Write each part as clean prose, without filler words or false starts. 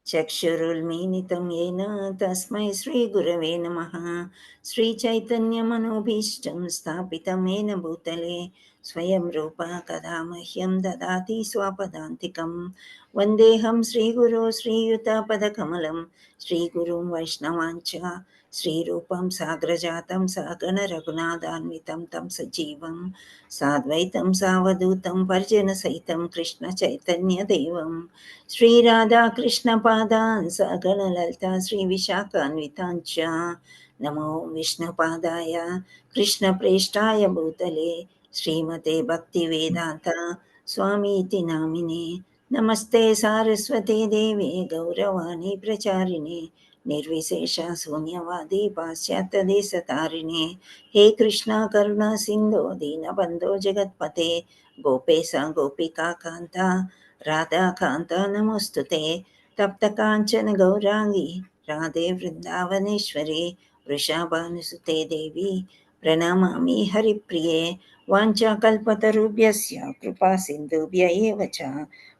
चक्षुरुन्मीलितं येन तस्मै श्रीगुरवे नमः। श्रीचैतन्यमनोभीष्टं स्थापितं येन भूतले स्वयं रूपा कदा मह्यं ददाति स्वपदान्तिकं। वन्देऽहं श्रीगुरो श्रीयुतपदकमलं श्रीगुरुं वैष्णवाञ्च श्रीरूपं साग्रजातं सहगणरघुनाथान्वितं तं सजीवं साद्वैतं सावधूतं परिजनसहितं कृष्णचैतन्यदेवं श्रीराधाकृष्णपादान् सकलललिता श्रीविशाखान्वितान् च नमो विष्णुपादाय कृष्णप्रेष्ठाय भूतले श्रीमते भक्तिवेदान्त स्वामीति नामिने। नमस्ते सारस्वते देवे गौरवाणी प्रचारिणे निर्विशेष शून्यवादी पाश्चात्यदेशतारिणे। हे कृष्णा करुणा सिन्धो दीनबन्धो जगत्पते गोपेश गोपिका कान्ता राधाकान्त नमोऽस्तुते। तप्तकाञ्चन गौराङ्गी राधे वृन्दावनेश्वरी वृषभानुसुते देवी प्रणमामि हरिप्रिये। वाञ्छाकल्पतरुभ्यश्च कृपासिन्धुभ्य एव च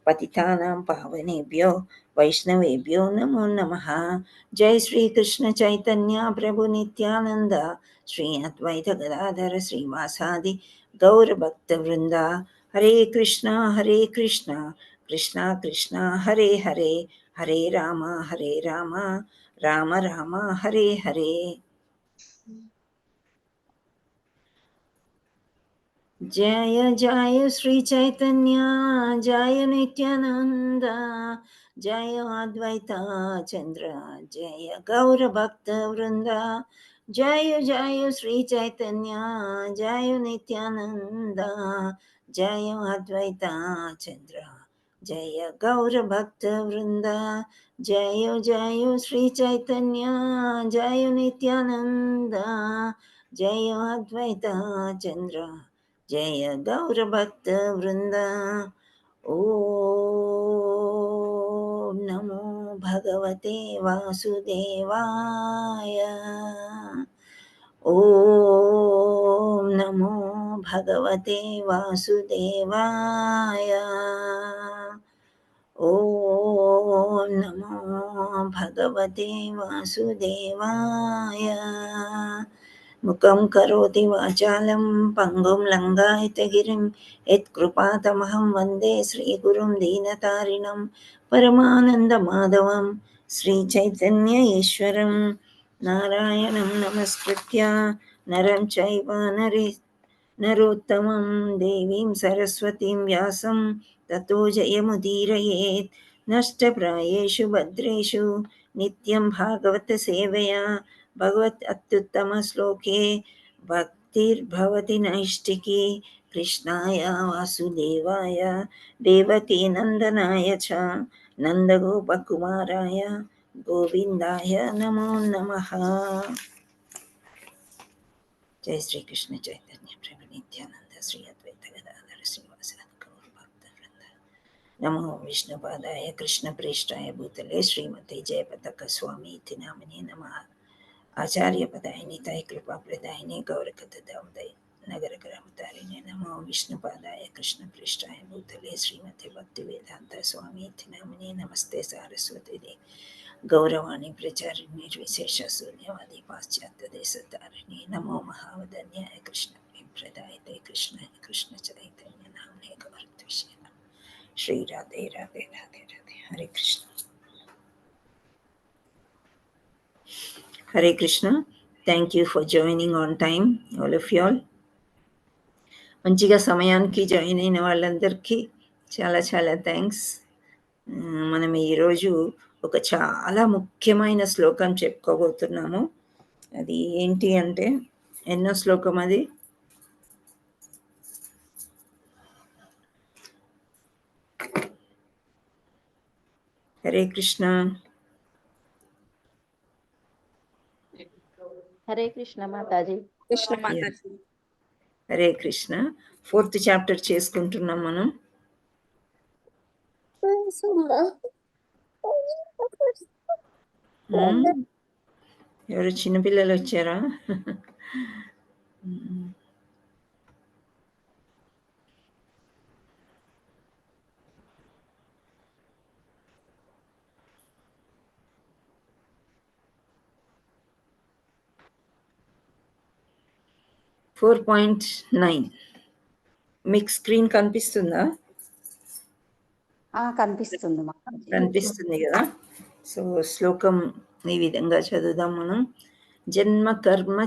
पतितानां पावनेभ्यो वैष्णवेभ्यो नमो नमः। जय श्रीकृष्ण चैतन्य प्रभु नित्यानन्द श्री अद्वैत गदाधर श्रीवासादि गौरभक्तवृन्द। हरे कृष्णा कृष्णा कृष्णा हरे हरे, हरे राम राम राम हरे हरे। जय जय श्री चैतन्य जय नित्यानंद जय अद्वैत चंद्र जय गौर भक्त वृंद। जय जय श्री चैतन्य जय नित्यानंद जय अद्वैत चंद्र जय गौर भक्त वृंद। जय जय श्री चैतन्य जय नित्यानंद जय अद्वैत चंद्र जय गौरभक्तवृन्द। ॐ नमो भगवते वासुदेवाय। ॐ नमो भगवते वासुदेवाय। ॐ नमो भगवते वासुदेवाय। मुखं करोति वाचालं पङ्गुं लङ्घयितगिरिं यत्कृपातमहं वन्दे श्रीगुरुं दीनतारिणं परमानन्दमाधवं श्रीचैतन्य ईश्वरं नारायणं नमस्कृत्य नरं चैव नरोत्तमं देवीं सरस्वतीं व्यासं ततो जयमुदीरयेत्। नष्टप्रायेषु भद्रेषु नित्यं भागवतसेवया भगवत् अत्युत्तमश्लोके भक्तिर्भवति नैष्टिकी। कृष्णाय वासुदेवाय देवकीनन्दनाय च नन्दगोपकुमाराय गोविन्दाय नमो नमः। जय श्री कृष्ण चैतन्य प्रभु नित्यानंद श्री अद्वैत गदाधर श्रीवासादि गौर भक्तवृंद। नमो विष्णुपादाय कृष्णप्रेष्ठाय भूतले श्रीमते जयपताका स्वामी इति नामिने नमः। आचार्यपदाय निताय कृपाप्रदायिने गौरकथादामोदय नगरकरावतारिणे नमो विष्णुपादाय कृष्णप्रेष्ठाय भूतले श्रीमते भक्तिवेदांत स्वामी इति नामिने। नमस्ते सारस्वते देवी गौरवाणी प्रचारिणे निर्विशेष शून्यवादी पाश्चात्यदेशतारिणे। नमो महावदन्याय कृष्ण प्रदायते कृष्ण कृष्ण चैतन्य नामने गौरत्विषे Shri Radhe Radhe Radhe Radhe. Hare Krishna Hare Krishna. Thank you for joining on time all of you all. మంచిగా సమయానికి జాయిన్ అయిన వాళ్ళందరికీ చాలా చాలా థ్యాంక్స్. మనం ఈరోజు ఒక చాలా ముఖ్యమైన శ్లోకం చెప్పుకోబోతున్నాము. అది ఏంటి అంటే, ఎన్నో శ్లోకం అది? హరే కృష్ణ. हरे कृष्ण माताजी. कृष्ण माताजी. హరే కృష్ణ. 4th చాప్టర్ చేసుకుంటున్నాం మనం. ఎవరు చిన్నపిల్లలు వచ్చారా? 4.9 మీకు స్క్రీన్ కనిపిస్తుందా? కనిపిస్తుంది మాతాజీ. కనిపిస్తుంది కదా. సో శ్లోకం ఈ విధంగా చదువుదాం మనం. జన్మ కర్మ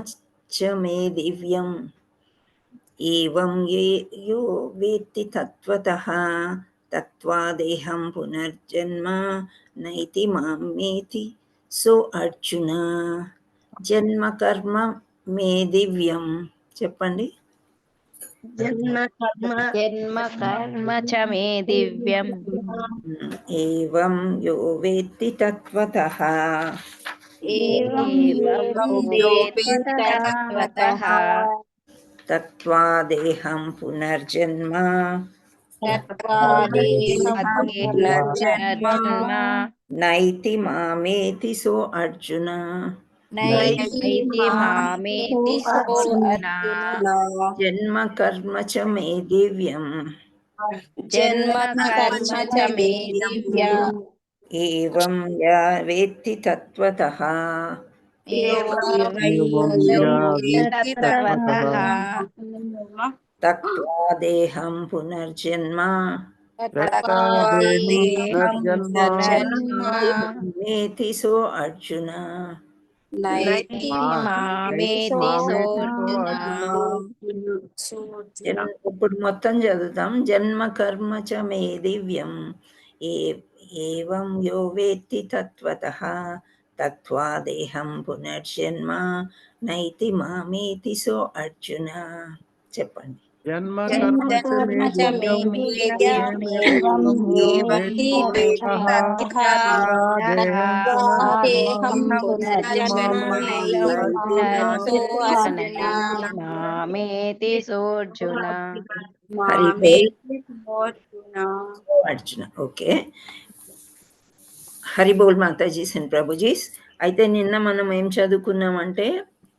చ మే దివ్యం ఏవం యో వేత్తి తత్వతః తత్వాదేహం పునర్జన్మ నైతి మామేతి సో అర్జున. జన్మ కర్మ మే దివ్యం చెప్పండి. జన్మ కర్మ చ మే దివ్యం ఏవం యో వేత్తి తత్వతః ఏవం యో వేత్తి తత్వతః తత్వాదేహం పునర్జన్మ పునర్జన్మ నైతి మామేతి సో అర్జున. నైతి మామేతి సో అర్జున. జన్మ కర్మ చ మే దివ్యం జన్మ కర్మ చ మే దివ్యం ఏవం యా వేత్తి తత్వతః ఏవం యో వేత్తి తత్వతః తత్వాదేహం పునర్జన్మ తత్వాదేహం పునర్జన్మ మేతి సో అర్జున. నైతి మామేతి సో అర్జున. ఇప్పుడు మొత్తం చదువుతాం. జన్మ కర్మ చ మే దివ్యం ఏవం యో వేత్తి తత్వతః తత్వాదేహం పునర్జన్మ నైతి మామేతి సో అర్జున. చెప్పండి. జన్మ జన్మ కర్మ చ మే దివ్యం దివ్యం ఏవం తత్వాదేహం పునర్జన్మ నైతి మామేతి సోర్జున. అర్జున. ఓకే, హరి బోల్ మాతాజీస్ అండ్ ప్రభుజీస్. అయితే నిన్న మనం ఏం చదువుకున్నామంటే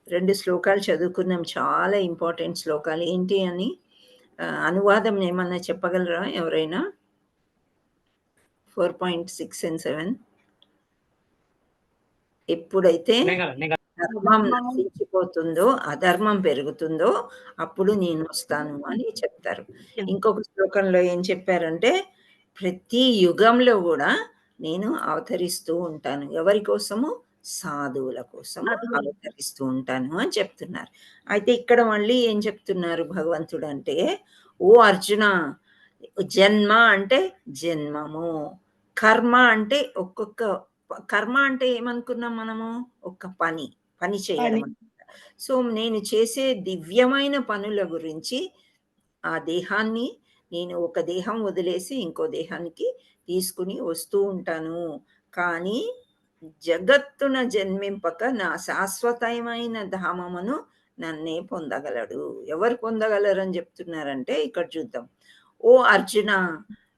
2 శ్లోకాలు చదువుకున్నాం, చాలా ఇంపార్టెంట్ శ్లోకాలు. ఏంటి అని అనువాదం ఏమన్నా చెప్పగలరా ఎవరైనా? 4.6 and 7. ఎప్పుడైతే ధర్మం నశించిపోతుందో అధర్మం పెరుగుతుందో అప్పుడు నేను వస్తాను అని చెప్తారు. ఇంకొక శ్లోకంలో ఏం చెప్పారంటే ప్రతి యుగంలో కూడా నేను అవతరిస్తూ ఉంటాను. ఎవరి కోసము? సాధువుల కోసం అవతరిస్తూ ఉంటాను అని చెప్తున్నారు. అయితే ఇక్కడ మళ్ళీ ఏం చెప్తున్నారు భగవంతుడు అంటే, ఓ అర్జున, జన్మ అంటే జన్మము, కర్మ అంటే ఒక్కొక్క కర్మ అంటే ఏమనుకున్నాం మనము? ఒక పని చేయడం. సో నేను చేసే దివ్యమైన పనుల గురించి ఆ దేహాన్ని నేను ఒక దేహం వదిలేసి ఇంకో దేహానికి తీసుకుని వస్తూ ఉంటాను. కానీ జగత్తున జన్మింపక నా శాశ్వతమైన ధామమును నన్నే పొందగలడు. ఎవరు పొందగలరని చెప్తున్నారంటే ఇక్కడ చూద్దాం. ఓ అర్జున,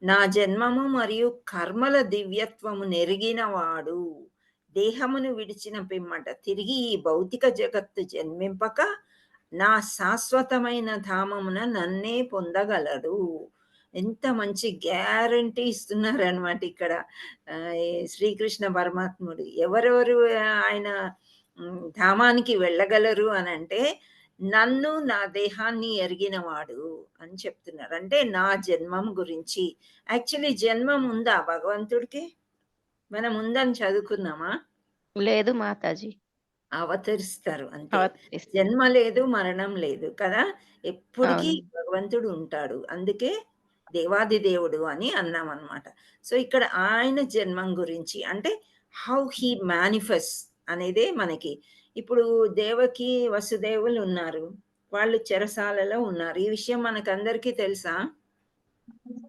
నా జన్మము మరియు కర్మల దివ్యత్వము నెరిగిన వాడు దేహమును విడిచిన పిమ్మట తిరిగి ఈ భౌతిక జగత్తు జన్మింపక నా శాశ్వతమైన ధామమున నన్నే పొందగలడు. ఎంత మంచి గ్యారంటీ ఇస్తున్నారనమాట ఇక్కడ శ్రీకృష్ణ పరమాత్ముడు. ఎవరెవరు ఆయన ధామానికి వెళ్ళగలరు అని అంటే, నన్ను నా దేహాన్ని ఎరిగినవాడు అని చెప్తున్నారు. అంటే నా జన్మం గురించి. యాక్చువల్లీ జన్మం ఉందా భగవంతుడికి? మనం ఉందని చదువుకున్నామా? లేదు మాతాజీ. అవతరిస్తారు అంతే. జన్మ లేదు, మరణం లేదు కదా. ఎప్పటికీ భగవంతుడు ఉంటాడు. అందుకే దేవాది దేవుడు అని అన్నాం అనమాట. సో ఇక్కడ ఆయన జన్మం గురించి అంటే హౌ హీ మేనిఫెస్ట్ అనేదే మనకి. ఇప్పుడు దేవకి వసుదేవులు ఉన్నారు, వాళ్ళు చెరసాలలో ఉన్నారు. ఈ విషయం మనకందరికీ తెలుసా?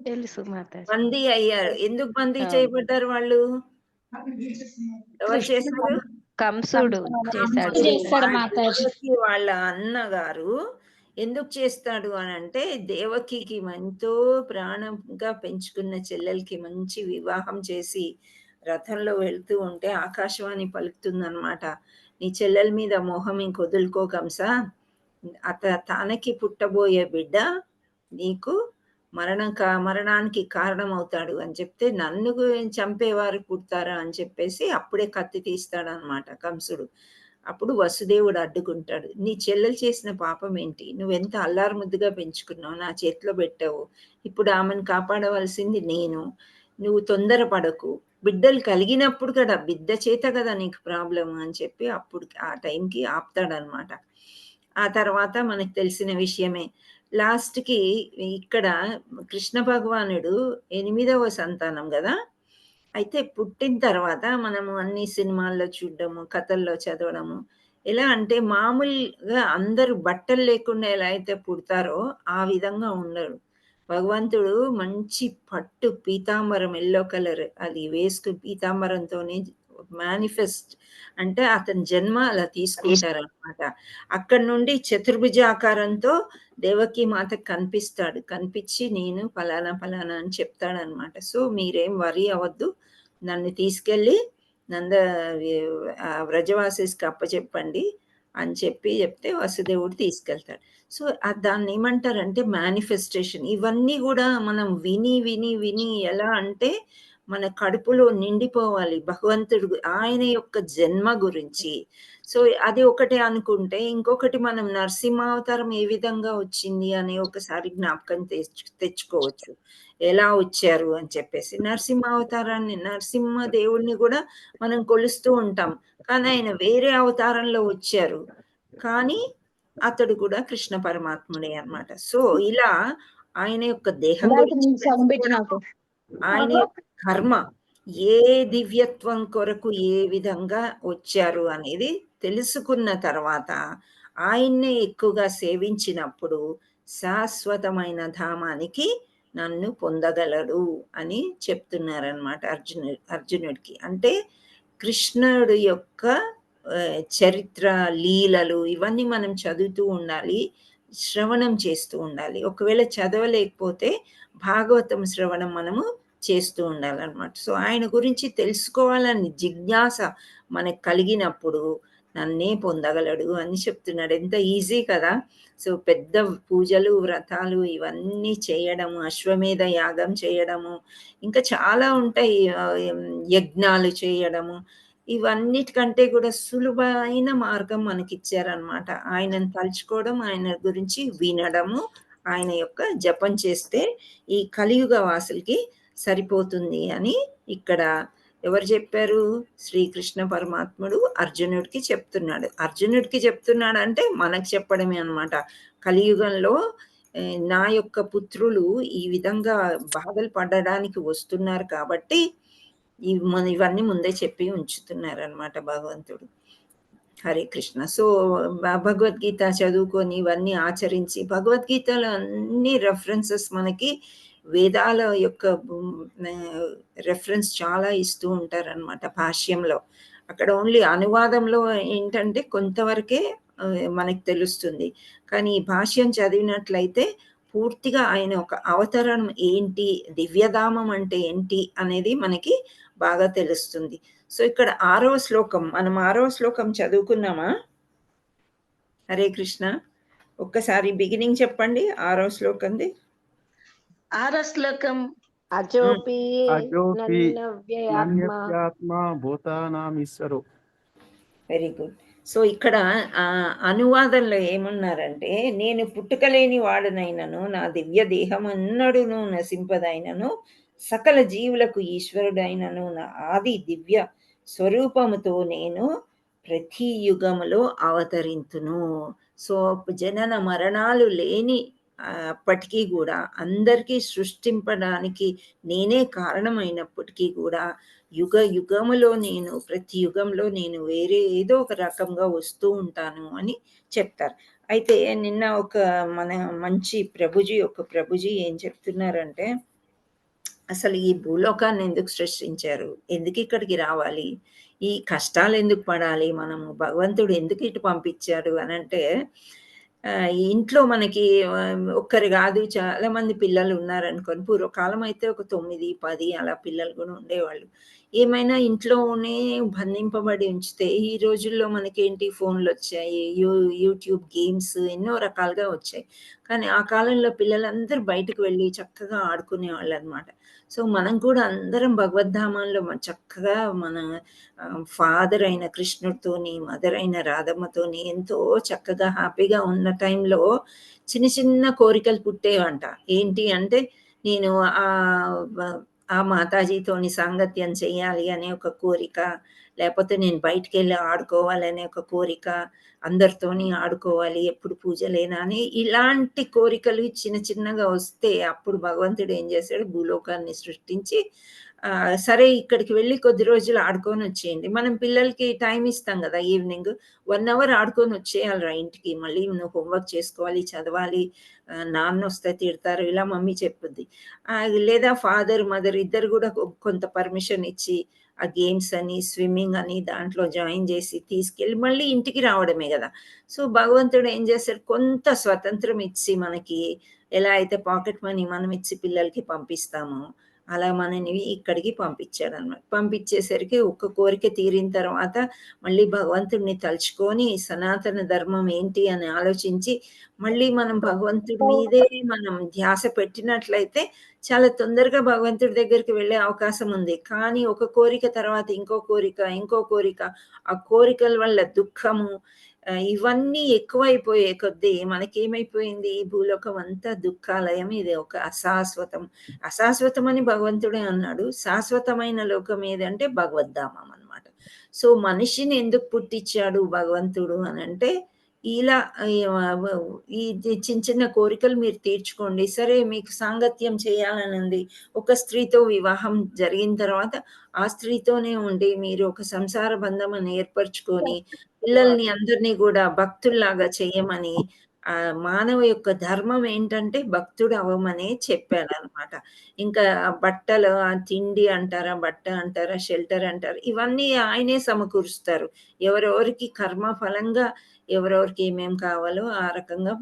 తెలుసు మాతాజీ. బందీ అయ్యారు. ఎందుకు బందీ చేయబడ్డారు వాళ్ళు? ఎవరు చేశారు? కంసుడు చేశాడు. వాళ్ళ అన్నగారు ఎందుకు చేస్తాడు అని అంటే, దేవకికి ఎంతో ప్రాణంగా పెంచుకున్న చెల్లెలకి మంచి వివాహం చేసి రథంలో వెళ్తూ ఉంటే ఆకాశవాణి పలుకుతుందన్నమాట, నీ చెల్లెల మీద మోహం ఇంక వదులుకో కంసా, తనకి పుట్టబోయే బిడ్డ నీకు మరణానికి కారణమవుతాడు అని చెప్తే, నన్ను చంపేవారు పుడతారా అని చెప్పేసి అప్పుడే కత్తి తీస్తాడనమాట కంసుడు. అప్పుడు వసుదేవుడు అడ్డుకుంటాడు. నీ చెల్లెలు చేసిన పాపం ఏంటి? నువ్వెంత అల్లారు ముద్దుగా పెంచుకున్నావు, నా చేతిలో పెట్టావు. ఇప్పుడు ఆమెను కాపాడవలసింది నేను. నువ్వు తొందరపడకు. బిడ్డలు కలిగినప్పుడు కదా, బిడ్డ చేత కదా నీకు ప్రాబ్లమ్ అని చెప్పి అప్పుడు ఆ టైంకి ఆపుతాడనమాట. ఆ తర్వాత మనకు తెలిసిన విషయమే. లాస్ట్‌కి ఇక్కడ కృష్ణ భగవానుడు 8వ సంతానం గదా! అయితే పుట్టిన తర్వాత మనము అన్ని సినిమాల్లో చూడడము, కథల్లో చదవడము. ఎలా అంటే మామూలుగా అందరూ బట్టలు లేకుండా ఎలా అయితే పుడతారో ఆ విధంగా ఉండరు. భగవంతుడు మంచి పట్టు పీతాంబరం యెల్లో కలర్ అది వేసుకొని పీతాంబరంతోనే మేనిఫెస్ట్ అంటే అతని జన్మ అలా తీసుకుంటారనమాట. అక్కడి నుండి చతుర్భుజాకారంతో దేవకీ మాతకు కనిపిస్తాడు. కనిపించి నేను ఫలానా, ఫలానా అని చెప్తాడనమాట. సో, మీరేం వర్రీ అవ్వద్దు. నన్ను తీసుకెళ్ళి నంద వ్రజవాసిస్‌కి అప్పచెప్పండి అని చెప్తే వసుదేవుడు తీసుకెళ్తాడు. సో, దాన్నేమంటారంటే మేనిఫెస్టేషన్. ఇవన్నీ గూడా మనం విని ఎలా అంటే మన కడుపులో నిండిపోవాలి. భగవంతుడు ఆయన యొక్క జన్మ గురించి. సో, అది ఒకటే అనుకుంటే, ఇంకొకటి మనం నరసింహావతారం ఏ విధంగా వచ్చింది అని ఒకసారి జ్ఞాపకం తెచ్చుకోవచ్చు. ఎలా వచ్చారు అని చెప్పేసి. నరసింహ దేవుడిని గూడా మనం కొలుస్తూ ఉంటాం. కానీ ఆయన వేరే అవతారంలో వచ్చారు. కానీ అతడు కూడా కృష్ణ పరమాత్ముడే అన్నమాట. సో, ఇలా ఆయన యొక్క దేహం గురించి తెలుసుకోవడము, ఆయన యొక్క కర్మ, ఏ దివ్యత్వం కొరకు ఏ విధంగా వచ్చారు అనేది తెలుసుకున్న తర్వాత, ఆయన్నే ఎక్కువగా సేవించినప్పుడు శాశ్వతమైన ధామానికి నన్ను పొందగలడు అని చెప్తున్నారనమాట అర్జునుడికి. అంటే కృష్ణుడు యొక్క చరిత్ర, లీలలు ఇవన్నీ మనం చదువుతూ ఉండాలి. శ్రవణం చేస్తూ ఉండాలి. ఒకవేళ చదవలేకపోతే భాగవతం శ్రవణం మనము చేస్తూ ఉండాలనమాట. సో, ఆయన గురించి తెలుసుకోవాలని జిజ్ఞాస మనకు కలిగినప్పుడు నన్నే పొందగలడు అని చెప్తున్నాడు. ఎంత ఈజీ కదా! సో, పెద్ద పూజలు, వ్రతాలు ఇవన్నీ చేయడము, అశ్వమేధ యాగం చేయడము, ఇంకా చాలా ఉంటాయి. యజ్ఞాలు చేయడము. ఇవన్నిటికంటే కూడా సులువైన మార్గం మనకిచ్చారనమాట. ఆయనను తలుచుకోవడం, ఆయన గురించి వినడము, ఆయన యొక్క జపం చేస్తే ఈ కలియుగ వాసులకి సరిపోతుంది అని ఇక్కడ ఎవరు చెప్పారు? శ్రీకృష్ణ పరమాత్ముడు అర్జునుడికి చెప్తున్నాడు. అర్జునుడికి చెప్తున్నాడంటే మనకు చెప్పడమే అనమాట. కలియుగంలో నా యొక్క పుత్రులు ఈ విధంగా బాధలు పడడానికి వస్తున్నారు కాబట్టి ఇవన్నీ ముందే చెప్పి ఉంచుతున్నారనమాట భగవంతుడు. హరే కృష్ణ. సో, భగవద్గీత చదువుకొని ఇవన్నీ ఆచరించి భగవద్గీతలో అన్ని రెఫరెన్సెస్ మనకి వేదాల యొక్క రెఫరెన్స్ చాలా ఇస్తూ ఉంటారనమాట భాష్యంలో. అక్కడ ఓన్లీ అనువాదంలో ఏంటంటే కొంతవరకే మనకు తెలుస్తుంది. కానీ ఈ భాష్యం చదివినట్లయితే పూర్తిగా ఆయన ఒక అవతరణం ఏంటి, దివ్యధామం అంటే ఏంటి అనేది మనకి బాగా తెలుస్తుంది. సో, ఇక్కడ 6వ శ్లోకం. మనం 6వ శ్లోకం చదువుకున్నామా? హరే కృష్ణ. ఒక్కసారి బిగినింగ్ చెప్పండి 6వ శ్లోకంది. 6వ శ్లోకం అజోపి నన్యవ్యాత్మా భూతానామీశ్వరో. Very good. సో, ఇక్కడ అనువాదంలో ఏమున్నారంటే, నేను పుట్టుకలేని వాడనైనను, నా దివ్య దేహమన్నడును నశింపదైనను, సకల జీవులకు ఈశ్వరుడైనను నా ఆది దివ్య స్వరూపముతో నేను ప్రతి యుగములో అవతరింతును. సో, జనన మరణాలు లేని అప్పటికీ కూడా అందరికీ సృష్టింపడానికి నేనే కారణమైనప్పటికీ కూడా యుగములో నేను ప్రతి యుగంలో నేను వేరే ఏదో ఒక రకంగా వస్తూ ఉంటాను అని చెప్తారు. అయితే నిన్న మన మంచి ప్రభుజీ ఏం చెప్తున్నారంటే, అసలు ఈ భూలోకాన్ని ఎందుకు సృష్టించారు? ఎందుకు ఇక్కడికి రావాలి? ఈ కష్టాలు ఎందుకు పడాలి మనము? భగవంతుడు ఎందుకు ఇటు పంపించాడు అనంటే, ఇంట్లో మనకి ఒక్కరు కాదు చాలా మంది పిల్లలు ఉన్నారనుకోండి. పూర్వకాలం అయితే ఒక 9, 10 అలా పిల్లలు కూడా ఉండేవాళ్ళు. ఏమైనా ఇంట్లోనే బంధింపబడి ఉంచితే ఈ రోజుల్లో మనకేంటి ఫోన్‌లొచ్చాయి, యూట్యూబ్ గేమ్స్ ఎన్నో రకాలుగా వచ్చాయి. కానీ ఆ కాలంలో పిల్లలందరూ బయటకు వెళ్ళి చక్కగా ఆడుకునేవాళ్ళనమాట. సో, మనం కూడా అందరం భగవద్ధామంలో చక్కగా మన ఫాదర్ అయిన కృష్ణుడితోని, మదర్ అయిన రాధమ్మతోని ఎంతో చక్కగా హ్యాపీగా ఉన్న టైంలో చిన్న చిన్న కోరికలు పుట్టేవంట. ఏంటి అంటే నేను వ ఆ మాతాజీతోని సాంగత్యం చేయాలి అనే ఒక కోరిక, లేపోతే నేను బయటికెళ్ళి ఆడుకోవాలనే ఒక కోరిక, అందరితోని ఆడుకోవాలి, ఎప్పుడు పూజలేనా అని ఇలాంటి కోరికలు చిన్న చిన్నగా వస్తే అప్పుడు భగవంతుడు ఏం చేశాడు భూలోకాన్ని సృష్టించి సరే ఇక్కడికి వెళ్లి కొద్ది రోజులు ఆడుకొనొచ్చేయండి. మనం పిల్లలకి టైమ్ ఇస్తాం గదా! ఈవినింగ్ 1 అవర్ ఆడుకొనొచ్చేయాలిరా ఇంటికి. మళ్ళీ నువ్వు హోంవర్క్ చేసుకోవాలి, చదవాలి, నాన్నొస్తే తిడతారు ఇలా మమ్మీ చెప్పుద్ది. లేదా ఫాదర్, మదర్ ఇద్దరు గూడా కొంత పర్మిషన్ ఇచ్చి ఆ గేమ్స్ అని, స్విమ్మింగ్ అని దాంట్లో జాయిన్ జేసి తీసుకెళ్ళి మళ్ళీ ఇంటికి రావడమే గదా! సో, భగవంతుడు ఏం చేశాడు కొంత స్వతంత్రం ఇచ్చి మనకి ఎలా అయితే పాకెట్ మనీ మనం ఇచ్చి పిల్లలకి పంపిస్తామో, అలా మనని ఇక్కడికి పంపించాడనమాట. పంపించేసరికి ఒక్క కోరిక తీరిన తర్వాత మళ్ళీ భగవంతుడిని తలుచుకొని సనాతన ధర్మం ఏంటి అని ఆలోచించి, మళ్ళీ మనం భగవంతుడి మీదే మనం ధ్యాస పెట్టినట్లయితే చాలా తొందరగా భగవంతుడి దగ్గరికి వెళ్ళే అవకాశం ఉంది. కానీ ఒక కోరిక తర్వాత ఇంకో కోరిక, ఇంకో కోరిక, ఆ కోరికల వల్ల దుఃఖము ఇవన్నీ ఎక్కువైపోయే కొద్దీ మనకేమైపోయింది ఈ భూలోకం అంతా దుఃఖాలయం. ఇది ఒక అశాశ్వతం. అశాశ్వతం అని భగవంతుడే అన్నాడు. శాశ్వతమైన లోకం ఏదంటే భగవద్ధామం అన్నమాట. సో, మనిషిని ఎందుకు పుట్టిచ్చాడు భగవంతుడు అనంటే ఇలా ఇది చిన్న చిన్న కోరికలు మీరు తీర్చుకోండి. సరే మీకు సాంగత్యం చేయాలనుంది. ఒక స్త్రీతో వివాహం జరిగిన తర్వాత ఆ స్త్రీతోనే ఉండి మీరు ఒక సంసార బంధమని ఏర్పరచుకొని పిల్లల్ని అందరిని గూడా భక్తుల్లాగా చెయ్యమని మానవ యొక్క ధర్మం ఏంటంటే భక్తుడవ్వమనే చెప్పాడనమాట. ఇంకా బట్టలు, తిండి అంటారా, బట్ట అంటారా, షెల్టర్ అంటారా, ఇవన్నీ ఆయనే సమకూరుస్తారు. ఎవరెవరికి కర్మ ఫలంగా ఎవరెవరికి ఏమేం కావాలో ఆ రకంగా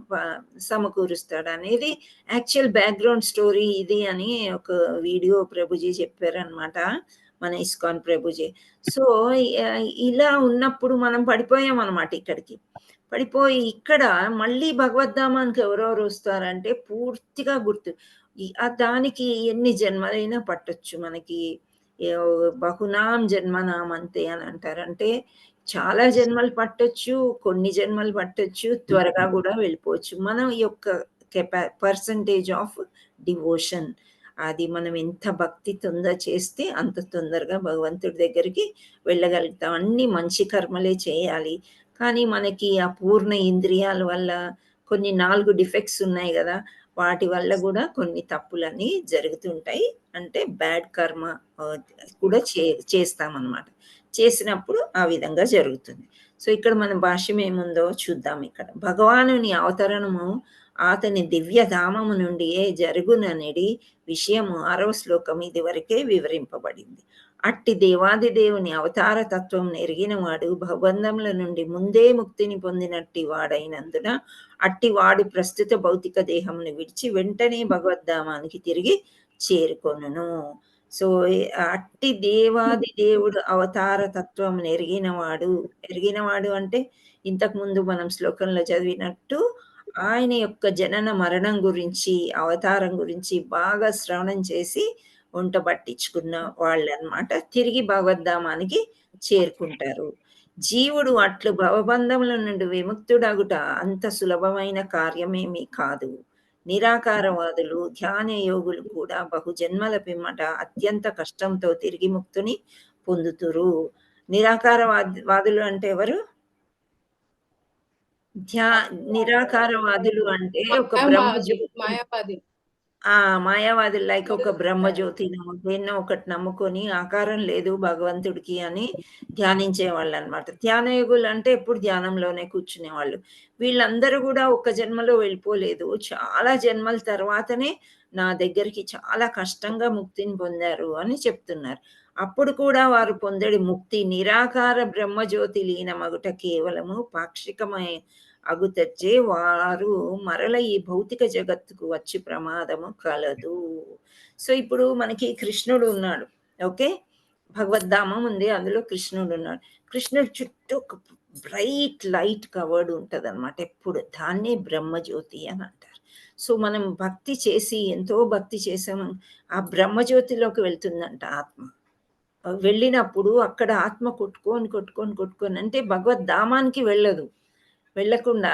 సమకూరుస్తాడనేది యాక్చువల్ బ్యాక్‌గ్రౌండ్ స్టోరీ ఇది అని ఒక వీడియో ప్రభుజీ చెప్పారనమాట. మన ఇస్కాన్ ప్రభుజీ. సో, ఇలా ఉన్నప్పుడు మనం పడిపోయామనమాట ఇక్కడికి. పడిపోయి ఇక్కడ మళ్ళీ భగవద్ధామానికి ఎవరెవరు వస్తారంటే పూర్తిగా గుర్తు దానికి ఎన్ని జన్మలైనా పట్టొచ్చు మనకి. బహునాం జన్మనాం అంతే అని అంటారు. అంటే చాలా జన్మలు పట్టొచ్చు, కొన్ని జన్మలు పట్టొచ్చు, త్వరగా గూడా వెళ్ళిపోవచ్చు. మనం యొక్క పర్సెంటేజ్ ఆఫ్ డివోషన్ అది మనం ఎంత భక్తి చేస్తే అంత తొందరగా భగవంతుడి దగ్గరికి వెళ్ళగలుగుతాం. అన్నీ మంచి కర్మలే చేయాలి. కానీ మనకి ఆ పూర్ణ ఇంద్రియాల వల్ల కొన్ని 4 డిఫెక్ట్స్ ఉన్నాయి గదా! వాటి వల్ల గూడా కొన్ని తప్పులన్నీ జరుగుతుంటాయి. అంటే బ్యాడ్ కర్మ ఆహ్, కూడా చేస్తామనమాట. చేసినప్పుడు ఆ విధంగా జరుగుతుంది. సో, ఇక్కడ మన భాష్యం ఏముందో చూద్దాం ఇక్కడ. భగవానుని అవతరణము అతని దివ్య ధామము నుండియే జరుగుననిడి విషయము 6వ శ్లోకం ఇదివరకే వివరింపబడింది. అట్టి దేవాది దేవుని అవతార తత్వం ఎరిగినవాడు భవబంధముల నుండి ముందే ముక్తిని పొందినట్టి వాడైనందున అట్టివాడు ప్రస్తుత భౌతిక దేహమును విడిచి వెంటనే భగవద్ధామానికి తిరిగి చేరుకొనును. సో, అట్టి దేవాది దేవుడు అవతార తత్వమును ఎరిగినవాడు అంటే ఇంతకుముందు మనం శ్లోకంలో చదివినట్టు ఆయన యొక్క జనన మరణం గురించి, అవతారం గురించి బాగా శ్రవణం చేసి వంట పట్టించుకున్న వాళ్ళనమాట. తిరిగి భగవద్ధామానికి చేరుకుంటారు. జీవుడు అట్లు భవబంధముల నుండి విముక్తుడగుట అంత సులభమైన కార్యమేమీ కాదు. నిరాకారవాదులు, ధ్యాన యోగులు కూడా బహుజన్మల పిమ్మట అత్యంత కష్టంతో తిరిగి ముక్తిని పొందుతురు. వాదులు అంటే ఎవరు? ధ్యా నిరాకారవాదులు అంటే ఒక మాయావాది. మాయావాదులు లైక్ ఒక బ్రహ్మజ్యోతినో, దేన్నో ఒకటి నమ్ముకొని ఆకారం లేదు భగవంతుడికి అని ధ్యానించేవాళ్ళనమాట. ధ్యానయోగులు అంటే ఎప్పుడు ధ్యానంలోనే కూర్చునేవాళ్ళు. వీళ్ళందరూ గూడా ఒక్క జన్మలో వెళ్ళిపోలేదు. చాలా జన్మల తర్వాతనే నా దగ్గరికి చాలా కష్టంగా ముక్తిని పొందారు అని చెప్తున్నారు. అప్పుడు కూడా వారు పొందెడి ముక్తి నిరాకార బ్రహ్మజ్యోతి లీనమగుట కేవలము పాక్షికమై అగుతచ్చే వారు మరల ఈ భౌతిక జగత్తుకు వచ్చి ప్రమాదము కలదు. సో, ఇప్పుడు మనకి కృష్ణుడు ఉన్నాడు. ఓకే. భగవద్ధామం ఉంది. అందులో కృష్ణుడు ఉన్నాడు. కృష్ణుడు చుట్టూ ఒక బ్రైట్ లైట్ కవర్డ్ ఉంటదనమాట ఎప్పుడు. దాన్నే బ్రహ్మజ్యోతి అని అంటారు. సో మనం భక్తి చేసి ఎంతో భక్తి చేసాము, ఆ బ్రహ్మజ్యోతిలోకి వెళ్తుందంట ఆత్మ. వెళ్ళినప్పుడు అక్కడ ఆత్మ కొట్టుకొని కొట్టుకొని కొట్టుకొని అంటే భగవద్ధామానికి వెళ్ళదు. వెళ్ళకుండా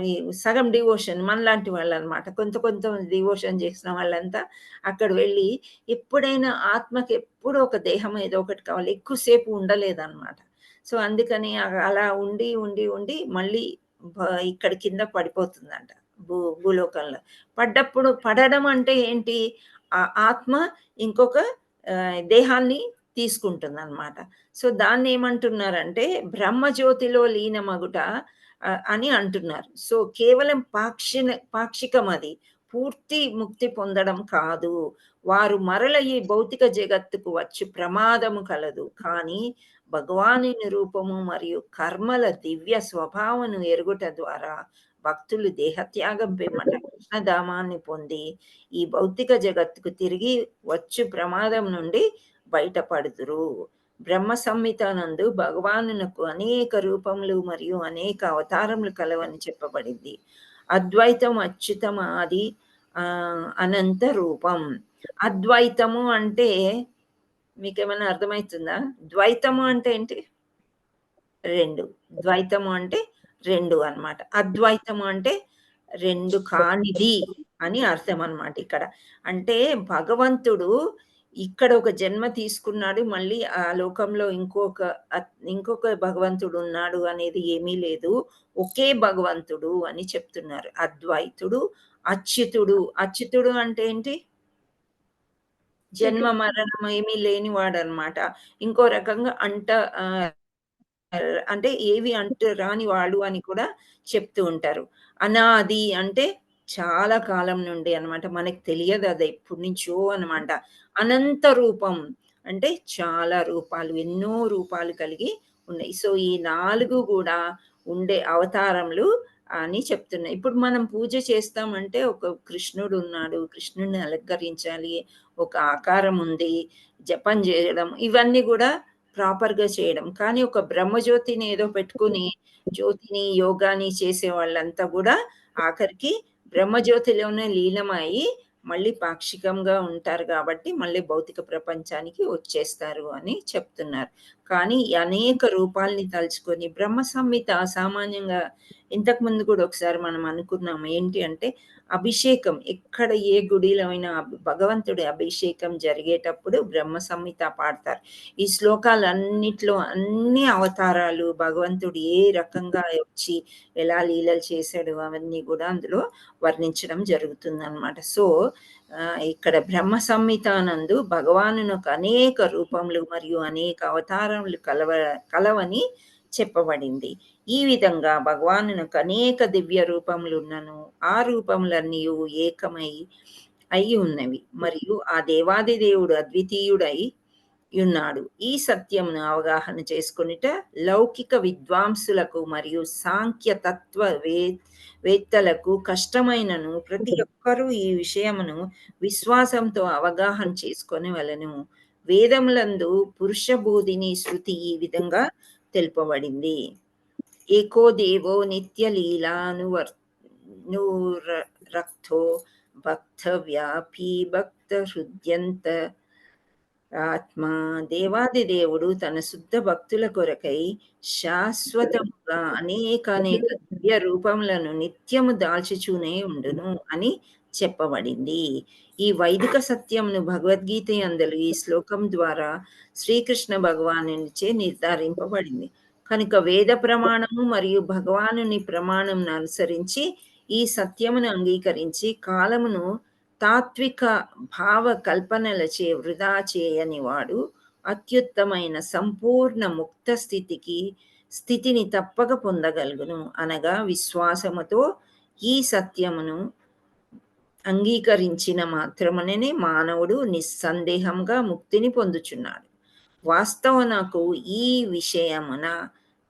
ఈ సగం డివోషన్ మనలాంటి వాళ్ళనమాట. కొంత కొంత డివోషన్ చేసిన వాళ్ళంతా అక్కడ వెళ్ళి ఎప్పుడైనా ఆత్మకి ఎప్పుడూ ఒక దేహం ఏదో ఒకటి కావాలి. ఎక్కువ సేపు ఉండలేదనమాట. సో, అందుకని అలా ఉండి, ఉండి, ఉండి మళ్ళీ బ ఇక్కడ కింద పడిపోతుందంట. భూలోకంలో. పడడం అంటే ఏంటి? ఆ ఆత్మ ఇంకొక దేహాన్ని తీసుకుంటుందనమాట. సో, దాన్నేమంటున్నారంటే బ్రహ్మజ్యోతిలో లీనమగుట అని అంటున్నారు. సో, కేవలం పాక్షికం అది. పూర్తి ముక్తి పొందడం కాదు. వారు మరల ఈ భౌతిక జగత్తుకు వచ్చు ప్రమాదము కలదు. కానీ భగవానుని రూపము మరియు కర్మల దివ్య స్వభావమును ఎరుగుట ద్వారా భక్తులు దేహత్యాగం పిమ్మట కృష్ణధామాన్ని పొంది ఈ భౌతిక జగత్తుకు తిరిగి వచ్చు ప్రమాదం నుండి బయటపడుదురు. బ్రహ్మ సంహిత నందు భగవానునకు అనేక రూపములు మరియు అనేక అవతారములు కలవని చెప్పబడింది. అద్వైతం అచ్యుతం ఆది అనంత రూపం. అద్వైతము అంటే మీకేమైనా అర్థమవుతుందా? ద్వైతము అంటే ఏంటి? 2. ద్వైతము అంటే 2 అన్నమాట. అద్వైతము అంటే 2 కానిది అని అర్థం అన్నమాట ఇక్కడ. అంటే భగవంతుడు ఇక్కడ ఒక జన్మ తీసుకున్నాడు. మళ్ళీ ఆ లోకంలో ఇంకొక భగవంతుడు ఉన్నాడు అనేది ఏమీ లేదు. ఒకే భగవంతుడు అని చెప్తున్నారు. అద్వైతుడు, అచ్యుతుడు. అచ్యుతుడు అంటే ఏంటి? జన్మ మరణం ఏమీ లేనివాడన్నమాట. ఇంకో రకంగా ఆహ్, అంటే ఏవి రాని వాడు అని కూడా చెప్తూ ఉంటారు. అనాది అంటే చాలా కాలం నుండి అన్నమాట. మనకు తెలియదు అది ఎప్పటినుంచో అన్నమాట. అనంత రూపం అంటే చాలా రూపాలు, ఎన్నో రూపాలు కలిగి ఉన్నాయి. సో, ఈ 4 గూడా ఉండే అవతారములు అని చెప్తున్నాయి. ఇప్పుడు మనం పూజ చేస్తామంటే ఒక కృష్ణుడున్నాడు. కృష్ణుడిని అలంకరించాలి. ఒక ఆకారం ఉంది. జపం జేయడం ఇవన్నీ గూడా ప్రాపర్‌గా చేయడం. కానీ ఒక బ్రహ్మజ్యోతిని ఏదో పెట్టుకొని జ్యోతిని, యోగాని చేసే వాళ్ళంతా గూడా ఆఖరికి బ్రహ్మజ్యోతిలోనే లీనమయ్యి మళ్ళీ పాక్షికంగా ఉంటారు గాబట్టి మళ్ళీ భౌతిక ప్రపంచానికి వచ్చేస్తారు అని చెప్తున్నారు. కానీ ఈ అనేక రూపాల్ని తలుచుకొని బ్రహ్మ సంహిత సామాన్యంగా ఇంతకుముందు కూడా ఒకసారి మనం అనుకున్నాం. ఏంటి అంటే అభిషేకం ఎక్కడ ఏ గుడిలో అయినా భగవంతుడి అభిషేకం జరిగేటప్పుడు బ్రహ్మ సంహిత పాడతారు. ఈ శ్లోకాలన్నిట్లో అన్ని అవతారాలు భగవంతుడు ఏ రకంగా వచ్చి ఎలా లీలలు చేశాడు అవన్నీ గూడా అందులో వర్ణించడం జరుగుతుందనమాట. సో, ఇక్కడ బ్రహ్మ సంహిత నందు భగవానునకు అనేక రూపములు మరియు అనేక అవతారములు కలవని చెప్పబడింది. ఈ విధంగా భగవానునకు అనేక దివ్య రూపములున్నను. ఆ రూపములన్నీయు ఏకమై ఉన్నవి. మరియు ఆ దేవాది దేవుడు అద్వితీయుడై యున్నాడు. ఈ సత్యమును అవగాహన చేసుకొనుట లౌకిక విద్వాంసులకు మరియు సాంఖ్య తత్వ వేత్తలకు కష్టమైనను ప్రతి ఒక్కరూ ఈ విషయమును విశ్వాసంతో అవగాహన చేసుకొనవలెను. వేదములందు పురుష బోధిని శృతి ఈ విధంగా తెలుపబడింది. ఏకో దేవో నిత్య లీలానురక్తో భక్త వ్యాపీ భక్త హృద్యంత ఆత్మ. దేవాది దేవుడు తన శుద్ధ భక్తుల కొరకై శాశ్వతముగా అనేక దివ్య రూపములను నిత్యము దాల్చుచూనే ఉండును అని చెప్పబడింది. ఈ వైదిక సత్యమును భగవద్గీత యందలి ఈ శ్లోకం ద్వారా శ్రీకృష్ణ భగవానునిచే నిర్ధారింపబడింది. కనుక వేద ప్రమాణము మరియు భగవానుని ప్రమాణంను అనుసరించి ఈ సత్యమును అంగీకరించి కాలమును తాత్విక భావ కల్పనలచే వృధా చేయని వాడు అత్యుత్తమైన సంపూర్ణ ముక్త స్థితిని తప్పక పొందగలుగును. అనగా విశ్వాసముతో ఈ సత్యమును అంగీకరించిన మాత్రముననే మానవుడు నిస్సందేహంగా ముక్తిని పొందుచున్నాడు. వాస్తవనకు ఈ విషయమున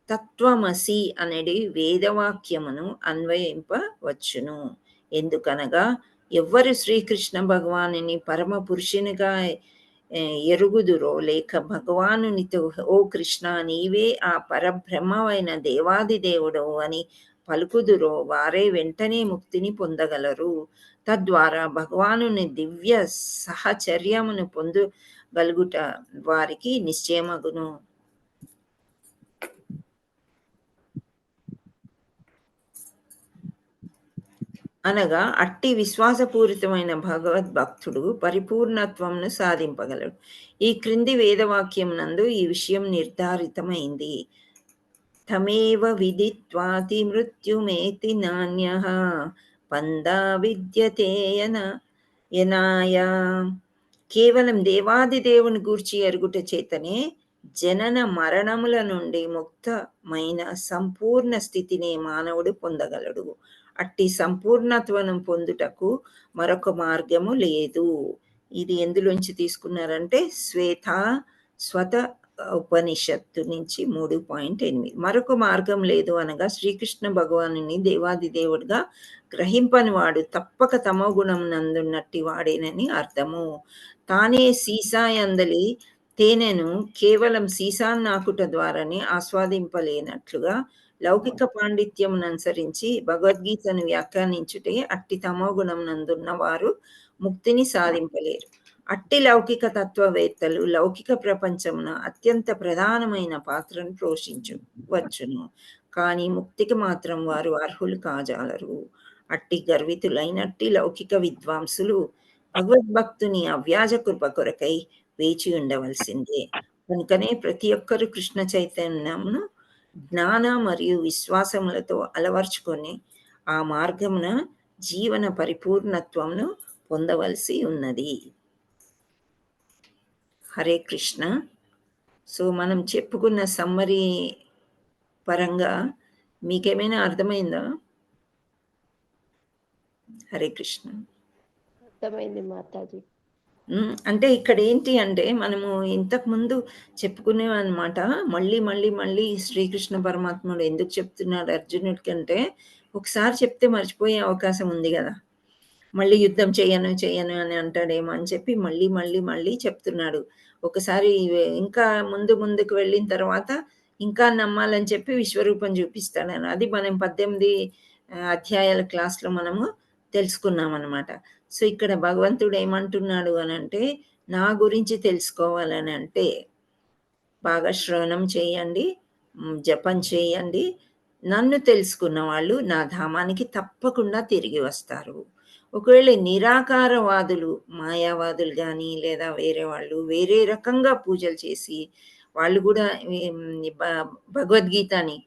తత్వమసి అనేది వేదవాక్యమును అన్వయింపవచ్చును. ఎందుకనగా ఎవ్వరు శ్రీకృష్ణ భగవానుని పరమ పురుషునిగా ఎరుగుదురో లేక భగవానునితో ఓ కృష్ణ నీవే ఆ పరబ్రహ్మమైన దేవాది దేవుడు అని పలుకుదురో వారే వెంటనే ముక్తిని పొందగలరు. తద్వారా భగవానుని దివ్య సహచర్యమును పొందగలుగుట వారికి నిశ్చయమగును. అనగా అట్టి విశ్వాసపూరితమైన భగవద్భక్తుడు పరిపూర్ణత్వంను సాధింపగలడు. ఈ క్రింది వేదవాక్యం నందు ఈ విషయం నిర్ధారితమైంది. తమేవ విదిత్వాతి మృత్యుమేతి నాన్యః పందా విద్యతే యనాయ. కేవలం దేవాదిదేవుని గూర్చి ఎరుగుట చేతనే జనన మరణముల నుండి ముక్తమైన సంపూర్ణ స్థితిని మానవుడు పొందగలడు. అట్టి సంపూర్ణత్వను పొందుటకు మరొక మార్గము లేదు. ఇది ఎందులోంచి తీసుకున్నారంటే స్వత ఉపనిషత్తు నుంచి 3.8. మరొక మార్గం లేదు అనగా శ్రీకృష్ణ భగవానుని దేవాది దేవుడిగా గ్రహింపని వాడు తప్పక తమో గుణం నందున్నట్టి వాడేనని అర్థము. తానే సీసాయందలి తేనెను కేవలం సీసాన్నాకుట ద్వారానే ఆస్వాదింపలేనట్లుగా లౌకిక పాండిత్యం అనుసరించి భగవద్గీతను వ్యాఖ్యానించుటే అట్టి తమో గుణం నందున్న వారు ముక్తిని సాధింపలేరు. అట్టి లౌకిక తత్వవేత్తలు లౌకిక ప్రపంచమున అత్యంత ప్రధానమైన పాత్రను పోషించవచ్చును, కానీ ముక్తికి మాత్రం వారు అర్హులు కాజాలరు. అట్టి గర్వితులైనట్టి లౌకిక విద్వాంసులు భగవద్భక్తుని అవ్యాజ కృప కొరకై వేచి ఉండవలసిందే. కనుకనే ప్రతి ఒక్కరు కృష్ణ చైతన్యమును జ్ఞాన మరియు విశ్వాసములతో అలవర్చుకొని ఆ మార్గమున జీవన పరిపూర్ణత్వమును పొందవలసి ఉన్నది. హరే కృష్ణ. సో మనం చెప్పుకున్న సమ్మరీ పరంగా మీకేమైనా అర్థమైందా? హరే కృష్ణ. అర్థమైంది మాతాజీ. అంటే ఇక్కడ ఏంటి అంటే మనము ఇంతకుముందు చెప్పుకునేవన్నమాట. మళ్ళీ మళ్ళీ మళ్ళీ శ్రీకృష్ణ పరమాత్ముడు ఎందుకు చెప్తున్నాడు అర్జునుడికి అంటే, ఒకసారి చెప్తే మర్చిపోయే అవకాశం ఉంది కదా. మళ్ళీ యుద్ధం చేయను చేయను అని అంటాడేమో అని చెప్పి మళ్ళీ మళ్ళీ మళ్ళీ చెప్తున్నాడు. ఒకసారి ఇంకా ముందుకు వెళ్ళిన తర్వాత ఇంకా నమ్మాలని చెప్పి విశ్వరూపం చూపిస్తాడని. అది మనం 18 అధ్యాయాల క్లాస్లో మనము తెలుసుకున్నాం అనమాట. సో ఇక్కడ భగవంతుడు ఏమంటున్నాడు అని అంటే, నా గురించి తెలుసుకోవాలని అంటే బాగా శ్రవణం చేయండి, జపం చేయండి. నన్ను తెలుసుకున్న వాళ్ళు నా ధామానికి తప్పకుండా తిరిగి వస్తారు. ఒకవేళ నిరాకారవాదులు, మాయావాదులు కానీ లేదా వేరే వాళ్ళు వేరే రకంగా పూజలు చేసి వాళ్ళు కూడా భగవద్గీతని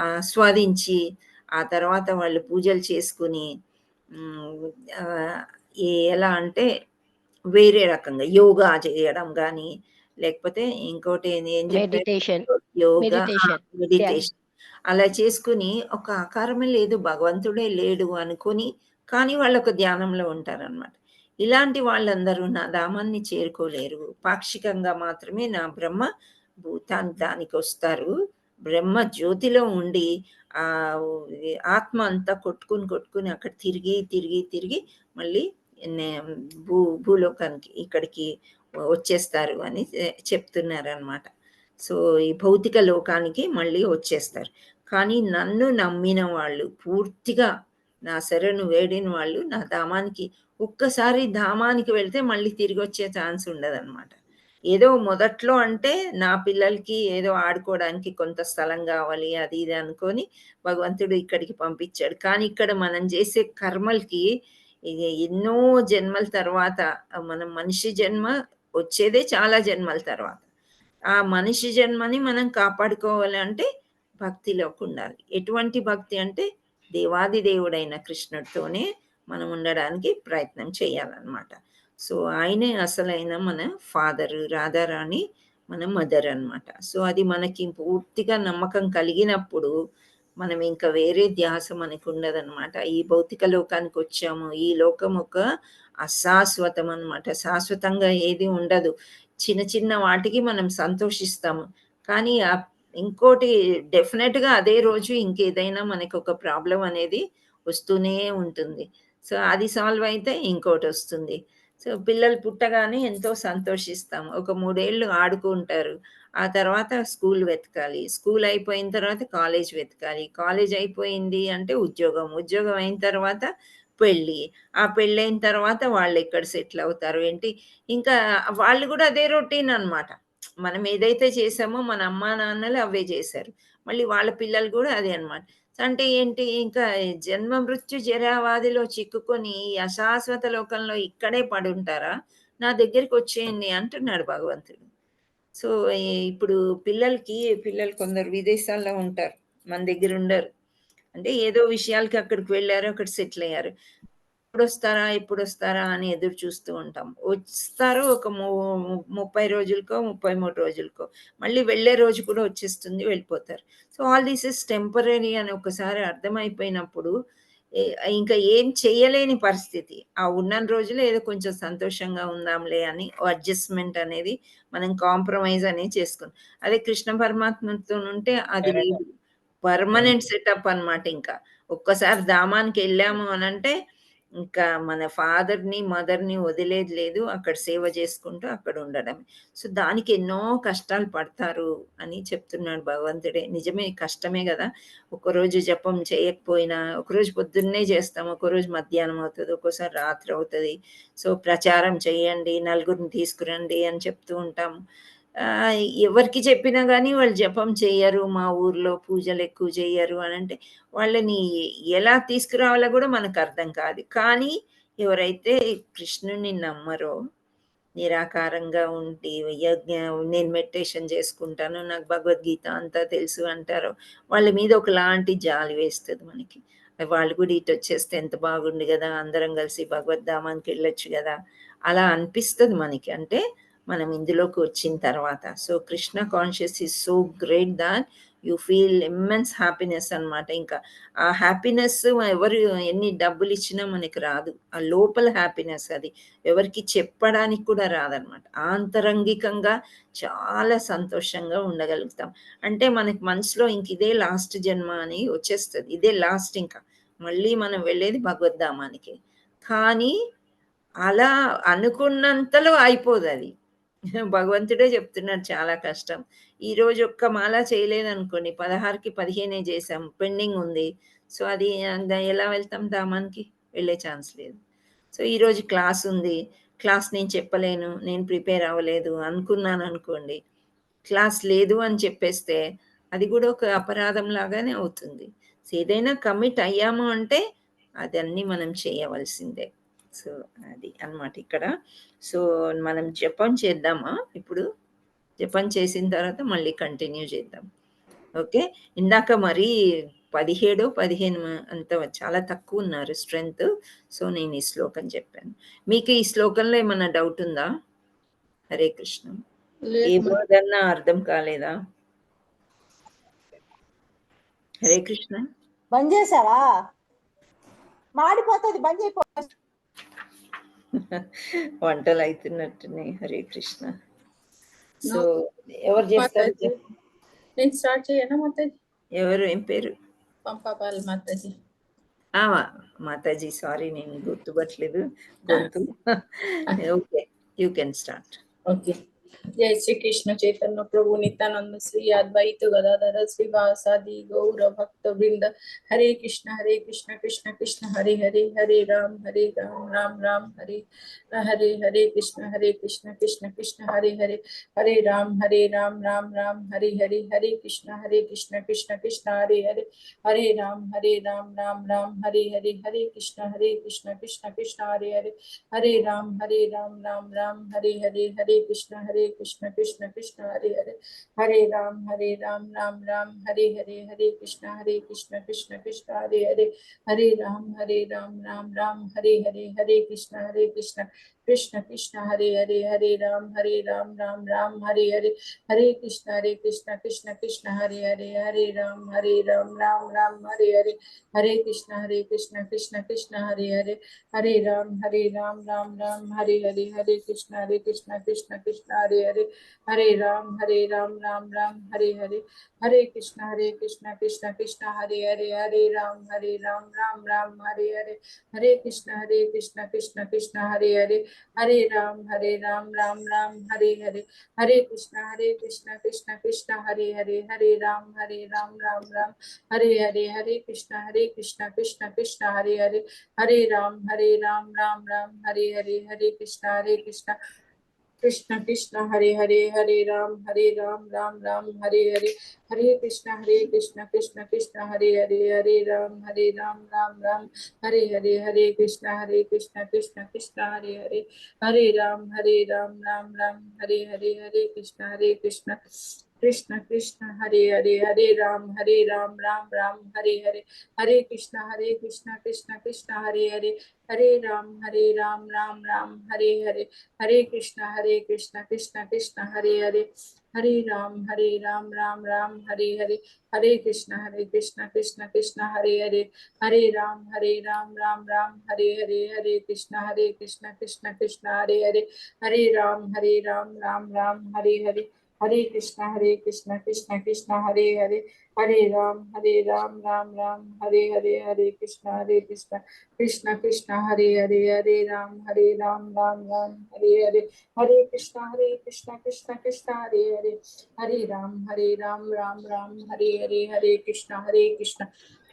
ఆస్వాదించి ఆ తర్వాత వాళ్ళు పూజలు చేసుకుని ఎలా అంటే వేరే రకంగా యోగా చేయడం కానీ లేకపోతే ఇంకోటి ఏం చెప్పారు, యోగా మెడిటేషన్ అలా చేసుకుని ఒక ఆకారమే లేదు, భగవంతుడే లేడు అనుకుని కానీ వాళ్ళు ఒక ధ్యానంలో ఉంటారనమాట. ఇలాంటి వాళ్ళందరూ నా ధామాన్ని చేరుకోలేరు. పాక్షికంగా మాత్రమే నా బ్రహ్మ భూతానికి వస్తారు. బ్రహ్మ జ్యోతిలో ఉండి ఆ ఆత్మ అంతా కొట్టుకుని అక్కడ తిరిగి మళ్ళీ భూలోకానికి ఇక్కడికి వచ్చేస్తారు అని చెప్తున్నారనమాట. సో ఈ భౌతిక లోకానికి మళ్ళీ వచ్చేస్తారు. కానీ నన్ను నమ్మిన వాళ్ళు, పూర్తిగా నా శరణు వేడిన వాళ్ళు నా ధామానికి ఒక్కసారి ధామానికి వెళ్తే మళ్ళీ తిరిగి వచ్చే ఛాన్స్ ఉండదన్నమాట. ఏదో మొదట్లో అంటే నా పిల్లలకి ఏదో ఆడుకోవడానికి కొంత స్థలం కావాలి అది ఇది అనుకొని భగవంతుడు ఇక్కడికి పంపించాడు. కానీ ఇక్కడ మనం చేసే కర్మలకి ఎన్నో జన్మల తర్వాత, మనం మనిషి జన్మ వచ్చేదే చాలా జన్మల తర్వాత, ఆ మనిషి జన్మని మనం కాపాడుకోవాలంటే భక్తిలోకి ఉండాలి. ఎటువంటి భక్తి అంటే దేవాది దేవుడైన కృష్ణుడితోనే మనం ఉండడానికి ప్రయత్నం చేయాలన్నమాట. సో ఆయనే అసలైన మన ఫాదరు, రాధారాణి మన మదర్ అన్నమాట. సో అది మనకి పూర్తిగా నమ్మకం కలిగినప్పుడు మనం ఇంకా వేరే ధ్యాస మనకు ఉండదన్నమాట. ఈ భౌతిక లోకానికి వచ్చాము, ఈ లోకం ఒక అశాశ్వతం అన్నమాట. శాశ్వతంగా ఏది ఉండదు. చిన్న చిన్న వాటికి మనం సంతోషిస్తాము, కానీ ఇంకోటి డెఫినెట్గా అదే రోజు ఇంకేదైనా మనకు ఒక ప్రాబ్లం అనేది వస్తూనే ఉంటుంది. సో అది సాల్వ్ అయితే ఇంకోటి వస్తుంది. సో, పిల్లలు పుట్టగానే ఎంతో సంతోషిస్తాం. ఒక 3 ఏళ్ళు ఆడుకుంటారు. ఆ తర్వాత స్కూల్ వెతకాలి. స్కూల్ అయిపోయిన తర్వాత కాలేజ్ వెతకాలి. కాలేజ్ అయిపోయింది అంటే ఉద్యోగం. ఉద్యోగం అయిన తర్వాత పెళ్లి. ఆ పెళ్లయిన తర్వాత వాళ్ళెక్కడ సెటిల్ అవుతారు ఏంటి, ఇంకా వాళ్ళు గూడా అదే రొటీన్ అన్నమాట. మనం ఏదైతే చేసామో మన అమ్మా నాన్నలు అవే చేశారు. మళ్ళీ వాళ్ళ పిల్లలు గూడా అదే అన్నమాట. అంటే ఏంటి, ఇంకా జన్మ మృత్యు జరావాదిలో చిక్కుకొని ఈ అశాశ్వత లోకంలో ఇక్కడే పడుంటారా? నా దగ్గరికొచ్చేయండి అంటున్నాడు భగవంతుడు. సో, ఇప్పుడు పిల్లలు కొందరు విదేశాల్లో ఉంటారు. మన దగ్గరుండరు. అంటే ఏదో విషయాలకి అక్కడికి వెళ్లారు. అక్కడ సెటిల్ అయ్యారు. ఎప్పుడొస్తారా అని ఎదురు చూస్తూ ఉంటాం. వస్తారు ఒక 30 రోజులకో, 33 రోజులకో. మళ్ళీ వెళ్ళే రోజు కూడా వచ్చేస్తుంది, వెళ్ళిపోతారు. So, all this is temporary అని ఒకసారి అర్థమైపోయినప్పుడు ఎ ఇంకా ఏం చేయలేని పరిస్థితి. ఆ ఉన్నన్ని రోజులు ఏదో కొంచెం సంతోషంగా ఉందాంలే అని ఓ అడ్జస్ట్‌మెంట్ అనేది మనం కాంప్రమైజ్ అనేది చేసుకున్నాం. అదే కృష్ణ పరమాత్మతోనుంటే అది లేదు. పర్మనెంట్ సెటప్ అన్నమాట ఇంకా. ఒక్కసారి ధామానికెళ్ళాము అనంటే, ఇంకా మన ఫాదర్‌ని, మదర్‌ని వదిలేది లేదు. అక్కడ సేవ చేసుకుంటూ అక్కడ ఉండడమే. సో, దానికి ఎన్నో కష్టాలు పడతారు అని చెప్తున్నాడు భగవంతుడే. నిజమే కష్టమే గదా! ఒకరోజు జపం చేయకపోయినా, ఒకరోజు పొద్దున్నే చేస్తాం, ఒకరోజు మధ్యాహ్నం అవుతది, ఒక్కోసారి రాత్రి అవుతది. సో, ప్రచారం చేయండి, నలుగురిని తీసుకురండి అని చెప్తూ ఉంటాము. ఎవరికి చెప్పినా గానీ వాళ్ళు జపం చెయ్యరు, మా ఊర్లో పూజలెక్కువ చెయ్యరు అనంటే, వాళ్ళని ఎలా తీసుకురావాలో గూడా మనకర్థం కాదు. కానీ ఎవరైతే కృష్ణుడిని నమ్మరో, నిరాకారంగా ఉండి నేను మెడిటేషన్ చేసుకుంటాను, నాకు భగవద్గీత అంతా తెలుసు అంటారో, వాళ్ళ మీద ఒకలాంటి జాలి వేస్తది మనకి. వాళ్ళు కూడా ఇటొచ్చేస్తే ఎంత బాగుండు గదా! అందరం కలిసి భగవద్ధామానికెళ్ళొచ్చు గదా! అలా అనిపిస్తది మనకి. అంటే మనం ఇందులోకి వచ్చిన తర్వాత. So, Krishna conscious is so great thought you feel immense happiness అన్నమాట ఇంకా. ఆ హ్యాపీనెస్ ఎవరు ఎన్ని డబ్బులిచ్చినా మనకి రాదు. ఆ లోపల హ్యాపీనెస్ అది. ఎవరికీ చెప్పడానికి కూడా రాదనమాట. ఆంతరంగికంగా చాలా సంతోషంగా ఉండగలుగుతాం. అంటే మనకి మనసులో ఇంక ఇదే లాస్ట్ జన్మ అని వచ్చేస్తది. ఇదే లాస్ట్ ఇంకా. మళ్ళీ మనం వెళ్ళేది భగవద్ధామానికి. కానీ అలా అనుకున్నంతలో అయిపోదది. భగవంతుడే చెప్తున్నాడు చాలా కష్టం. ఈరోజు ఒక్క మాల చేయలేదనుకోండి, 16కి 15 చేసాం. పెండింగ్ ఉంది. సో, అది ఎలా వెళ్తాం ధామానికి? వెళ్ళే ఛాన్స్ లేదు. సో, ఈరోజు క్లాస్ ఉంది. క్లాస్ నేను చెప్పలేను, నేను ప్రిపేర్ అవ్వలేదు అనుకున్నాననుకోండి, క్లాస్ లేదు అని చెప్పేస్తే, అది కూడా ఒక అపరాధం లాగానే అవుతుంది. సో, ఏదైనా కమిట్ అయ్యాము అంటే, అదన్నీ మనం చేయవలసిందే. సో, అది అన్నమాట ఇక్కడ. సో, మనం జపం చేద్దామా ఇప్పుడు? జపం చేసిన తర్వాత మళ్ళీ కంటిన్యూ చేద్దాం. ఓకే. ఇందాక మరీ 17, 15 అంత చాలా తక్కువున్నారు స్ట్రెంత్. సో, నేను ఈ శ్లోకం చెప్పాను. మీకు ఈ శ్లోకంలో ఏమన్నా డౌట్ ఉందా? హరే కృష్ణ. ఏ లేదు వర్డ్ అన్నా అర్థం కాలేదా? హరే కృష్ణ. బంద్ చేసావా? మాడిపోతుంది, బంద్ అయిపో. వంటలయితున్నట్టున్నాయి. హరే కృష్ణ. సో, నాకు ఎవరు చేస్తారు? మాతాజీ నేను స్టార్ట్ చేయనా మాతాజీ? ఎవరు? ఏం పేరు? పంపాపాలి మాతాజీ. ఆ! మాతాజీ సారీ నేను గుర్తుపట్టలేదు గొంతు. Okay. You can start. Okay. జై శ్రీ కృష్ణ చైతన్య ప్రభు నిత్యానంద శ్రీ అద్వైత గదాధర శ్రీవాసాది గౌర భక్త వృంద. హరే కృష్ణ కృష్ణ కృష్ణ హరే హరే, హరే రామ్ రామ్ రామ్ హరే హరే, హరే కృష్ణ కృష్ణ కృష్ణ హరే హరే, హరే రామ్ రామ్ రామ్ హరే హరే, హరే కృష్ణ కృష్ణ కృష్ణ హరే హరే, హరే రామ్ రామ్ రామ్ హరే హరే, హరే కృష్ణ కృష్ణ కృష్ణ హరే హరే, హరే రామ్ రామ్ రామ్ హరే హరే, హరే కృష్ణ కృష్ణ కృష్ణ హరే హరే, హరే రామ్ రామ్ రామ్ హరే హరే, హరే కృష్ణ కృష్ణ కృష్ణ హరే హరే, హరే రామ్ రామ్ రామ్ హరే హరే, హరే కృష్ణ కృష్ణ కృష్ణ హరే హరే, హరే రామ్ రామ్ రామ్ హరే హరే, హరే కృష్ణ కృష్ణ కృష్ణ హరే హరే, హరే రామ్ రామ్ రామ్ హరే హరే, హరే కృష్ణ కృష్ణ కృష్ణ హరే హరే, హరే రామ్ రామ్ రామ్ హరే హరే, హరే కృష్ణ కృష్ణ కృష్ణ హరే హరే, హరే రామ్ రామ్ రామ్ హరే హరే, హరే కృష్ణ కృష్ణ కృష్ణ హరే హరే, హరే రామ్ రామ్ రామ్ హరే హరే, హరే కృష్ణ కృష్ణ కృష్ణ హరే హరే, హరే రామ్ రామ్ రామ్ హరే హరే, హరే కృష్ణ కృష్ణ కృష్ణ హరే హరే, హరే రామ్ రామ్ రామ్ హరే హరే, హరే కృష్ణ కృష్ణ కృష్ణ హరే హరే, హరే రామ్ రామ్ రామ్ హరే హరే, హరే కృష్ణ కృష్ణ కృష్ణ హరే హరే, హరే రామ్ రామ్ రామ్ హరే హరే, హరే కృష్ణ కృష్ణ కృష్ణ హరే హరే, హరే రామ్ రామ్ రామ్ హరే హరే, హరే కృష్ణ కృష్ణ కృష్ణ హరే హరే, హరే రామ్ రామ్ రామ్ హరే హరే, హరే కృష్ణ కృష్ణ కృష్ణ హరే హరే, హరే రామ్ రామ్ రామ్ హరే హరే, హరే కృష్ణ కృష్ణ కృష్ణ హరే హరే, హరే రామ్ రామ్ రామ్ హరే హరే, హరే కృష్ణ కృష్ణ కృష్ణ హరే హరే, హరే రామ్ రామ్ రామ్ హరే హరే, హరే కృష్ణ కృష్ణ కృష్ణ హరే హరే, హరే రామ్ రామ్ రామ్ హరే హరే, హరే కృష్ణ కృష్ణ కృష్ణ హరే హరే, హరే రామ్ రామ్ రామ్ హరే హరే, హరే కృష్ణ కృష్ణ కృష్ణ హరే హరే, హరే రామ్ రామ్ రామ్ హరే హరే, హరే కృష్ణ కృష్ణ కృష్ణ హరే హరే, హరే రామ్ రామ్ రామ్ హరే హరే, హరే కృష్ణ కృష్ణ కృష్ణ హరే హరే, హరే రామ్ రామ్ రామ్ హరే హరే, హరే కృష్ణ కృష్ణ కృష్ణ హరే హరే, హరే రామ్ రామ్ రామ్ హరే హరే, హరే కృష్ణ కృష్ణ కృష్ణ హరే హరే, హరే రామ్ రామ్ రామ్ హరే హరే, హరే కృష్ణ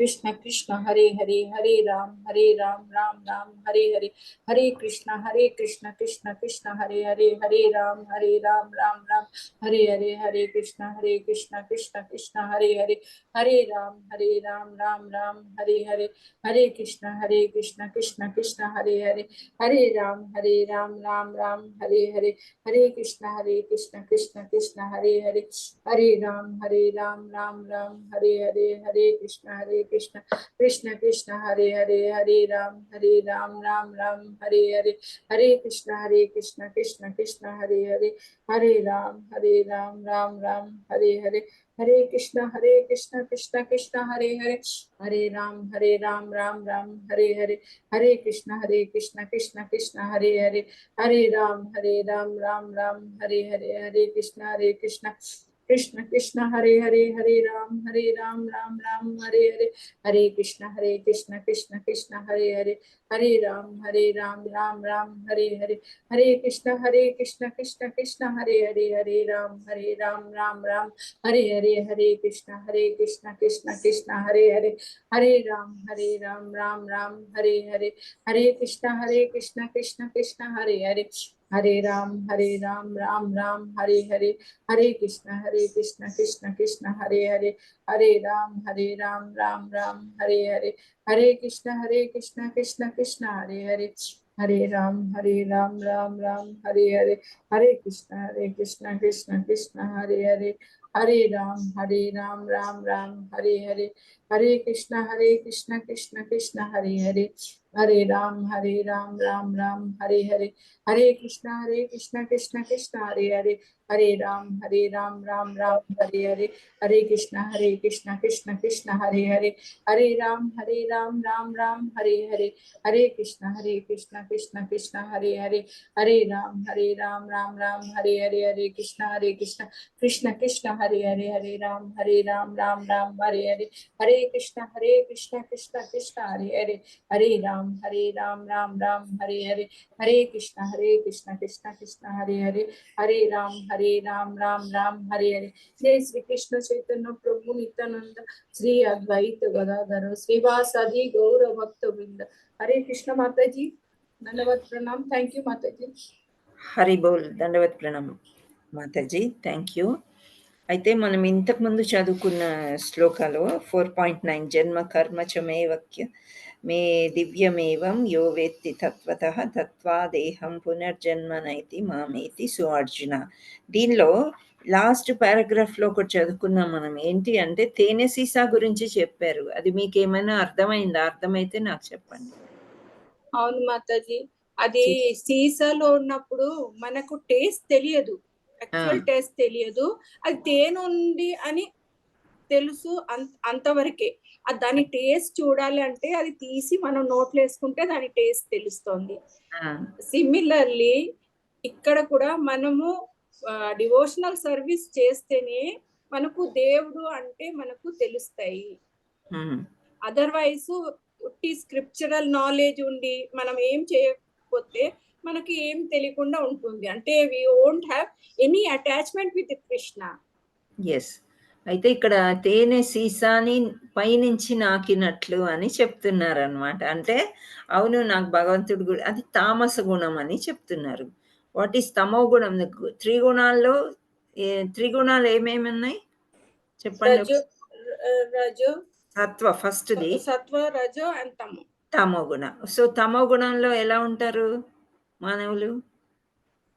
కృష్ణ కృష్ణ హరే హరే, హరే రామ్ రామ్ రామ్ హరే హరే, హరే కృష్ణ కృష్ణ కృష్ణ హరే హరే, హరే రామ్ రామ్ రామ్ హరే హరే, హరే కృష్ణ కృష్ణ కృష్ణ హరే హరే, హరే రామ్ రామ్ రామ్ హరే హరే, హరే కృష్ణ కృష్ణ కృష్ణ హరే హరే, హరే రామ్ రామ్ రామ్ హరే హరే, హరే కృష్ణ కృష్ణ కృష్ణ హరే హరే, హరే రామ్ రామ్ రామ్ హరే హరే, హరే కృష్ణ కృష్ణ కృష్ణ హరే హరే, హరే రామ్ రామ్ రామ్ హరే హరే, హరే కృష్ణ కృష్ణ కృష్ణ హరే హరే, హరే రామ్ రామ్ రామ్ హరే హరే, హరే కృష్ణ కృష్ణ కృష్ణ హరే హరే, హరే రామ్ రామ్ రామ్ హరే హరే, హరే కృష్ణ కృష్ణ కృష్ణ హరే హరే, హరే రామ్ రామ్ రామ్ హరే హరే, హరే కృష్ణ కృష్ణ కృష్ణ హరే హరే, హరే రామ్ రామ్ రామ్ హరే హరే, హరే కృష్ణ కృష్ణ కృష్ణ హరే హరే, హరే రామ్ రామ్ రామ్ హరే హరే, హరే కృష్ణ కృష్ణ కృష్ణ హరే హరే, హరే రామ్ రామ్ రామ్ హరే హరే, హరే కృష్ణ కృష్ణ కృష్ణ హరే హరే, హరే రామ్ రామ్ రామ్ హరే హరే, హరే కృష్ణ కృష్ణ కృష్ణ హరే హరే, హరే రామ్ రామ్ రామ్ హరే హరే, హరే కృష్ణ కృష్ణ కృష్ణ హరే హరే, హరే రామ్ రామ్ రామ్ హరే హరే, హరే కృష్ణ కృష్ణ కృష్ణ హరే హరే, హరే రామ్ రామ్ రామ్ హరే హరే, హరే కృష్ణ కృష్ణ కృష్ణ హరే హరే, హరే రామ్ రామ్ రామ్ హరే హరే, హరే కృష్ణ కృష్ణ కృష్ణ హరే హరే, హరే రామ్ రామ్ రామ్ హరే హరే, హరే కృష్ణ కృష్ణ కృష్ణ హరే హరే, హరే రామ్ రామ్ రామ్ హరే హరే, హరే కృష్ణ కృష్ణ కృష్ణ హరే హరే, హరే రామ్ రామ్ రామ్ హరే హరే, హరే కృష్ణ కృష్ణ కృష్ణ హరే హరే, హరే రామ్ రామ్ రామ్ హరే హరే, హరే కృష్ణ కృష్ణ కృష్ణ హరే హరే, హరే రామ్ రామ్ రామ్ హరే హరే, జై శ్రీ కృష్ణ చైతన్య ప్రభు నిత్యానంద శ్రీ అద్వైత గదాధర శ్రీవాసాది గౌర భక్త వృంద, హరే కృష్ణ మాతాజీ, ధన్యవాद प्रणाम, थैंक यू माताजी. హరి బోల్, దండవత్ ప్రణామం మాతాజీ, థ్యాంక్ యూ. అయితే మనం ఇంతకుముందు చదువుకున్న శ్లోకాలో 4.9 జన్మ కర్మ చ మే వాక్య మే దివ్యమేవం యో వేత్తి తత్వతః తత్వాదేహం పునర్జన్మనైతి మామేతి సో అర్జున. దీనిలో లాస్ట్ పారాగ్రాఫ్లో ఒకటి చదువుకున్నాం మనం. ఏంటి అంటే తేనె సీసా గురించి చెప్పారు. అది మీకు ఏమైనా అర్థమైందా? అర్థమైతే నాకు చెప్పండి. అవును మాతాజీ, అది సీసాలో ఉన్నప్పుడు మనకు టేస్ట్ తెలియదు, యాక్చువల్ టేస్ట్ తెలియదు, అది తేనె ఉంది అని తెలుసు, అంతవరకే. దాని టేస్ట్ చూడాలి అంటే అది తీసి మనం నోట్లో వేసుకుంటే దాని టేస్ట్ తెలుస్తుంది. సిమిలర్లీ ఇక్కడ కూడా మనము డివోషనల్ సర్వీస్ చేస్తేనే మనకు దేవుడు అంటే మనకు తెలుస్తాయి. అదర్వైజ్ స్క్రిప్చరల్ నాలెడ్జ్ ఉండి మనం ఏం చేయకపోతే మనకి ఏం తెలియకుండా ఉంటుంది. అంటే we won't have any attachment with Krishna. Yes. అయితే ఇక్కడ తేనె సీసాని పైనుంచి నాకినట్లు అని చెప్తున్నారనమాట. అంటే అవును నాకు భగవంతుడు అది తామస గుణం అని చెప్తున్నారు. వాట్ ఈస్ తమో గుణం? త్రిగుణాల్లో త్రిగుణాలు ఏమేమి ఉన్నాయి చెప్పండి? రజో రజో సత్వ ఫస్ట్‌ది సత్వ, రజో అండ్ తమో. తమో గుణం. సో తమో గుణంలో ఎలా ఉంటారు మానవులు?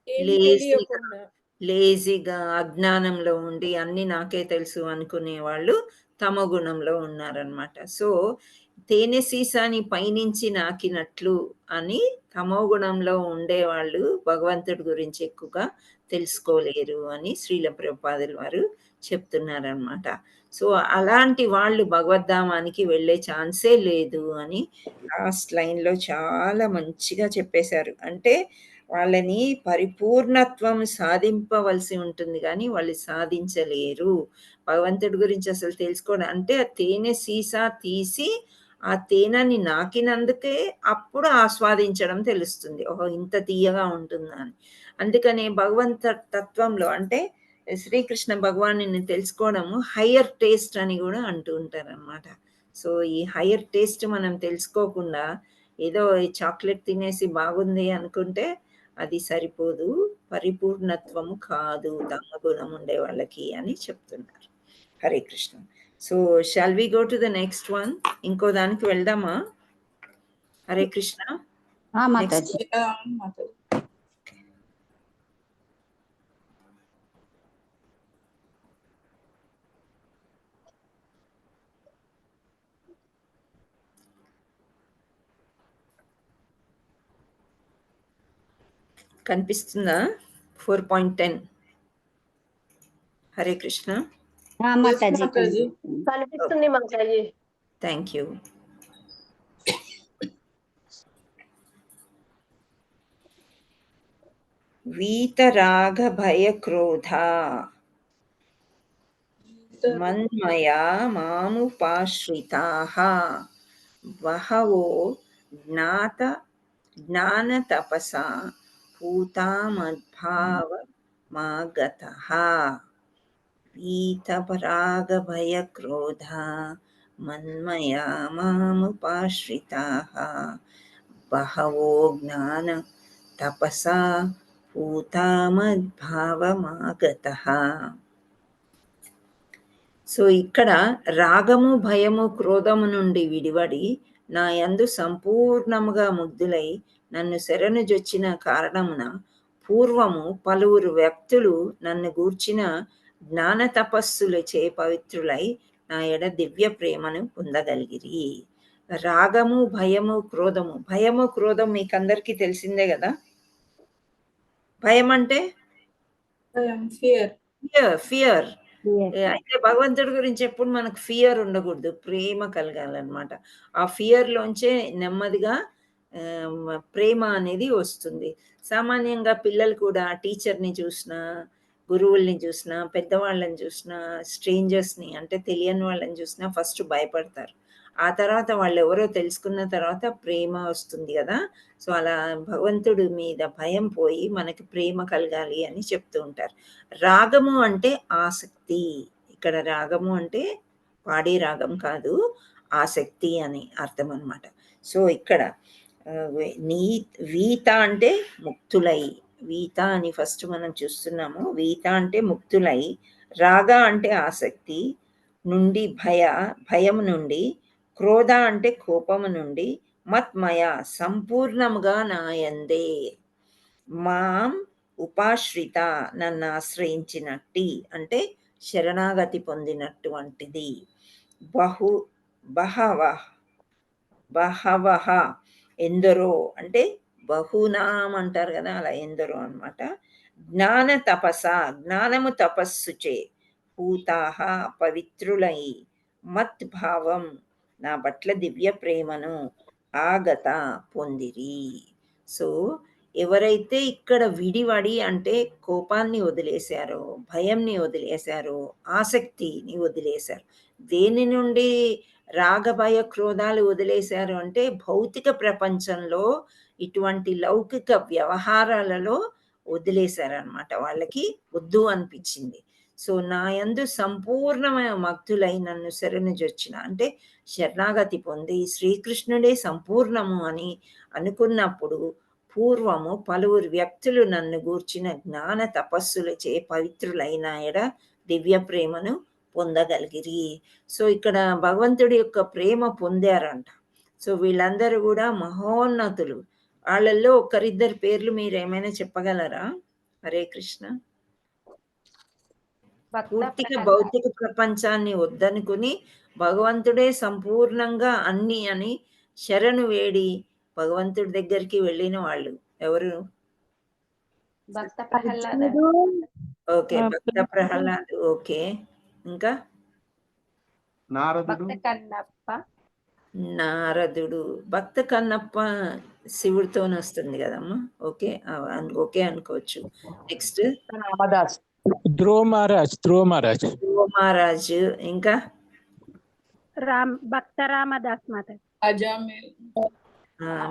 ఏం లేజీగా తెలియకుండా. లేజీగా అజ్ఞానంలో ఉండి అన్నీ నాకే తెలుసు అనుకునే వాళ్ళు తమో గుణంలో ఉన్నారనమాట. సో తేనె సీసాని పైనుంచి నాకినట్లు అని తమో గుణంలో ఉండేవాళ్ళు భగవంతుడి గురించి ఎక్కువగా తెలుసుకోలేరు అని శ్రీల ప్రభుపాదుల వారు చెప్తున్నారనమాట. సో అలాంటి వాళ్ళు భగవద్ధామానికి వెళ్ళే ఛాన్సే లేదు అని లాస్ట్ లైన్‌లో చాలా మంచిగా చెప్పేశారు. అంటే వాళ్ళని పరిపూర్ణత్వం సాధింపవలసి ఉంటుంది గానీ, వాళ్ళు సాధించలేరు. భగవంతుడి గురించి అసలు తెలుసుకోవడం అంటే ఆ తేనె సీసా తీసి, ఆ తేనెని నాకినందుకే అప్పుడు ఆస్వాదించడం తెలుస్తుంది. ఓహో! ఇంత తియ్యగా ఉంటుందా అని. అందుకనే భగవంత తత్వంలో అంటే శ్రీకృష్ణ భగవానుడిని తెలుసుకోవడము హయ్యర్ టేస్ట్ అని గూడా అంటూ ఉంటారనమాట. సో, ఈ హయ్యర్ టేస్ట్ మనం తెలుసుకోకుండా ఏదో ఈ చాక్లెట్ తినేసి బాగుంది అనుకుంటే అది సరిపోదు. పరిపూర్ణత్వము కాదు తమగుణం ఉండే వాళ్ళకి అని చెప్తున్నారు. Hare Krishna. So shall we go to the next one? ఇంకో దానికి వెళ్దామా? హరే కృష్ణ. మాతాజీ. మాతాజీ. కనిపిస్తుందా? 4.10. హరే కృష్ణ. మాతాజీ మాతాజీ. కనిపిస్తుంది మాతాజీ. Thank you. వీతరాగ భయ క్రోధ మన్మయా మాముపాశ్రితాః బహవో జ్ఞానతపసా పూతామద్భావమాగతః. వీతరాగభయక్రోధ మన్మయా మాముపాశ్రితాః బహవో జ్ఞానతపసా పూతామద్భావమాగతః. సో ఇక్కడ రాగము భయము క్రోధము నుండి విడివడి నా యందు సంపూర్ణముగా ముగ్ధులై నన్ను శరణుజొచ్చిన కారణమున పూర్వము పలువురు వ్యక్తులు నన్ను గూర్చిన జ్ఞాన తపస్సులచే పవిత్రులై నా ఎడ దివ్య ప్రేమను పొందగలిగిరి. రాగము భయము క్రోధము. భయము క్రోధం మీకు అందరికీ తెలిసిందే కదా. భయం అంటే ఫియర్. ఫియర్. అయితే భగవంతుడి గురించి ఎప్పుడు మనకు ఫియర్ ఉండకూడదు, ప్రేమ కలగాలన్నమాట. ఆ ఫియర్లోంచే నెమ్మదిగా ప్రేమ అనేది వస్తుంది. సామాన్యంగా పిల్లలు కూడా టీచర్ని చూసినా, గురువుల్ని చూసినా, పెద్దవాళ్ళని చూసినా, స్ట్రేంజర్స్ని అంటే తెలియని వాళ్ళని చూసినా ఫస్ట్ భయపడతారు. ఆ తర్వాత వాళ్ళు ఎవరో తెలుసుకున్న తర్వాత ప్రేమ వస్తుంది కదా. సో అలా భగవంతుడి మీద భయం పోయి మనకి ప్రేమ కలగాలి అని చెప్తూ ఉంటారు. రాగము అంటే ఆసక్తి. ఇక్కడ రాగము అంటే పాడే రాగం కాదు, ఆసక్తి అని అర్థం అన్నమాట. సో ఇక్కడ వీత అంటే ముక్తులై. వీత అని ఫస్ట్ మనం చూస్తున్నాము. వీత అంటే ముక్తులై, రాగ అంటే ఆసక్తి నుండి, భయము నుండి, క్రోధ అంటే కోపము నుండి, మత్మయ సంపూర్ణముగా నాయందే, మాం ఉపాశ్రిత నన్ను ఆశ్రయించినట్టి అంటే శరణాగతి పొందినటువంటిది. బహవః ఎందరో అంటే బహునాం అంటారు కదా, అలా ఎందరో అన్నమాట. జ్ఞాన తపస జ్ఞానము తపస్సుచే, పూతాహ పవిత్రులై, మత్ భావం నా పట్ల దివ్య ప్రేమను ఆగత పొందిరి. సో ఎవరైతే ఇక్కడ విడివడి అంటే కోపాన్ని వదిలేశారో, భయంని వదిలేశారో, ఆసక్తిని వదిలేశారు. దేని నుండి రాగభయ క్రోధాలు వదిలేశారు అంటే భౌతిక ప్రపంచంలో ఇటువంటి లౌకిక వ్యవహారాలలో వదిలేశారనమాట. వాళ్ళకి వద్దు అనిపించింది. సో నా యందు సంపూర్ణమైన భక్తులై నన్ను శరణుజొచ్చిన అంటే శరణాగతి పొంది శ్రీకృష్ణుడే సంపూర్ణము అని అనుకున్నప్పుడు పూర్వము పలువురు వ్యక్తులు నన్ను గూర్చిన జ్ఞాన తపస్సులచే పవిత్రులైన ఎడ దివ్య ప్రేమను పొందగలిగిరి. సో ఇక్కడ భగవంతుడి యొక్క ప్రేమ పొందారంట. సో వీళ్ళందరూ కూడా మహోన్నతులు. వాళ్ళల్లో ఒకరిద్దరు పేర్లు మీరు ఏమైనా చెప్పగలరా? హరే కృష్ణ. పూర్తిగా భౌతిక ప్రపంచాన్ని వద్దనుకుని భగవంతుడే సంపూర్ణంగా అన్ని అని శరణు వేడి భగవంతుడి దగ్గరికి వెళ్ళిన వాళ్ళు ఎవరు? భక్త ప్రహ్లాద. ఓకే, భక్త ప్రహ్లాద్. ఓకే, ఇంకా నారదుడు, భక్త కన్నప్ప. నారదుడు. భక్త కన్నప్ప శివుడితో వస్తుంది కదమ్మా. ఓకే, ఓకే అనుకోవచ్చు. నెక్స్ట్ రామదాస్, ధ్రువ మహారాజ్. ఇంకా భక్త రామదాస్ మాత. అజామిల్.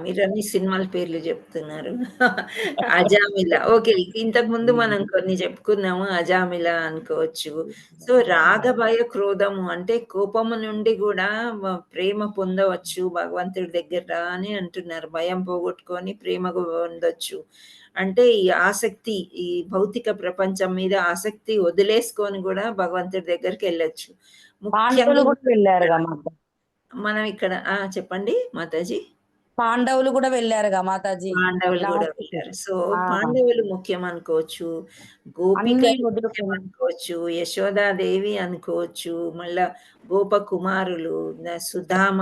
మీరు అన్ని సినిమాల పేర్లు చెప్తున్నారు. అజామిల. ఓకే, ఇంతకు ముందు మనం కొన్ని చెప్పుకున్నాము. అజామిల అనుకోవచ్చు. సో రాగ భయ క్రోధము అంటే కోపము నుండి కూడా ప్రేమ పొందవచ్చు భగవంతుడి దగ్గర అని అంటున్నారు. భయం పోగొట్టుకొని ప్రేమ పొందొచ్చు అంటే ఈ ఆసక్తి, ఈ భౌతిక ప్రపంచం మీద ఆసక్తి వదిలేసుకొని కూడా భగవంతుడి దగ్గరికి వెళ్ళొచ్చు. ముఖ్యంగా మనం ఇక్కడ చెప్పండి మాతాజీ. పాండవులు కూడా వెళ్ళారుగా మాతాజీ. పాండవులు కూడా వెళ్ళారు. సో పాండవులు ముఖ్యం అనుకోవచ్చు, గోపికలు ముఖ్యం అనుకోవచ్చు, యశోదాదేవి అనుకోవచ్చు, మళ్ళా గోప కుమారులు, సుధామ,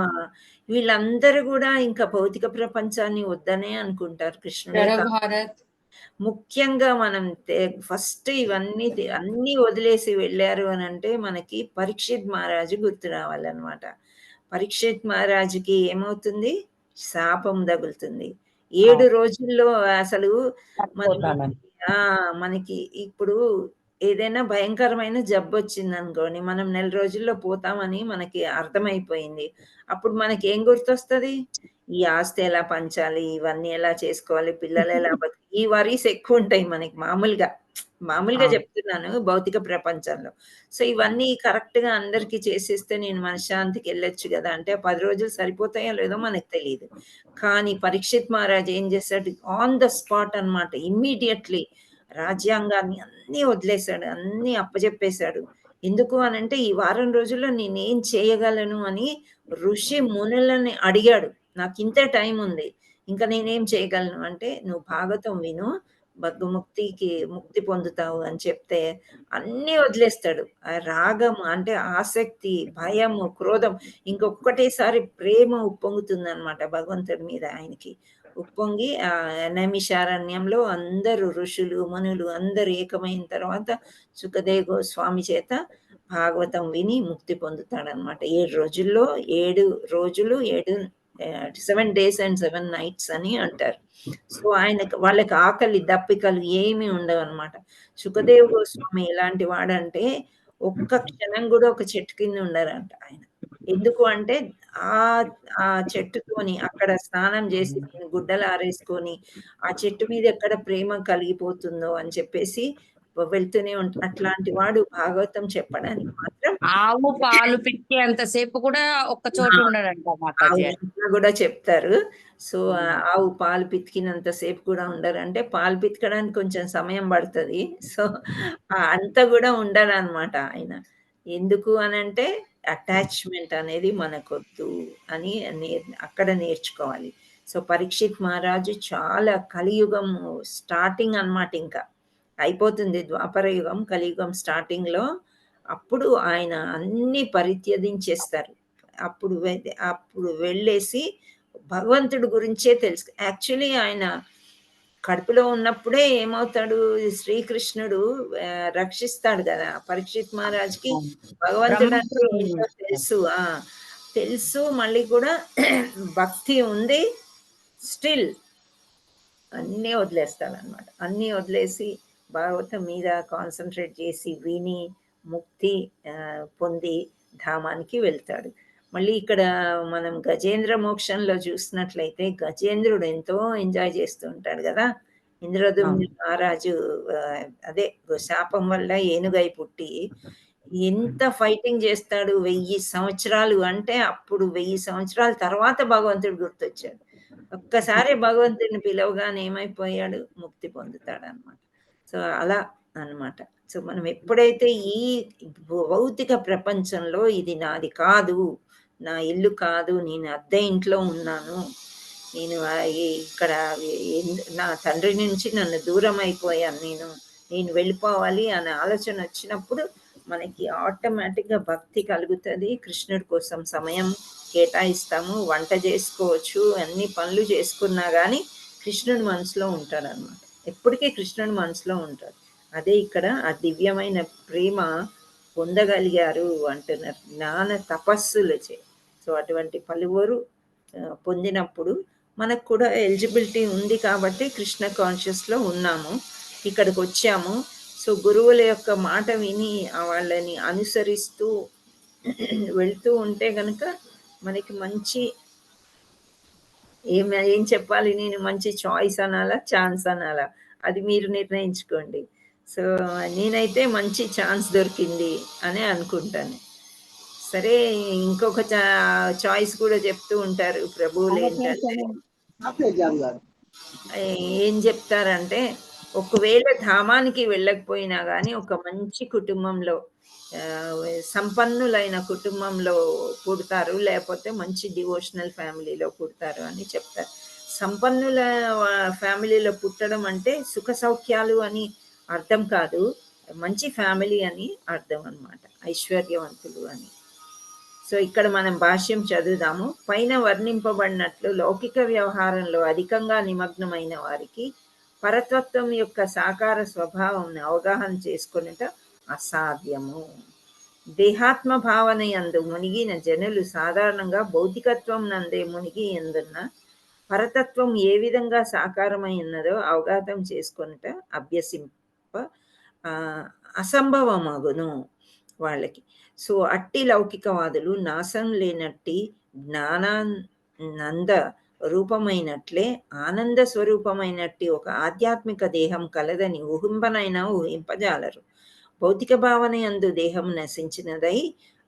వీళ్ళందరూ కూడా ఇంకా భౌతిక ప్రపంచాన్ని వద్దనే అనుకుంటారు కృష్ణుడే. ముఖ్యంగా మనం ఫస్ట్ ఇవన్నీ అన్ని వదిలేసి వెళ్ళారు అని అంటే మనకి పరీక్షిత్ మహారాజు గుర్తు రావాలన్నమాట. పరీక్షిత్ మహారాజుకి ఏమవుతుంది? శాపం తగులుతుంది. 7 రోజుల్లో అసలు మనకి ఇప్పుడు ఏదైనా భయంకరమైన జబ్బు వచ్చింది అనుకోండి, మనం 4 రోజుల్లో పోతామని మనకి అర్థమైపోయింది. అప్పుడు మనకి ఏం గుర్తొస్తుంది? ఈ ఆస్తి ఎలా పంచాలి, ఇవన్నీ ఎలా చేసుకోవాలి, పిల్లలు ఎలా ఈ వరీస్ ఎక్కువ ఉంటాయి మనకి మామూలుగా చెప్తున్నాను భౌతిక ప్రపంచంలో. సో ఇవన్నీ కరెక్ట్ గా అందరికి చేసేస్తే నేను మనశ్శాంతికి వెళ్ళొచ్చు కదా అంటే 10 రోజులు సరిపోతాయో లేదో మనకు తెలియదు. కానీ పరీక్షిత్ మహారాజ్ ఏం చేశాడు? ఆన్ ద స్పాట్ అన్నమాట, ఇమ్మీడియట్లీ రాజ్యాంగాన్ని అన్ని వదిలేశాడు, అన్ని అప్పచెప్పేశాడు. ఎందుకు అనంటే ఈ వారం రోజుల్లో నేనేం చేయగలను అని ఋషి మునులని అడిగాడు. నాకు ఇంత టైం ఉంది, ఇంకా నేనేం చేయగలను అంటే, నువ్వు భాగవతం విను, ముక్తి పొందుతావు అని చెప్తే అన్ని వదిలేస్తాడు. ఆ రాగం అంటే ఆసక్తి, భయము, క్రోధం, ఇంకొక్కటేసారి ప్రేమ ఉప్పొంగుతుంది అనమాట భగవంతుడి మీద. ఆయనకి ఉప్పొంగి ఆ నైమిషారణ్యంలో అందరూ ఋషులు మునులు అందరూ ఏకమైన తర్వాత సుఖదేవ్ గోస్వామి చేత భాగవతం విని ముక్తి పొందుతాడనమాట. 7 రోజుల్లో 7 రోజులు 7 days and 7 nights అని అంటారు. సో వాళ్ళకి ఆకలి దప్పికలు ఏమి ఉండవు అనమాట. సుఖదేవ్ గోస్వామి ఎలాంటి వాడంటే ఒక్క క్షణం కూడా ఒక చెట్టు కింద ఉండరంట ఆయన. ఎందుకు అంటే ఆ చెట్టుతోని అక్కడ స్నానం చేసి గుడ్డలు ఆరేసుకొని ఆ చెట్టు మీద ఎక్కడ ప్రేమ కలిగిపోతుందో అని చెప్పేసి వెళ్తూనే ఉంటాడు. అట్లాంటి వాడు భాగవతం చెప్పడానికి మాత్రం ఆవు పాలు పితికే అంతసేపు కూడా ఒక్క చోట ఉండడంట కూడా చెప్తారు. సో ఆవు పాలు పితికినంత సేపు కూడా ఉండరు. అంటే పాలు పితకడానికి కొంచెం సమయం పడుతుంది. సో అంత కూడా ఉండరు అనమాట ఆయన. ఎందుకు అనంటే అటాచ్మెంట్ అనేది మనకొద్దు అని అక్కడ నేర్చుకోవాలి. సో పరీక్షిత్ మహారాజు చాలా కలియుగం స్టార్టింగ్ అన్నమాట, ఇంకా అయిపోతుంది ద్వాపర యుగం, కలియుగం స్టార్టింగ్ లో. అప్పుడు ఆయన అన్ని పరిత్యజించేస్తారు. అప్పుడు వెళ్ళేసి భగవంతుడి గురించే తెలుసు. యాక్చువల్లీ ఆయన కడుపులో ఉన్నప్పుడే ఏమవుతాడు, శ్రీకృష్ణుడు రక్షిస్తాడు కదా పరీక్షిత్ మహారాజ్కి. భగవంతుడు అంటే ఏంటో తెలుసు, మళ్ళీ కూడా భక్తి ఉంది, స్టిల్ అన్నీ వదిలేస్తాడనమాట. అన్నీ వదిలేసి భాగవతం మీద కాన్సన్ట్రేట్ చేసి విని ముక్తి పొంది ధామానికి వెళ్తాడు. మళ్ళీ ఇక్కడ మనం గజేంద్ర మోక్షంలో చూసినట్లయితే గజేంద్రుడు ఎంతో ఎంజాయ్ చేస్తూ ఉంటాడు కదా. ఇంద్రదుమ్ని మహారాజు అదే శాపం వల్ల ఏనుగై పుట్టి ఎంత ఫైటింగ్ చేస్తాడు. 1000 సంవత్సరాలు అంటే అప్పుడు 1000 సంవత్సరాల తర్వాత భగవంతుడు గుర్తొచ్చాడు. ఒక్కసారి భగవంతుడిని పిలవగానే ఏమైపోయాడు, ముక్తి పొందుతాడు అనమాట. సో అలా అన్నమాట. సో మనం ఎప్పుడైతే ఈ భౌతిక ప్రపంచంలో ఇది నాది కాదు, నా ఇల్లు కాదు, నేను అద్దె ఇంట్లో ఉన్నాను, నేను ఇక్కడ నా తండ్రి నుంచి నన్ను దూరం అయిపోయాను, నేను వెళ్ళిపోవాలి అనే ఆలోచన వచ్చినప్పుడు మనకి ఆటోమేటిక్గా భక్తి కలుగుతుంది. కృష్ణుడి కోసం సమయం కేటాయిస్తాము, వంట చేసుకోవచ్చు, అన్ని పనులు చేసుకున్నా కానీ కృష్ణుడి మనసులో ఉంటాడు అనమాట. ఎప్పటికీ కృష్ణుడి మనసులో ఉంటాడు. అదే ఇక్కడ ఆ దివ్యమైన ప్రేమ పొందగలిగారు అంటున్నారు జ్ఞాన తపస్సులచే. సో అటువంటి పలువురు పొందినప్పుడు మనకు కూడా ఎలిజిబిలిటీ ఉంది కాబట్టి కృష్ణ కాన్షియస్లో ఉన్నాము, ఇక్కడికి వచ్చాము. సో గురువుల యొక్క మాట విని వాళ్ళని అనుసరిస్తూ వెళ్తూ ఉంటే కనుక మనకి మంచి ఏం చెప్పాలి, నేను మంచి చాయిస్ అనాలా, ఛాన్స్ అనాలా, అది మీరు నిర్ణయించుకోండి. సో నేనైతే మంచి ఛాన్స్ దొరికింది అని అనుకుంటాను. సరే, ఇంకొక చాయిస్ కూడా చెప్తూ ఉంటారు ప్రభువులు. ఏంటంటే ఏం చెప్తారంటే, ఒకవేళ ధామానికి వెళ్ళకపోయినా కానీ ఒక మంచి కుటుంబంలో, సంపన్నులైన కుటుంబంలో పుడతారు, లేకపోతే మంచి డివోషనల్ ఫ్యామిలీలో పుడతారు అని చెప్తారు. సంపన్నుల ఫ్యామిలీలో పుట్టడం అంటే సుఖ సౌఖ్యాలు అని అర్థం కాదు, మంచి ఫ్యామిలీ అని అర్థం అన్నమాట, ఐశ్వర్యవంతులు అని. సో ఇక్కడ మనం భాష్యం చదువుదాము. పైన వర్ణింపబడినట్లు లౌకిక వ్యవహారంలో అధికంగా నిమగ్నమైన వారికి పరతత్వం యొక్క సాకార స్వభావం అవగాహన చేసుకునేట అసాధ్యము. దేహాత్మ భావన యందు మునిగిన జనులు సాధారణంగా భౌతికత్వం నందే మునిగి ఎందున్న పరతత్వం ఏ విధంగా సాకారమై ఉన్నదో అవగాహన చేసుకునేట అభ్యసింప అసంభవమగును వాళ్ళకి. సో అట్టి లౌకికవాదులు నాశనం లేనట్టి జ్ఞానానంద రూపమైనట్లే ఆనంద స్వరూపమైనట్టి ఒక ఆధ్యాత్మిక దేహం కలదని ఊహింపనైనా ఊహింపజాలరు. భౌతిక భావన యందు దేహం నశించినదై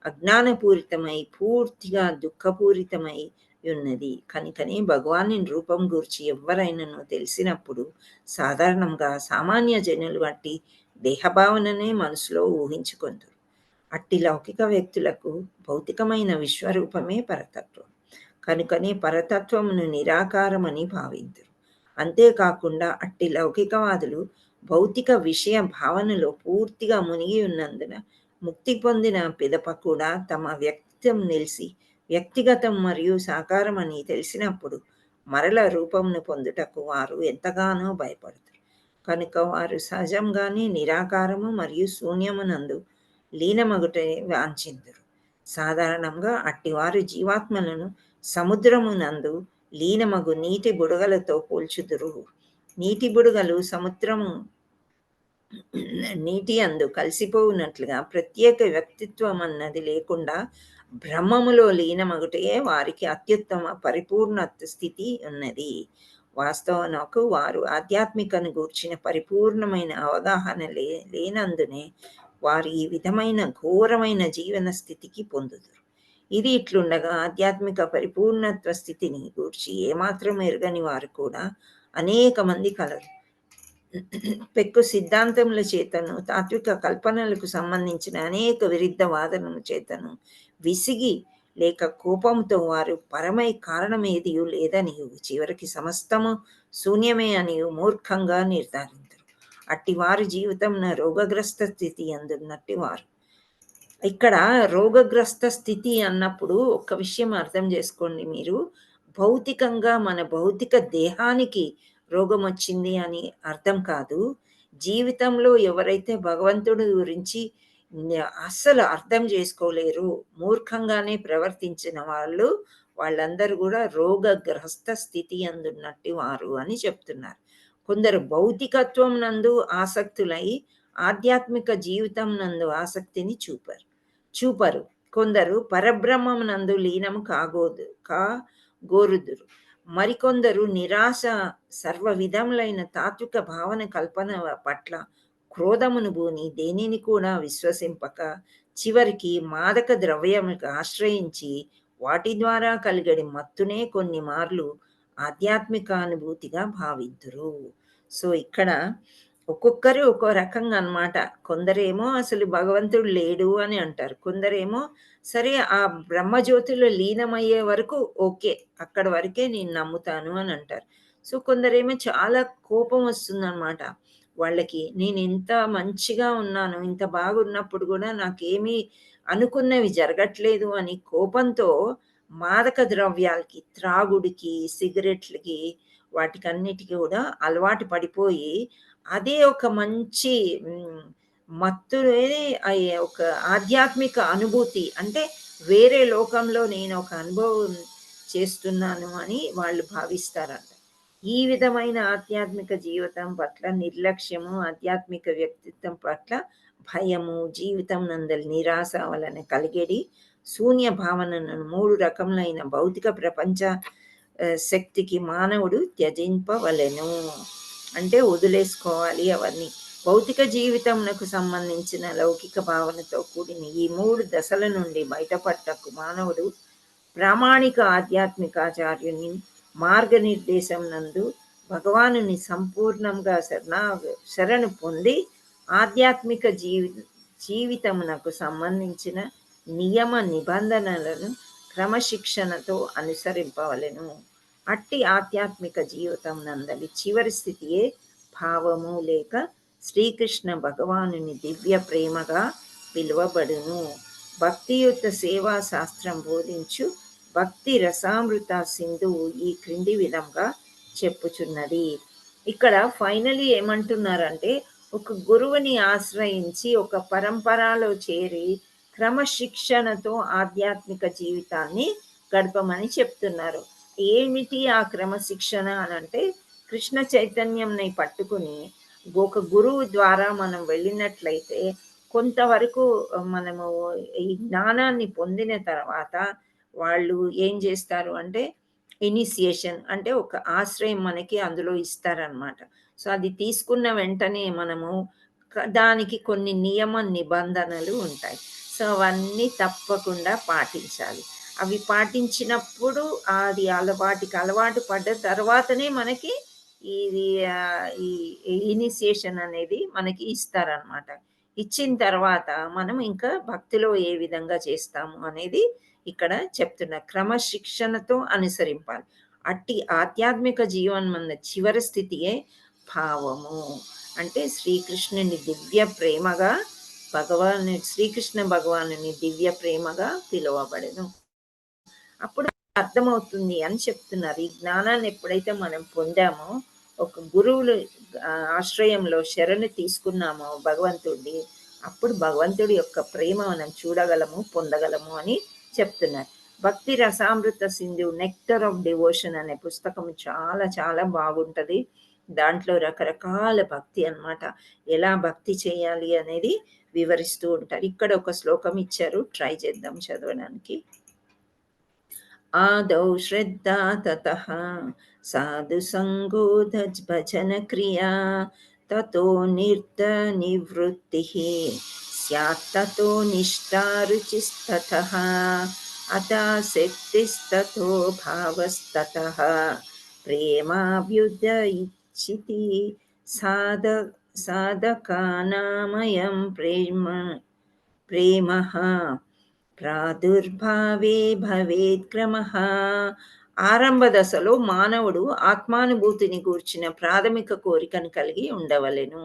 అజ్ఞానపూరితమై పూర్తిగా దుఃఖపూరితమై ఉన్నది కనుకనే భగవాని రూపం గూర్చి ఎవరైనాను తెలిసినప్పుడు సాధారణంగా సామాన్య జనులు అట్టి దేహభావననే మనసులో ఊహించుకుంటారు. అట్టి లౌకిక వ్యక్తులకు భౌతికమైన విశ్వరూపమే పరతత్వం కనుకనే పరతత్వమును నిరాకారమని భావించరు. అంతేకాకుండా అట్టి లౌకికవాదులు భౌతిక విషయ భావనలో పూర్తిగా మునిగి ఉన్నందున ముక్తి పొందిన పిదప కూడా తమ వ్యక్తిత్వం నిలిచి వ్యక్తిగతం మరియు సాకారం అని తెలిసినప్పుడు మరల రూపంను పొందుటకు వారు ఎంతగానో భయపడతారు. కనుక వారు సహజంగానే నిరాకారము మరియు శూన్యమునందు లీనమగుటే వాంఛింతురు. సాధారణంగా అట్టివారు జీవాత్మలను సముద్రమునందు లీనమగు నీటి బుడగలతో పోల్చుదురు. నీటి బుడగలు సముద్రము నీటి అందు కలిసిపోవునట్లుగా ప్రత్యేక వ్యక్తిత్వం అన్నది లేకుండా బ్రహ్మములో లీనమగుటే వారికి అత్యుత్తమ పరిపూర్ణ స్థితి ఉన్నది. వాస్తవనకు వారు ఆధ్యాత్మికను గూర్చిన పరిపూర్ణమైన అవగాహన లేనందునే వారు ఈ విధమైన ఘోరమైన జీవన స్థితికి పొందుదురు. ఇది ఇట్లుండగా ఆధ్యాత్మిక పరిపూర్ణత్వ స్థితిని గూర్చి ఏమాత్రం ఎరగని వారు కూడా అనేక మంది కలరు. పెక్కు సిద్ధాంతముల చేతను తాత్విక కల్పనలకు సంబంధించిన అనేక విరుద్ధ వాదనల చేతను విసిగి లేక కోపంతో వారు పరమై కారణమేది లేదని చివరికి సమస్తము శూన్యమే అని మూర్ఖంగా నిర్ధారించరు. అట్టి వారి జీవితం రోగగ్రస్త స్థితి అందున్నట్టి వారు. ఇక్కడ రోగగ్రస్త స్థితి అన్నప్పుడు ఒక్క విషయం అర్థం చేసుకోండి మీరు, భౌతికంగా మన భౌతిక దేహానికి రోగం వచ్చింది అని అర్థం కాదు. జీవితంలో ఎవరైతే భగవంతుడి గురించి అస్సలు అర్థం చేసుకోలేరు, మూర్ఖంగానే ప్రవర్తించిన వాళ్ళందరూ కూడా రోగగ్రస్త స్థితి అందున్నట్టు వారు అని చెప్తున్నారు. కొందరు భౌతికత్వం నందు ఆసక్తులై ఆధ్యాత్మిక జీవితం నందు ఆసక్తిని చూపరు. కొందరు పరబ్రహ్మమునందు లీనము కాగోరుదురు. మరికొందరు నిరాశ సర్వ విధములైన తాత్విక భావన కల్పన పట్ల క్రోధమును బూని దేనిని కూడా విశ్వసింపక చివరికి మాదక ద్రవ్యములకు ఆశ్రయించి వాటి ద్వారా కలిగడి మత్తునే కొన్ని మార్లు ఆధ్యాత్మిక అనుభూతిగా భావిద్దురు. సో ఇక్కడ ఒక్కొక్కరు ఒక్కో రకంగా అన్నమాట. కొందరేమో అసలు భగవంతుడు లేడు అని అంటారు, కొందరేమో సరే ఆ బ్రహ్మజ్యోతిలో లీనమయ్యే వరకు ఓకే, అక్కడ వరకే నేను నమ్ముతాను అని అంటారు. సో కొందరేమో చాలా కోపం వస్తుందన్నమాట వాళ్ళకి. నేను ఇంత మంచిగా ఉన్నాను, ఇంత బాగున్నప్పుడు కూడా నాకేమీ అనుకున్నవి జరగట్లేదు అని కోపంతో మాదక ద్రవ్యాలకి, త్రాగుడికి, సిగరెట్లకి, వాటికన్నిటికీ కూడా అలవాటు పడిపోయి అదే ఒక మంచి మత్తునే ఒక ఆధ్యాత్మిక అనుభూతి, అంటే వేరే లోకంలో నేను ఒక అనుభవం చేస్తున్నాను అని వాళ్ళు భావిస్తారంట. ఈ విధమైన ఆధ్యాత్మిక జీవితం పట్ల నిర్లక్ష్యము, ఆధ్యాత్మిక వ్యక్తిత్వం పట్ల భయము, జీవితం నందలి నిరాశ వలన కలిగేది శూన్య భావనను 3 రకములైన భౌతిక ప్రపంచ శక్తికి మానవుడు త్యజింపవలెను, అంటే వదిలేసుకోవాలి అవన్నీ. భౌతిక జీవితంకు సంబంధించిన లౌకిక భావనతో కూడిన ఈ 3 దశల నుండి బయటపడటకు మానవుడు ప్రామాణిక ఆధ్యాత్మికాచార్యుని మార్గనిర్దేశం నందు భగవానుని సంపూర్ణంగా శరణు పొంది ఆధ్యాత్మిక జీవితమునకు సంబంధించిన నియమ నిబంధనలను క్రమశిక్షణతో అనుసరింపవలెను. అట్టి ఆధ్యాత్మిక జీవితం నందలి చివరి స్థితియే భావము లేక శ్రీకృష్ణ భగవానుని దివ్య ప్రేమగా పిలువబడును. భక్తియుత సేవా శాస్త్రం బోధించు భక్తి రసామృత సింధువు ఈ క్రింది విధంగా చెప్పుచున్నది. ఇక్కడ ఫైనలీ ఏమంటున్నారంటే, ఒక గురువుని ఆశ్రయించి ఒక పరంపరలో చేరి క్రమశిక్షణతో ఆధ్యాత్మిక జీవితాన్ని గడపమని చెప్తున్నారు. ఏమిటి ఆ క్రమశిక్షణ అని అంటే, కృష్ణ చైతన్యంని పట్టుకుని ఒక గురువు ద్వారా మనం వెళ్ళినట్లయితే కొంతవరకు మనము ఈ జ్ఞానాన్ని పొందిన తర్వాత వాళ్ళు ఏం చేస్తారు అంటే ఇనిషియేషన్, అంటే ఒక ఆశ్రయం మనకి అందులో ఇస్తారనమాట. సో అది తీసుకున్న వెంటనే మనము దానికి కొన్ని నియమ నిబంధనలు ఉంటాయి. సో అవన్నీ తప్పకుండా పాటించాలి. అవి పాటించినప్పుడు అది వాటికి అలవాటు పడ్డ తర్వాతనే మనకి ఇది ఈ ఇనిషియేషన్ అనేది మనకి ఇస్తారనమాట. ఇచ్చిన తర్వాత మనం ఇంకా భక్తిలో ఏ విధంగా చేస్తాము అనేది ఇక్కడ చెప్తున్న క్రమశిక్షణతో అనుసరింపాలి. అట్టి ఆధ్యాత్మిక జీవనం చివరి స్థితియే భావము, అంటే శ్రీకృష్ణుని దివ్య ప్రేమగా శ్రీకృష్ణ భగవానుని దివ్య ప్రేమగా పిలువబడెను. అప్పుడు అర్థమవుతుంది అని చెప్తున్నారు. ఈ జ్ఞానాన్ని ఎప్పుడైతే మనం పొందామో, ఒక గురువులు ఆశ్రయంలో శరణు తీసుకున్నామో భగవంతుడి, అప్పుడు భగవంతుడి యొక్క ప్రేమ మనం చూడగలము, పొందగలము అని చెప్తున్నారు. భక్తి రసామృత సింధు నెక్టర్ ఆఫ్ డివోషన్ అనే పుస్తకం చాలా చాలా బాగుంటది. దాంట్లో రకరకాల భక్తి అన్నమాట, ఎలా భక్తి చేయాలి అనేది వివరిస్తూ ఉంటారు. ఇక్కడ ఒక శ్లోకం ఇచ్చారు, ట్రై చేద్దాం చదవడానికి. ఆదౌ శ్రద్ధా తతః సాధు సంగో భజన క్రియా తతో నివృత్తిః స్యాత్ తతో నిష్ఠా రుచిస్తతః అతాసక్తిస్తతో భావస్తతః ప్రేమాభ్యుదయిచ్చితి సాధకానామయం ప్రేమః ప్రాదుర్భావే భవేత్ క్రమః. ఆరంభ దశలో మానవుడు ఆత్మానుభూతిని గూర్చిన ప్రాథమిక కోరికను కలిగి ఉండవలెను.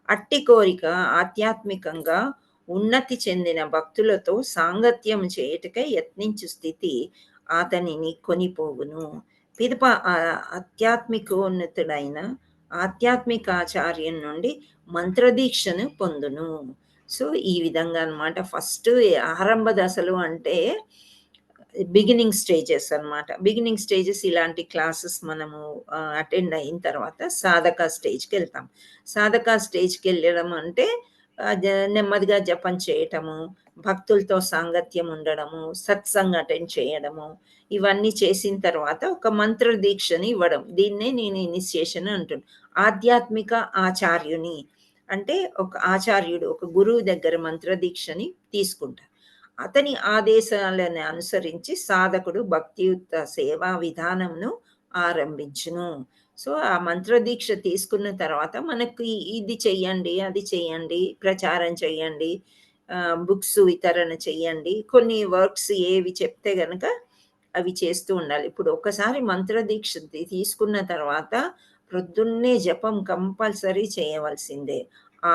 అట్టి కోరిక ఆధ్యాత్మికంగా ఉన్నతి చెందిన భక్తులతో సాంగత్యం చేయుటకై యత్నించు స్థితి అతనిని కొనిపోవును. పిదప ఆధ్యాత్మికోన్నతుడైన ఆధ్యాత్మికాచార్యం నుండి మంత్రదీక్షను పొందును. సో ఈ విధంగా అన్నమాట. ఫస్ట్ ఆరంభ దశలు అంటే బిగినింగ్ స్టేజెస్ అన్నమాట. బిగినింగ్ స్టేజెస్ ఇలాంటి క్లాసెస్ మనము అటెండ్ అయిన తర్వాత సాధక స్టేజ్కి వెళ్తాం. సాధక స్టేజ్కి వెళ్ళడం అంటే నెమ్మదిగా జపం చేయటము, భక్తులతో సాంగత్యం ఉండడము, సత్సంగ్ అటెండ్ చేయడము, ఇవన్నీ చేసిన తర్వాత ఒక మంత్ర దీక్షని ఇవ్వడం. దీన్నే నేను ఇనిషియేషన్ అంటున్నాను. ఆధ్యాత్మిక ఆచార్యుని అంటే ఒక ఆచార్యుడు, ఒక గురువు దగ్గర మంత్ర దీక్షని తీసుకుంటారు. అతని ఆదేశాలను అనుసరించి సాధకుడు భక్తియుక్త సేవా విధానంను ఆరంభించును. సో ఆ మంత్ర దీక్ష తీసుకున్న తర్వాత మనకు ఇది చెయ్యండి, అది చెయ్యండి, ప్రచారం చెయ్యండి, బుక్స్ వితరణ చెయ్యండి, కొన్ని వర్క్స్ ఏవి చెప్తే గనక అవి చేస్తూ ఉండాలి. ఇప్పుడు ఒకసారి మంత్ర దీక్ష తీసుకున్న తర్వాత ప్రొద్దున్నే జపం కంపల్సరీ చేయవలసిందే.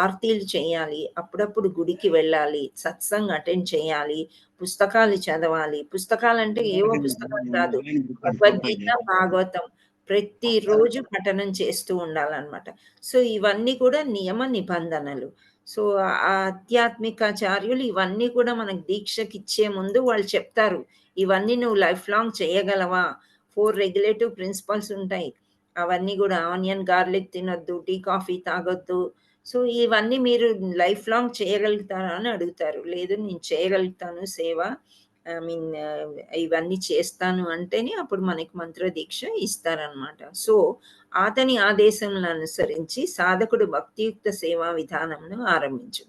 ఆర్తీలు చేయాలి, అప్పుడప్పుడు గుడికి వెళ్ళాలి, సత్సంగ్ అటెండ్ చేయాలి, పుస్తకాలు చదవాలి. పుస్తకాలంటే ఏవో పుస్తకాలు కాదు, భగవద్గీత, భాగవతం ప్రతిరోజు పఠనం చేస్తూ ఉండాలన్నమాట. సో ఇవన్నీ కూడా నియమ నిబంధనలు. సో ఆధ్యాత్మికాచార్యులు ఇవన్నీ కూడా మనకు దీక్షకి ఇచ్చే ముందు వాళ్ళు చెప్తారు, ఇవన్నీ నువ్వు లైఫ్ లాంగ్ చేయగలవా. 4 రెగ్యులేటివ్ ప్రిన్సిపల్స్ ఉంటాయి. అవన్నీ కూడా ఆనియన్ గార్లిక్ తినొద్దు, టీ కాఫీ తాగొద్దు. సో ఇవన్నీ మీరు లైఫ్ లాంగ్ చేయగలుగుతారా అని అడుగుతారు. లేదు నేను చేయగలుగుతాను సేవ, ఐ మీన్ ఇవన్నీ చేస్తాను అంటేనే అప్పుడు మనకి మంత్ర దీక్ష ఇస్తారనమాట. సో అతని ఆదేశంను అనుసరించి సాధకుడు భక్తియుక్త సేవా విధానంను ఆరంభించు.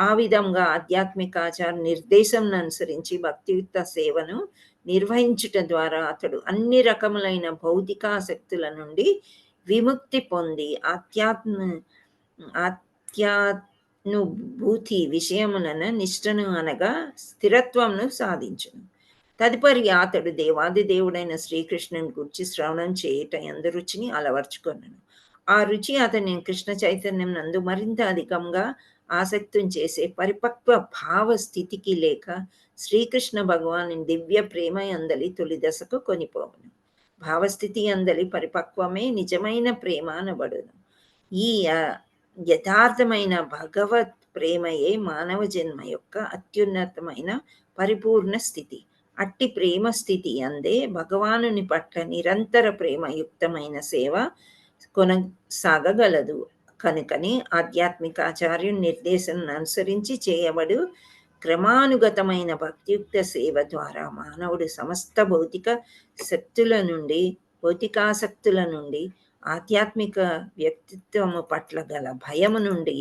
ఆ విధంగా ఆధ్యాత్మికాచార నిర్దేశం అనుసరించి భక్తియుక్త సేవను నిర్వహించుట ద్వారా అతడు అన్ని రకములైన భౌతికాసక్తుల నుండి విముక్తి పొంది ఆత్యానుభూతి విషయమున నిష్ఠను అనగా స్థిరత్వంను సాధించును. తదుపరి అతడు దేవాది దేవుడైన శ్రీకృష్ణుని గురించి శ్రవణం చేయుట యందు రుచిని అలవర్చుకొనెను. ఆ రుచి అతని కృష్ణ చైతన్యం నందు మరింత అధికంగా ఆసక్తిని చేసే పరిపక్వ భావ స్థితికి లేక శ్రీకృష్ణ భగవాను దివ్య ప్రేమ అందలి తొలి దశకు కొనిపోవను. భావస్థితి అందలి పరిపక్వమే నిజమైన ప్రేమ అనబడును. ఈ యథార్థమైన భగవత్ ప్రేమయే మానవ జన్మ యొక్క అత్యున్నతమైన పరిపూర్ణ స్థితి. అట్టి ప్రేమ స్థితి అందే భగవానుని పట్ల నిరంతర ప్రేమయుక్తమైన సేవ కొనసాగగలదు. కనుకని ఆధ్యాత్మికాచార్యుని నిర్దేశం అనుసరించి చేయబడు క్రమానుగతమైన భక్తియుక్త సేవ ద్వారా మానవుడు సమస్త భౌతికాసక్తుల నుండి ఆధ్యాత్మిక వ్యక్తిత్వము పట్ల గల భయము నుండి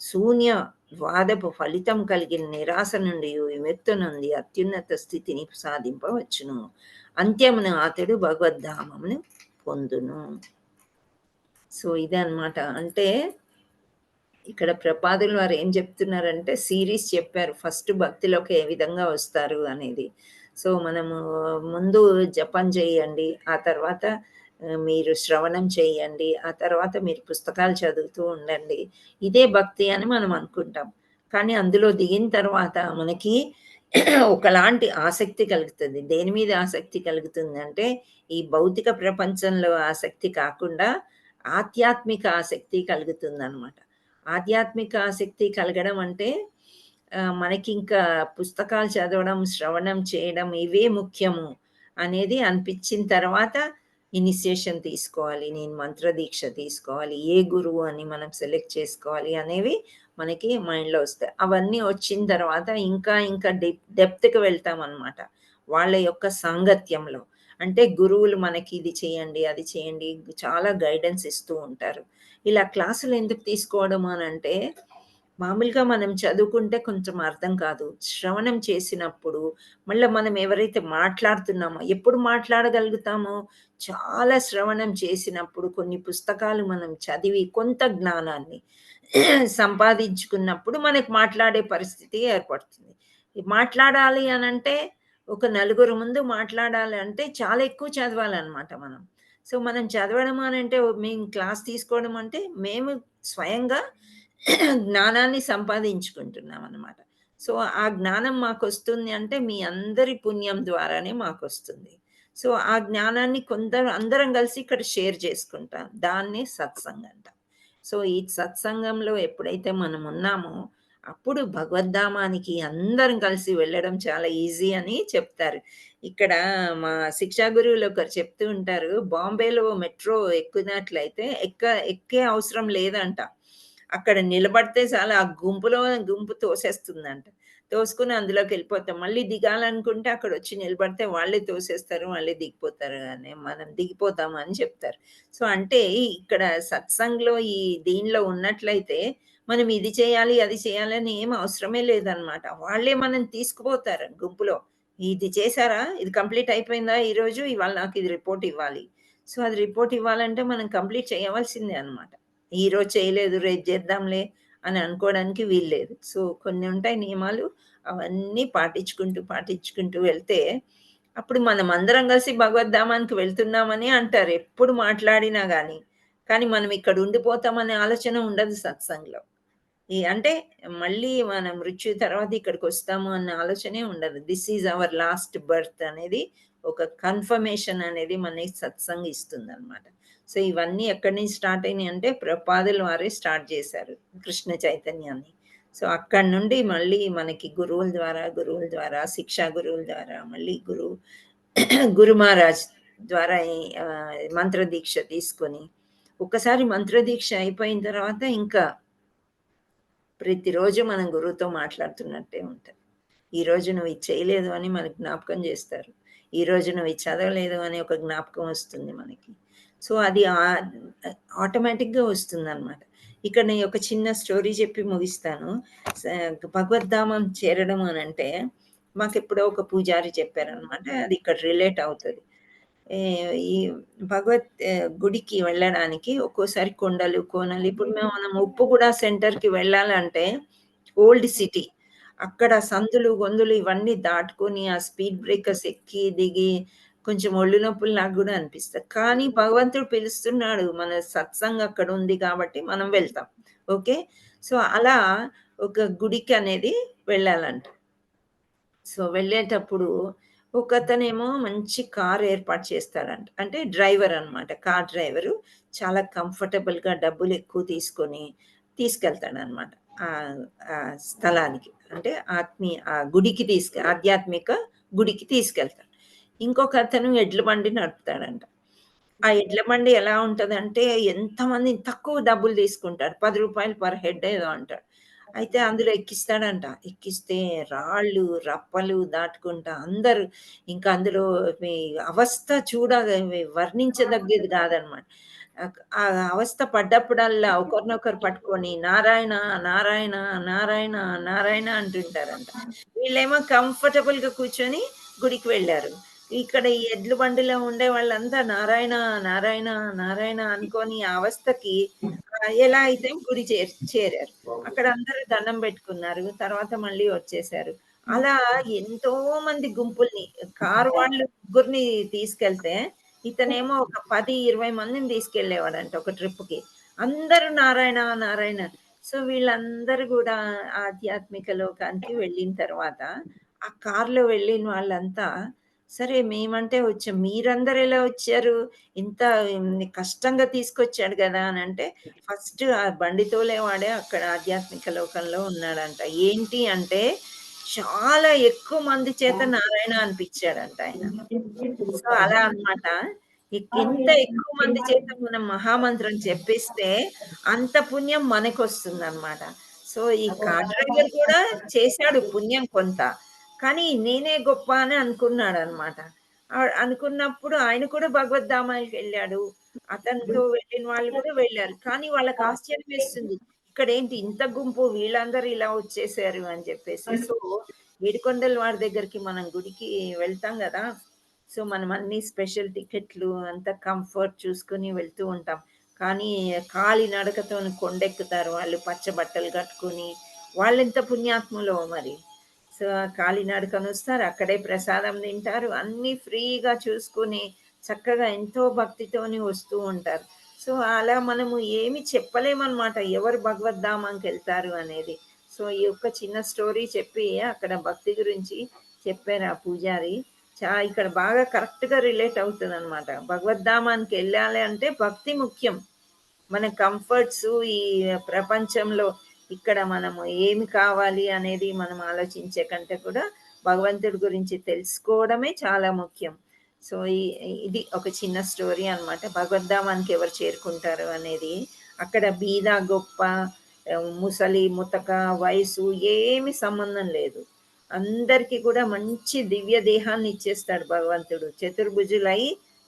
శూన్యవాదపు ఫలితం కలిగిన నిరాశ నుండి విముక్తి నుండి అత్యున్నత స్థితిని సాధింపవచ్చును. అంత్యమున అతడు భగవద్ధామమును పొందును. సో ఇదన్నమాట. అంటే ఇక్కడ ప్రపాదులు వారు ఏం చెప్తున్నారంటే సిరీస్ చెప్పారు, ఫస్ట్ భక్తిలోకి ఏ విధంగా వస్తారు అనేది. సో మనము ముందు జపం చేయండి, ఆ తర్వాత మీరు శ్రవణం చేయండి, ఆ తర్వాత మీరు పుస్తకాలు చదువుతూ ఉండండి, ఇదే భక్తి అని మనం అనుకుంటాం. కానీ అందులో దిగిన తర్వాత మనకి ఒకలాంటి ఆసక్తి కలుగుతుంది. దేని మీద ఆసక్తి కలుగుతుంది అంటే ఈ భౌతిక ప్రపంచంలో ఆసక్తి కాకుండా ఆధ్యాత్మిక ఆసక్తి కలుగుతుంది అనమాట. ఆధ్యాత్మిక ఆసక్తి కలగడం అంటే మనకి ఇంకా పుస్తకాలు చదవడం, శ్రవణం చేయడం ఇవే ముఖ్యము అనేది అనిపించిన తర్వాత ఇనిషియేషన్ తీసుకోవాలి, నేను మంత్ర దీక్ష తీసుకోవాలి, ఏ గురువు అని మనం సెలెక్ట్ చేసుకోవాలి అనేవి మనకి మైండ్లో వస్తాయి. అవన్నీ వచ్చిన తర్వాత ఇంకా ఇంకా డెప్త్కి వెళ్తాం అన్నమాట వాళ్ళ యొక్క సాంగత్యంలో. అంటే గురువులు మనకి ఇది చేయండి, అది చేయండి, చాలా గైడెన్స్ ఇస్తూ ఉంటారు. ఇలా క్లాసులు ఎందుకు తీసుకోవడం అని అంటే మామూలుగా మనం చదువుకుంటే కొంచెం అర్థం కాదు. శ్రవణం చేసినప్పుడు మళ్ళీ మనం ఎవరైతే మాట్లాడుతున్నామో ఎప్పుడు మాట్లాడగలుగుతామో, చాలా శ్రవణం చేసినప్పుడు కొన్ని పుస్తకాలు మనం చదివి కొంత జ్ఞానాన్ని సంపాదించుకున్నప్పుడు మనకు మాట్లాడే పరిస్థితి ఏర్పడుతుంది. మాట్లాడాలి అని అంటే ఒక నలుగురు ముందు మాట్లాడాలి అంటే చాలా ఎక్కువ చదవాలన్నమాట మనం. సో మనం చదవడం అని అంటే మేము క్లాస్ తీసుకోవడం అంటే మేము స్వయంగా జ్ఞానాన్ని సంపాదించుకుంటున్నాం అన్నమాట. సో ఆ జ్ఞానం మాకు వస్తుంది అంటే మీ అందరి పుణ్యం ద్వారానే మాకు వస్తుంది. సో ఆ జ్ఞానాన్ని అందరం కలిసి ఇక్కడ షేర్ చేసుకుంటాం, దాన్నే సత్సంగం అంటాం. సో ఈ సత్సంగంలో ఎప్పుడైతే మనం ఉన్నామో అప్పుడు భగవద్ధామానికి అందరం కలిసి వెళ్ళడం చాలా ఈజీ అని చెప్తారు. ఇక్కడ మా శిక్షా గురువులు ఒకరు చెప్తూ ఉంటారు, బాంబేలో మెట్రో ఎక్కునట్లయితే ఎక్కే అవసరం లేదంట. అక్కడ నిలబడితే చాలా ఆ గుంపు తోసేస్తుందంట. తోసుకుని అందులోకి వెళ్ళిపోతాం. మళ్ళీ దిగాలనుకుంటే అక్కడ వచ్చి నిలబడితే వాళ్ళే తోసేస్తారు, వాళ్ళే దిగిపోతారు అని మనం దిగిపోతాం అని చెప్తారు. సో అంటే ఇక్కడ సత్సంగ్‌లో దీనిలో ఉన్నట్లయితే మనం ఇది చేయాలి, అది చేయాలని ఏం అవసరమే లేదనమాట. వాళ్ళే మనల్ని తీసుకుపోతారు గుంపులో. ఇది చేశారా? ఇది కంప్లీట్ అయిపోయిందా ఈరోజు? ఇవాళ నాకు ఇది రిపోర్ట్ ఇవ్వాలి. సో అది రిపోర్ట్ ఇవ్వాలంటే మనం కంప్లీట్ చేయవలసిందే అనమాట. ఈరోజు చేయలేదు, రేపు చేద్దాంలే అని అనుకోవడానికి వీల్లేదు. సో కొన్ని ఉంటాయి నియమాలు, అవన్నీ పాటించుకుంటూ వెళ్తే అప్పుడు మనం అందరం కలిసి భగవద్ధామానికి వెళ్తున్నామని అంటారు ఎప్పుడు మాట్లాడినా గాని. కానీ మనం ఇక్కడ ఉండిపోతామనే ఆలోచన ఉండదు సత్సంగ్‌లో. అంటే మళ్ళీ మన మృత్యు తర్వాత ఇక్కడికొస్తాము అన్న ఆలోచనే ఉండదు. This is our last birth అనేది ఒక కన్ఫర్మేషన్ అనేది మనకి సత్సంగ్ ఇస్తుందనమాట. సో ఇవన్నీ ఎక్కడి నుంచి స్టార్ట్ అయినాయి అంటే ప్రభుపాదుల వారే స్టార్ట్ చేశారు కృష్ణ చైతన్యాన్ని. సో అక్కడి నుండి మళ్ళీ మనకి గురువుల ద్వారా శిక్షా గురువుల ద్వారా మళ్ళీ గురు మహారాజ్ ద్వారా మంత్ర దీక్ష తీసుకొని ఒక్కసారి మంత్ర దీక్ష అయిపోయిన తర్వాత ఇంకా ప్రతిరోజు మనం గురువుతో మాట్లాడుతున్నట్టే ఉంటుంది. ఈరోజు నువ్వు ఇది చేయలేదు అని మనకి జ్ఞాపకం చేస్తారు. ఈరోజు నువ్వు ఇది చదవలేదు అని ఒక జ్ఞాపకం వస్తుంది మనకి. సో అది ఆటోమేటిక్గా వస్తుంది అనమాట. ఇక్కడ నేను ఒక చిన్న స్టోరీ చెప్పి ముగిస్తాను. భగవద్ధామం చేరడం అని అంటే మాకు ఎప్పుడో ఒక పూజారి చెప్పారనమాట. అది ఇక్కడ రిలేట్ అవుతుంది. ఈ గుడికి వెళ్ళడానికి ఒక్కోసారి కొండలు కోనలు. ఇప్పుడు మనం ఉప్పుగూడ సెంటర్కి వెళ్ళాలంటే ఓల్డ్ సిటీ, అక్కడ సందులు గొందులు ఇవన్నీ దాటుకొని ఆ స్పీడ్ బ్రేకర్స్ ఎక్కి దిగి కొంచెం ఒళ్ళు నొప్పులు నాకు కూడా అనిపిస్తుంది. కానీ భగవంతుడు పిలుస్తున్నాడు, మన సత్సంగ్ అక్కడ ఉంది కాబట్టి మనం వెళ్తాం. ఓకే. సో అలా ఒక గుడికి అనేది వెళ్ళాలంట. సో వెళ్ళేటప్పుడు ఒకతనేమో మంచి కార్ ఏర్పాటు చేస్తాడంట. అంటే డ్రైవర్ అనమాట. కార్ డ్రైవరు చాలా కంఫర్టబుల్‌గా డబ్బులు ఎక్కువ తీసుకొని తీసుకెళ్తాడనమాట ఆ స్థలానికి. అంటే ఆధ్యాత్మిక గుడికి తీసుకెళ్తాడు. ఇంకొక అతను ఎడ్ల బండి నడుపుతాడంట. ఆ ఎడ్ల బండి ఎలా ఉంటదంటే ఎంతమంది తక్కువ డబ్బులు తీసుకుంటాడు. ₹10 పర్ హెడ్ ఏదో అంటాడు. అయితే అందులో ఎక్కిస్తాడంట. ఎక్కిస్తే రాళ్ళు, రప్పలు దాటుకుంటా అందరూ ఇంకా అందులో మీ అవస్థ వర్ణించదగ్గేది కాదనమాట. ఆ అవస్థ పడ్డప్పుడల్లా ఒకరినొకరు పట్టుకొని నారాయణ, నారాయణ, నారాయణ, నారాయణ అంటుంటారంట. వీళ్ళేమో కంఫర్టబుల్‌గా కూర్చొని గుడికి వెళ్లారు. ఇక్కడ ఈ ఎడ్ల బండిలో ఉండే వాళ్ళంతా నారాయణ, నారాయణ, నారాయణ అనుకోని ఆ అవస్థకి ఎలా అయితే గుడి చేరారు. అక్కడ అందరూ దండం పెట్టుకున్నారు. తర్వాత మళ్ళీ వచ్చేసారు. అలా ఎంతో మంది గుంపుల్ని కారు వాళ్ళు ముగ్గురిని తీసుకెళ్తే ఇతనేమో ఒక 10, 20 మందిని తీసుకెళ్ళేవాడంట ఒక ట్రిప్‌కి. అందరూ నారాయణ, నారాయణ. సో వీళ్ళందరూ కూడా ఆధ్యాత్మిక లోకానికి వెళ్ళిన తర్వాత ఆ కార్‌లో వెళ్ళిన వాళ్ళంతా సరే మేమంటే వచ్చాం. మీరందరూ ఎలా వచ్చారు? ఇంత కష్టంగా తీసుకొచ్చాడు గదా! అనంటే ఫస్ట్ ఆ బండి తోలేవాడే అక్కడ ఆధ్యాత్మిక లోకంలో ఉన్నాడంట. ఏంటి అంటే చాలా ఎక్కువ మంది చేత నారాయణ అనిపిచ్చాడంట ఆయన. సో అలా అన్నమాట. ఎంత ఎక్కువ మంది చేత మనం మహామంత్రం చెప్పిస్తే అంత పుణ్యం మనకొస్తుందన్నమాట. సో ఈ కార్ డ్రైవర్ కూడా చేశాడు పుణ్యం కొంత. కానీ నేనే గొప్ప అని అనుకున్నాడన్నమాట. అనుకున్నప్పుడు ఆయన కూడా భగవద్ధామానికెళ్ళాడు. అతనితో వెళ్ళిన వాళ్ళు కూడా వెళ్ళారు. కానీ వాళ్ళకి ఆశ్చర్యం వేస్తుంది. ఇక్కడేంటి ఇంత గుంపు వీళ్ళందరూ ఇలా వచ్చేసారు అని చెప్పేసి. సో ఏడుకొండల వాడి దగ్గరికి మనం గుడికి వెళ్తాం గదా! సో మనం అన్ని స్పెషల్ టికెట్లు అంతా కంఫర్ట్ చూసుకొని వెళ్తూ ఉంటాం. కానీ కాలినడకతోని కొండెక్కుతారు వాళ్ళు పచ్చ బట్టలు కట్టుకొని. వాళ్ళెంత పుణ్యాత్ములో మరి. సో కాలినడకనొస్తారు. అక్కడే ప్రసాదం తింటారు. అన్నీ ఫ్రీగా చూసుకొని చక్కగా ఎంతో భక్తితోని వస్తూ ఉంటారు. సో అలా మనము ఏమి చెప్పలేమనమాట ఎవరు భగవద్ధామంకెళ్తారు అనేది. సో ఈ యొక్క చిన్న స్టోరీ చెప్పి అక్కడ భక్తి గురించి చెప్పారు ఆ పూజారి. ఇక్కడ బాగా కరెక్ట్‌గా రిలేట్ అవుతదనమాట. భగవద్ధామానికి ఎళ్ళాలి అంటే భక్తి ముఖ్యం. మన కంఫర్ట్స్ ఈ ప్రపంచంలో ఇక్కడ మనము ఏమి కావాలి అనేది మనం ఆలోచించే కంటే కూడా భగవంతుడి గురించి తెలుసుకోవడమే చాలా ముఖ్యం. సో ఇది ఒక చిన్న స్టోరీ అన్నమాట. భగవద్ధామానికి ఎవరు చేరుకుంటారు అనేది. అక్కడ బీద గొప్ప ముసలి ముతక వయసు ఏమి సంబంధం లేదు. అందరికీ కూడా మంచి దివ్య దేహాన్ని ఇచ్చేస్తాడు భగవంతుడు. చతుర్భుజులై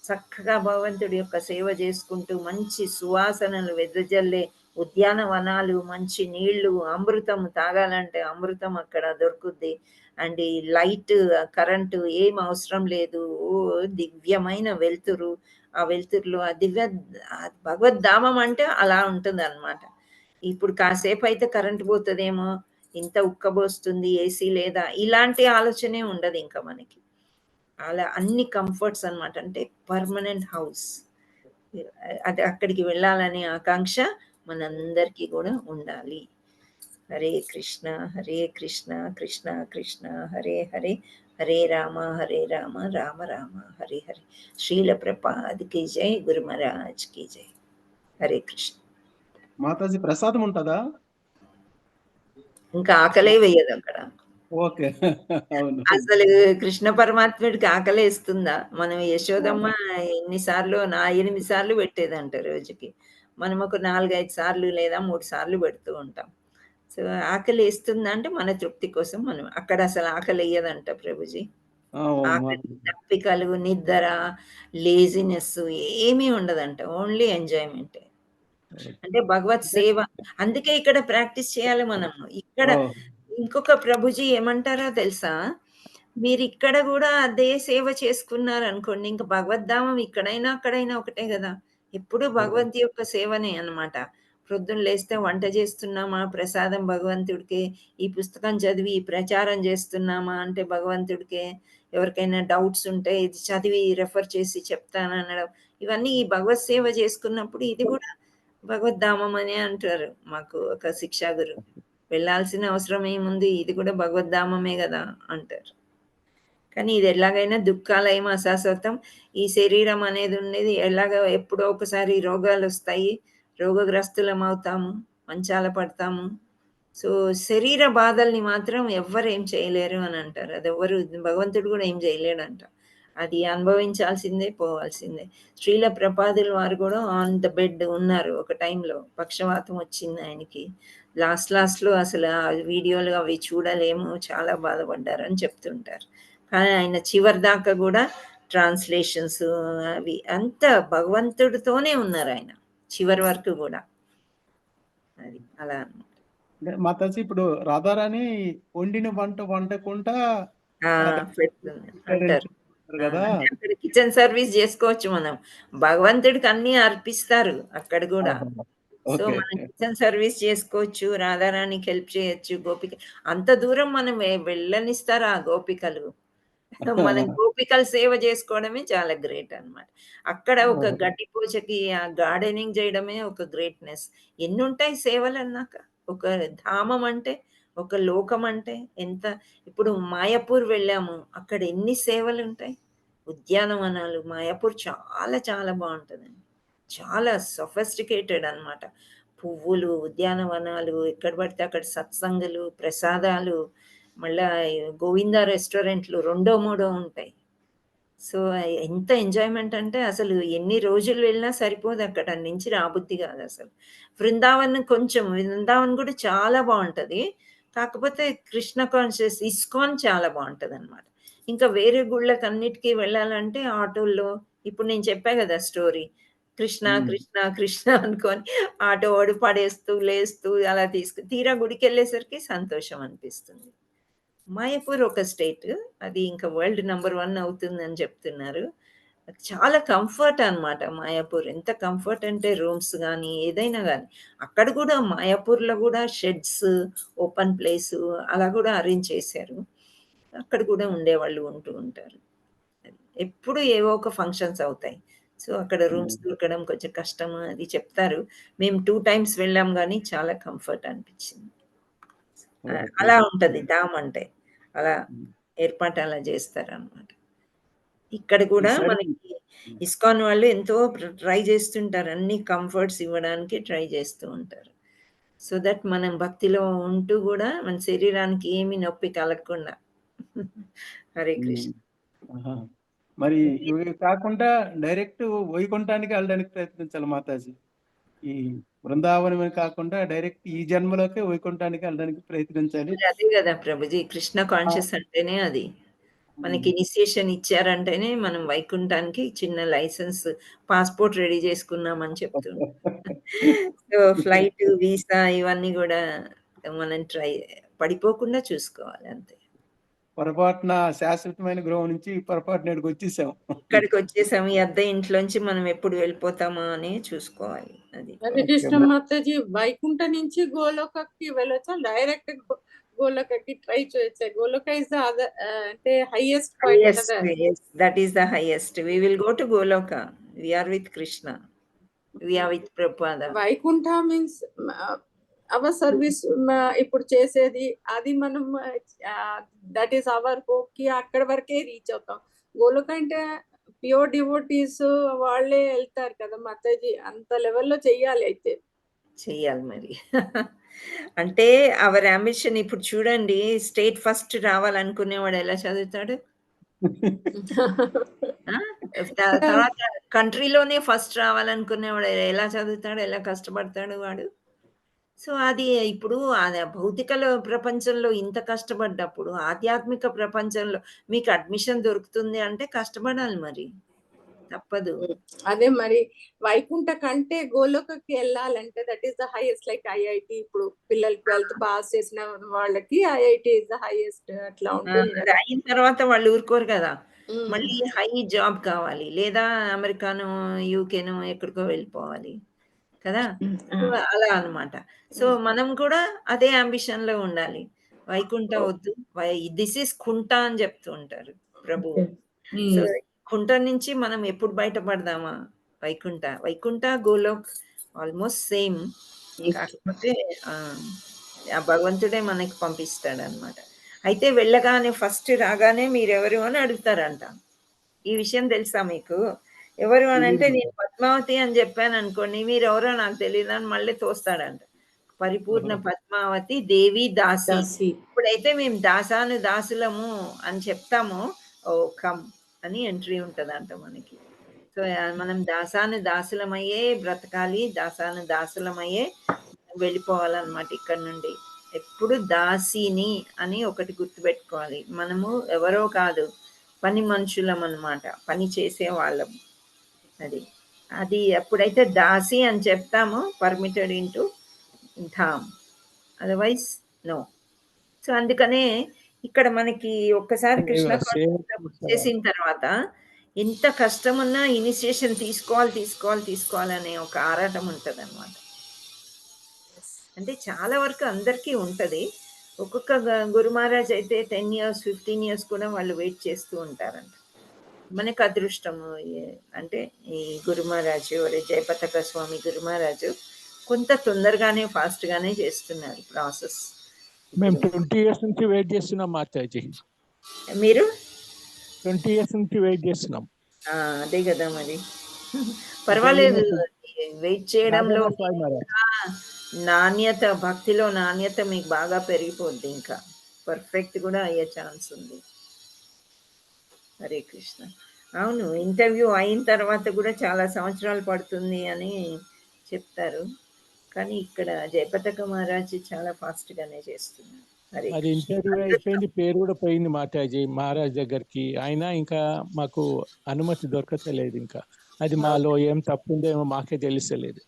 చక్కగా భగవంతుడి యొక్క సేవ చేసుకుంటూ మంచి సువాసనలు వెదజల్లే ఉద్యానవనాలు, మంచి నీళ్లు, అమృతం తాగాలంటే అమృతం అక్కడ దొరుకుద్ది. అండ్ ఈ లైట్, కరెంటు ఏం అవసరం లేదు. ఓ దివ్యమైన వెలుతురు. ఆ వెలుతురులో ఆ భగవద్ధామం అంటే అలా ఉంటుంది అనమాట. ఇప్పుడు కాసేపు అయితే కరెంట్ పోతుందేమో, ఇంత ఉక్కబోస్తుంది, ఏసీ లేదా, ఇలాంటి ఆలోచనే ఉండదు ఇంకా మనకి. అలా అన్ని కంఫర్ట్స్ అనమాట. అంటే పర్మనెంట్ హౌస్. అది అక్కడికి వెళ్ళాలనే ఆకాంక్ష మనందరికీ కూడా ఉండాలి. హరే కృష్ణ హరే కృష్ణ కృష్ణ కృష్ణ హరే హరే, హరే రామ రామ రామ హరే హరే. శ్రీల ప్రపాద్ కి జై, గురు మహారాజ్ కి జై. హరే కృష్ణ. మాతాజీ ప్రసాదం ఉంటుందా? ఇంకా ఆకలే వేయదు అక్కడ. ఓకే. అవును. అసలు కృష్ణ పరమాత్ముడికి ఆకలేస్తుందా? మనం యశోదమ్మ ఎన్నిసార్లు 8 సార్లు పెట్టేదంట రోజుకి. మనం ఒక 4, 5 సార్లు లేదా 3 సార్లు పెడుతూ ఉంటాం. సో ఆకలేస్తుందా అంటే మన తృప్తి కోసం మనం. అక్కడ అసలు ఆకలేయదంట ప్రభుజీ. ఆకలి, తప్పికలు, నిద్ర, లేజినెస్ ఏమీ ఉండదంట. ఓన్లీ ఎంజాయ్మెంటే. అంటే భగవత్ సేవ. అందుకే ఇక్కడ ప్రాక్టీస్ చేయాలి మనము. ఇక్కడ ఇంకొక ప్రభుజీ ఏమంటారో తెలుసా? మీరు ఇక్కడ కూడా అదే సేవ చేసుకున్నారనుకోండి, ఇంక భగవద్ధామం ఇక్కడైనా అక్కడైనా ఒకటే కదా. ఎప్పుడు భగవంతు యొక్క సేవనే అన్నమాట. ప్రొద్దున లేస్తే వంట చేస్తున్నామా, ప్రసాదం భగవంతుడికే. ఈ పుస్తకం చదివి ఈ ప్రచారం చేస్తున్నామా అంటే భగవంతుడికే. ఎవరికైనా డౌట్స్ ఉంటే ఇది చదివి రెఫర్ చేసి చెప్తాననడం, ఇవన్నీ ఈ భగవత్ సేవ చేసుకున్నప్పుడు ఇది కూడా భగవద్ధామం అనే అంటారు మాకు ఒక శిక్షా గురువు. వెళ్ళాల్సిన అవసరం ఏముంది, ఇది కూడా భగవద్ధామమే కదా అంటారు. కానీ ఇది ఎలాగైనా దుఃఖాలయం అశాశ్వతం. ఈ శరీరం అనేది ఉండేది ఎలాగ ఎప్పుడో ఒకసారి రోగాలు వస్తాయి, రోగగ్రస్తులం అవుతాము, మంచాల పడతాము. సో శరీర బాధల్ని మాత్రం ఎవ్వరు ఏం చేయలేరు అని అంటారు. అది ఎవరు, భగవంతుడు కూడా ఏం చేయలేడంట. అది అనుభవించాల్సిందే, పోవాల్సిందే. శ్రీల ప్రపాదుల వారు కూడా ఆన్ ద బెడ్ ఉన్నారు ఒక టైంలో. పక్షవాతం వచ్చింది ఆయనకి. లాస్ట్లో అసలు ఆ వీడియోలు అవి చూడలేము, చాలా బాధపడ్డారని చెప్తుంటారు. కానీ ఆయన చివరి దాకా కూడా ట్రాన్స్లేషన్స్ అవి అంత భగవంతుడితోనే ఉన్నారు ఆయన చివరి వరకు కూడా. అది అలా అన్నమాట. మాతాజీ ఇప్పుడు రాధారాణి వండిన వంట వండకుండా పెడుతుంది అంటారు కదా. అక్కడ కిచెన్ సర్వీస్ చేసుకోవచ్చు మనం. భగవంతుడికి అన్ని అర్పిస్తారు అక్కడ కూడా. సో మనం కిచెన్ సర్వీస్ చేసుకోవచ్చు, రాధారాణికి హెల్ప్ చేయొచ్చు. గోపిక అంత దూరం మనం వెళ్ళనిస్తారా గోపికలు? మనం గోపికల సేవ చేసుకోవడమే చాలా గ్రేట్ అన్నమాట. అక్కడ ఒక గడ్డి పూజకి గార్డెనింగ్ చేయడమే ఒక గ్రేట్నెస్. ఎన్ని ఉంటాయి సేవలు అన్నాక. ఒక ధామం అంటే, ఒక లోకం అంటే ఎంత. ఇప్పుడు మాయాపూర్ వెళ్ళాము, అక్కడ ఎన్ని సేవలు ఉంటాయి. ఉద్యానవనాలు, మాయాపూర్ చాలా చాలా బాగుంటుందండి. చాలా సొఫిస్టికేటెడ్ అన్నమాట. పువ్వులు, ఉద్యానవనాలు, ఎక్కడ పడితే అక్కడ సత్సంగులు, ప్రసాదాలు, మళ్ళా గోవిందా రెస్టారెంట్లు 2, 3 ఉంటాయి. సో ఎంత ఎంజాయ్మెంట్ అంటే అసలు ఎన్ని రోజులు వెళ్ళినా సరిపోదు. అక్కడ నుంచి రాబుద్ది కాదు అసలు. బృందావన్ కూడా చాలా బాగుంటది. కాకపోతే కృష్ణ కాన్షియస్ ఇస్కాన్ చాలా బాగుంటది అనమాట. ఇంకా వేరే గుళ్ళకి అన్నిటికీ వెళ్ళాలంటే ఆటోల్లో, ఇప్పుడు నేను చెప్పా కదా స్టోరీ, కృష్ణ కృష్ణ కృష్ణ అనుకొని ఆటో వాడు పడేస్తూ లేస్తూ అలా తీరా గుడికి వెళ్ళేసరికి సంతోషం అనిపిస్తుంది. మాయాపూర్ ఒక స్టేట్, అది ఇంకా వరల్డ్ నెంబర్ 1 అవుతుందని చెప్తున్నారు. చాలా కంఫర్ట్ అన్నమాట మాయాపూర్. ఎంత కంఫర్ట్ అంటే రూమ్స్ కానీ ఏదైనా కానీ. అక్కడ కూడా మాయాపూర్లో కూడా షెడ్స్, ఓపెన్ ప్లేసు అలా కూడా అరేంజ్ చేశారు. అక్కడ కూడా ఉండేవాళ్ళు ఉంటూ ఉంటారు. ఎప్పుడు ఏవో ఒక ఫంక్షన్స్ అవుతాయి. సో అక్కడ రూమ్స్ దొరకడం కొంచెం కష్టం అది చెప్తారు. మేము 2 టైమ్స్ వెళ్ళాం కానీ చాలా కంఫర్ట్ అనిపించింది. అలా ఉంటది ధామ్ అంటే. అలా ఏర్పాటు అలా చేస్తారన్నమాట. ఇక్కడ కూడా మనకి ఇస్కాన్ వాళ్ళు ఎంతో ట్రై చేస్తుంటారు. అన్ని కంఫర్ట్స్ ఇవ్వడానికి ట్రై చేస్తూ ఉంటారు. సో దట్ మనం భక్తిలో ఉంటూ కూడా మన శరీరానికి ఏమి నొప్పి కలగకుండా. హరే కృష్ణ. మరి ఇవి కాకుండా డైరెక్ట్ వైకుంఠానికి వెళ్ళడానికి ప్రయత్నించాలి మాతాజీ. ఈ బృందావనమే కాకుండా డైరెక్ట్ ఈ జన్మలోకే వైకుంఠానికి వెళ్ళడానికి ప్రయత్నించాలి. మరి అదే కదా ప్రభుజీ, కృష్ణ కాన్షియస్ అంటేనే అది. మనకి ఇనిషియేషన్ ఇచ్చారంటేనే మనం వైకుంఠానికి చిన్న లైసెన్స్, పాస్పోర్ట్ రెడీ చేసుకున్నామని చెప్తున్నాం. సో ఫ్లైట్, వీసా ఇవన్నీ కూడా మనం పడిపోకుండా చూసుకోవాలి అంతే. పొరపాటున శాశ్వతమైన గృహం నుంచి పొరపాటున ఇక్కడికి వచ్చేసాం. ఇక్కడికి వచ్చేసాము, ఈ అద్దె ఇంట్లోంచి మనం ఎప్పుడు వెళ్ళిపోతామా అని చూసుకోవాలి. అది హరే కృష్ణ మాతాజీ, వైకుంఠ నుంచి గోలోకకి వెళ్ళొచ్చా, డైరెక్ట్ గోలోకకి ట్రై చేయొచ్చా? గోలోక ఇస్ ద అదర్ అంటే హైయెస్ట్ పాయింట్ కదా. That is the highest. We will go to Goloka. We are with Krishna, we are with Prabhupada. Vaikuntha means our service ఇప్పుడు చేసేది అది మనం దట్ ఈస్ అవర్ హోప్ కి అక్కడ వరకే రీచ్ అవుతాం. గోలోక అంటే ప్యూర్ డివోటీస్ వాళ్ళే వెళ్తారు కదా మాతాజీ, అంత లెవెల్లో చెయ్యాలి అయితే. చెయ్యాలి మరి. అంటే అవర్ అంబిషన్. ఇప్పుడు చూడండి, స్టేట్ ఫస్ట్ రావాలనుకునేవాడు ఎలా చదువుతాడు? తర్వాత కంట్రీలోనే ఫస్ట్ రావాలనుకునేవాడు ఎలా చదువుతాడు, ఎలా కష్టపడతాడు వాడు? సో అది ఇప్పుడు భౌతిక ప్రపంచంలో ఇంత కష్టపడ్డప్పుడు ఆధ్యాత్మిక ప్రపంచంలో మీకు అడ్మిషన్ దొరుకుతుంది అంటే కష్టపడాలి మరి, తప్పదు. అదే మరి వైకుంఠ కంటే గోలోకకి వెళ్ళాలంటే that is the highest. Like IIT ఇప్పుడు పిల్లలు 12th పాస్ చేసిన వాళ్ళకి ఐఐటి ఇస్ ద హైయెస్ట్. అట్లా ఉంటుంది. అది అయిన తర్వాత వాళ్ళు ఊరుకోరు కదా, మళ్ళీ హై జాబ్ కావాలి, లేదా అమెరికాను, యూకేను ఎక్కడికో వెళ్ళిపోవాలి కదా. అలా అన్నమాట. సో మనం కూడా అదే అంబిషన్ లో ఉండాలి. వైకుంఠ వద్దు, దిస్ ఇస్ కుంట అని చెప్తూ ఉంటారు ప్రభు. సో కుంట నుంచి మనం ఎప్పుడు బయటపడదామా? Vaikuntha Golok almost same. కాకపోతే ఆ భగవంతుడే మనకి పంపిస్తాడు అన్నమాట. అయితే వెళ్ళగానే ఫస్ట్ రాగానే మీరెవరు అని అడుగుతారంట. ఈ విషయం తెలుసా మీకు? ఎవరు అని అంటే నేను పద్మావతి అని చెప్పాను అనుకోండి, మీరు ఎవరో నాకు తెలియదు అని మళ్ళీ తోస్తాడంట. పరిపూర్ణ పద్మావతి దేవి దాసి. ఇప్పుడైతే మేము దాసాను దాసులము అని చెప్తాము, ఓ కమ్ అని ఎంట్రీ ఉంటదంట మనకి. సో మనం దాసాను దాసులమయ్యే బ్రతకాలి, దాసాను దాసులమయ్యే వెళ్ళిపోవాలన్నమాట ఇక్కడ నుండి. ఎప్పుడు దాసిని అని ఒకటి గుర్తుపెట్టుకోవాలి. మనము ఎవరో కాదు, పని మనుషులం అన్నమాట, పని చేసే వాళ్ళం. అది ఎప్పుడైతే దాసి అని చెప్తామో పర్మిటెడ్ ఇంటూ ధామ్, అదర్వైజ్ నో. సో అందుకనే ఇక్కడ మనకి ఒక్కసారి కృష్ణ చేసిన తర్వాత ఎంత కష్టమున్నా ఇనిషియేషన్ తీసుకోవాలనే ఒక ఆరాటం ఉంటుంది అన్నమాట. అంటే చాలా వరకు అందరికీ ఉంటుంది. ఒక్కొక్క గురు మహారాజ్ అయితే 10 years 15 years కూడా వాళ్ళు వెయిట్ చేస్తూ ఉంటారంట. మనకు అదృష్టము అంటే ఈ గురు మహారాజు జయపతాక స్వామి గురు మహారాజు కొంత తొందరగానే ఫాస్ట్ గానే చేస్తున్నారు ప్రాసెస్. మేము 20 years నుంచి వెయిట్ చేస్తున్నాం మాతాజీ. మీరు 20 years నుంచి వెయిట్ చేస్తున్నాం. అదే కదా మరి. పర్వాలేదు, వెయిట్ చేయడంలో నాణ్యత, భక్తిలో నాణ్యత మీకు బాగా పెరిగిపోద్ది, ఇంకా పర్ఫెక్ట్ కూడా అయ్యే ఛాన్స్ ఉంది. హరే కృష్ణ. అవును, ఇంటర్వ్యూ అయిన తర్వాత కూడా చాలా సంవత్సరాలు పడుతుంది అని చెప్తారు, కానీ ఇక్కడ జయపతాక మహారాజ్ చాలా ఫాస్ట్ గానే చేస్తున్నారు. అది ఇంటర్వ్యూ అయిపోయింది, పేరు కూడా పోయింది మాతాజీ మహారాజ్ దగ్గరికి. అయినా ఇంకా మాకు అనుమతి దొరకలేదు. ఇంకా అది మాలో ఏం తప్పు ఉందేమో మాకే తెలుస్తలేదు.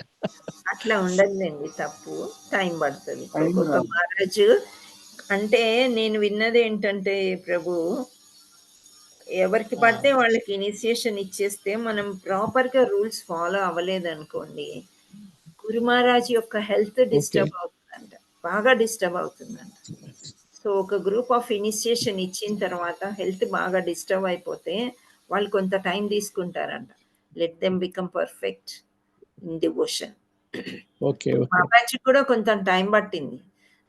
అట్లా ఉండదులేండి, తప్పు టైం పడుతుంది. ఒక్కొక్క మహారాజు అంటే నేను విన్నది ఏంటంటే ప్రభు, ఎవరికి పడితే వాళ్ళకి ఇనిషియేషన్ ఇచ్చేస్తే మనం ప్రాపర్గా రూల్స్ ఫాలో అవ్వలేదు అనుకోండి, గురు మహారాజ్ యొక్క హెల్త్ డిస్టర్బ్ అవుతుందంట, బాగా డిస్టర్బ్ అవుతుందంట. సో ఒక గ్రూప్ ఆఫ్ ఇనిషియేషన్ ఇచ్చిన తర్వాత హెల్త్ బాగా డిస్టర్బ్ అయిపోతే వాళ్ళు కొంత టైం తీసుకుంటారంట. Let them become perfect in devotion. మా బ్యాచ్ కూడా కొంత టైం పట్టింది.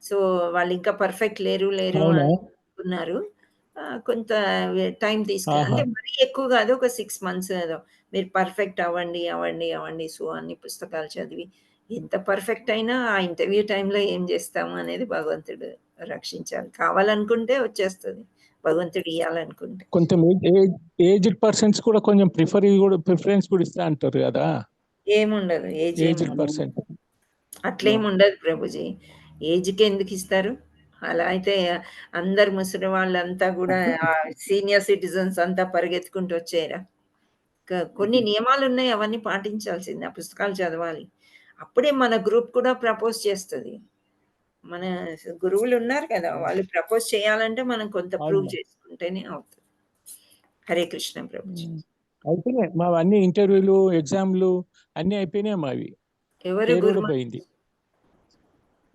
సో వాళ్ళు ఇంకా పర్ఫెక్ట్ లేరు అనుకున్నారు, కొంత టైం తీసుకుని, అంటే మరీ ఎక్కువ కాదు, ఒక 6 months ఏదో మీరు పర్ఫెక్ట్ అవ్వండి సో అన్ని పుస్తకాలు చదివి. ఎంత పర్ఫెక్ట్ అయినా ఆ ఇంటర్వ్యూ టైంలో ఏం చేస్తాము అనేది భగవంతుడు రక్షించాలి. కావాలనుకుంటే వచ్చేస్తుంది, భగవంతుడు ఇవ్వాలనుకుంటే. కొంచెం ఏజ్డ్ పర్సన్స్ కూడా కొంచెం ప్రిఫరెన్స్ కూడా ఇస్తా అంటారు కదా. ఏముండదు ఏజ్ ఏజ్డ్ పర్సన్ అట్లేం ఉండదు ప్రభుజీ. ఏజ్‌కి ఎందుకు ఇస్తారు? అలా అయితే అందరు ముసలి వాళ్ళంతా కూడా సీనియర్ సిటిజన్స్ అంతా పరిగెత్తుకుంటూ వచ్చేయరా? కొన్ని నియమాలున్నాయి. అవన్నీ పాటించాల్సిందే. ఆ పుస్తకాలు చదవాలి. అప్పుడే మన గ్రూప్ కూడా ప్రపోజ్ చేస్తది. మన గురువులున్నారు కదా! వాళ్ళు ప్రపోజ్ చేయాలంటే మనం కొంత ప్రూవ్ అవును. చేసుకుంటేనే అవుతది. హరే కృష్ణ ప్రభుజీ. అయిపోయినాయి మావన్నీ ఇంటర్వ్యూలు, ఎగ్జామ్‌లు అన్నీ అయిపోయినాయి మావి. ఎవరు పేరు కూడా గురుమా? పోయింది.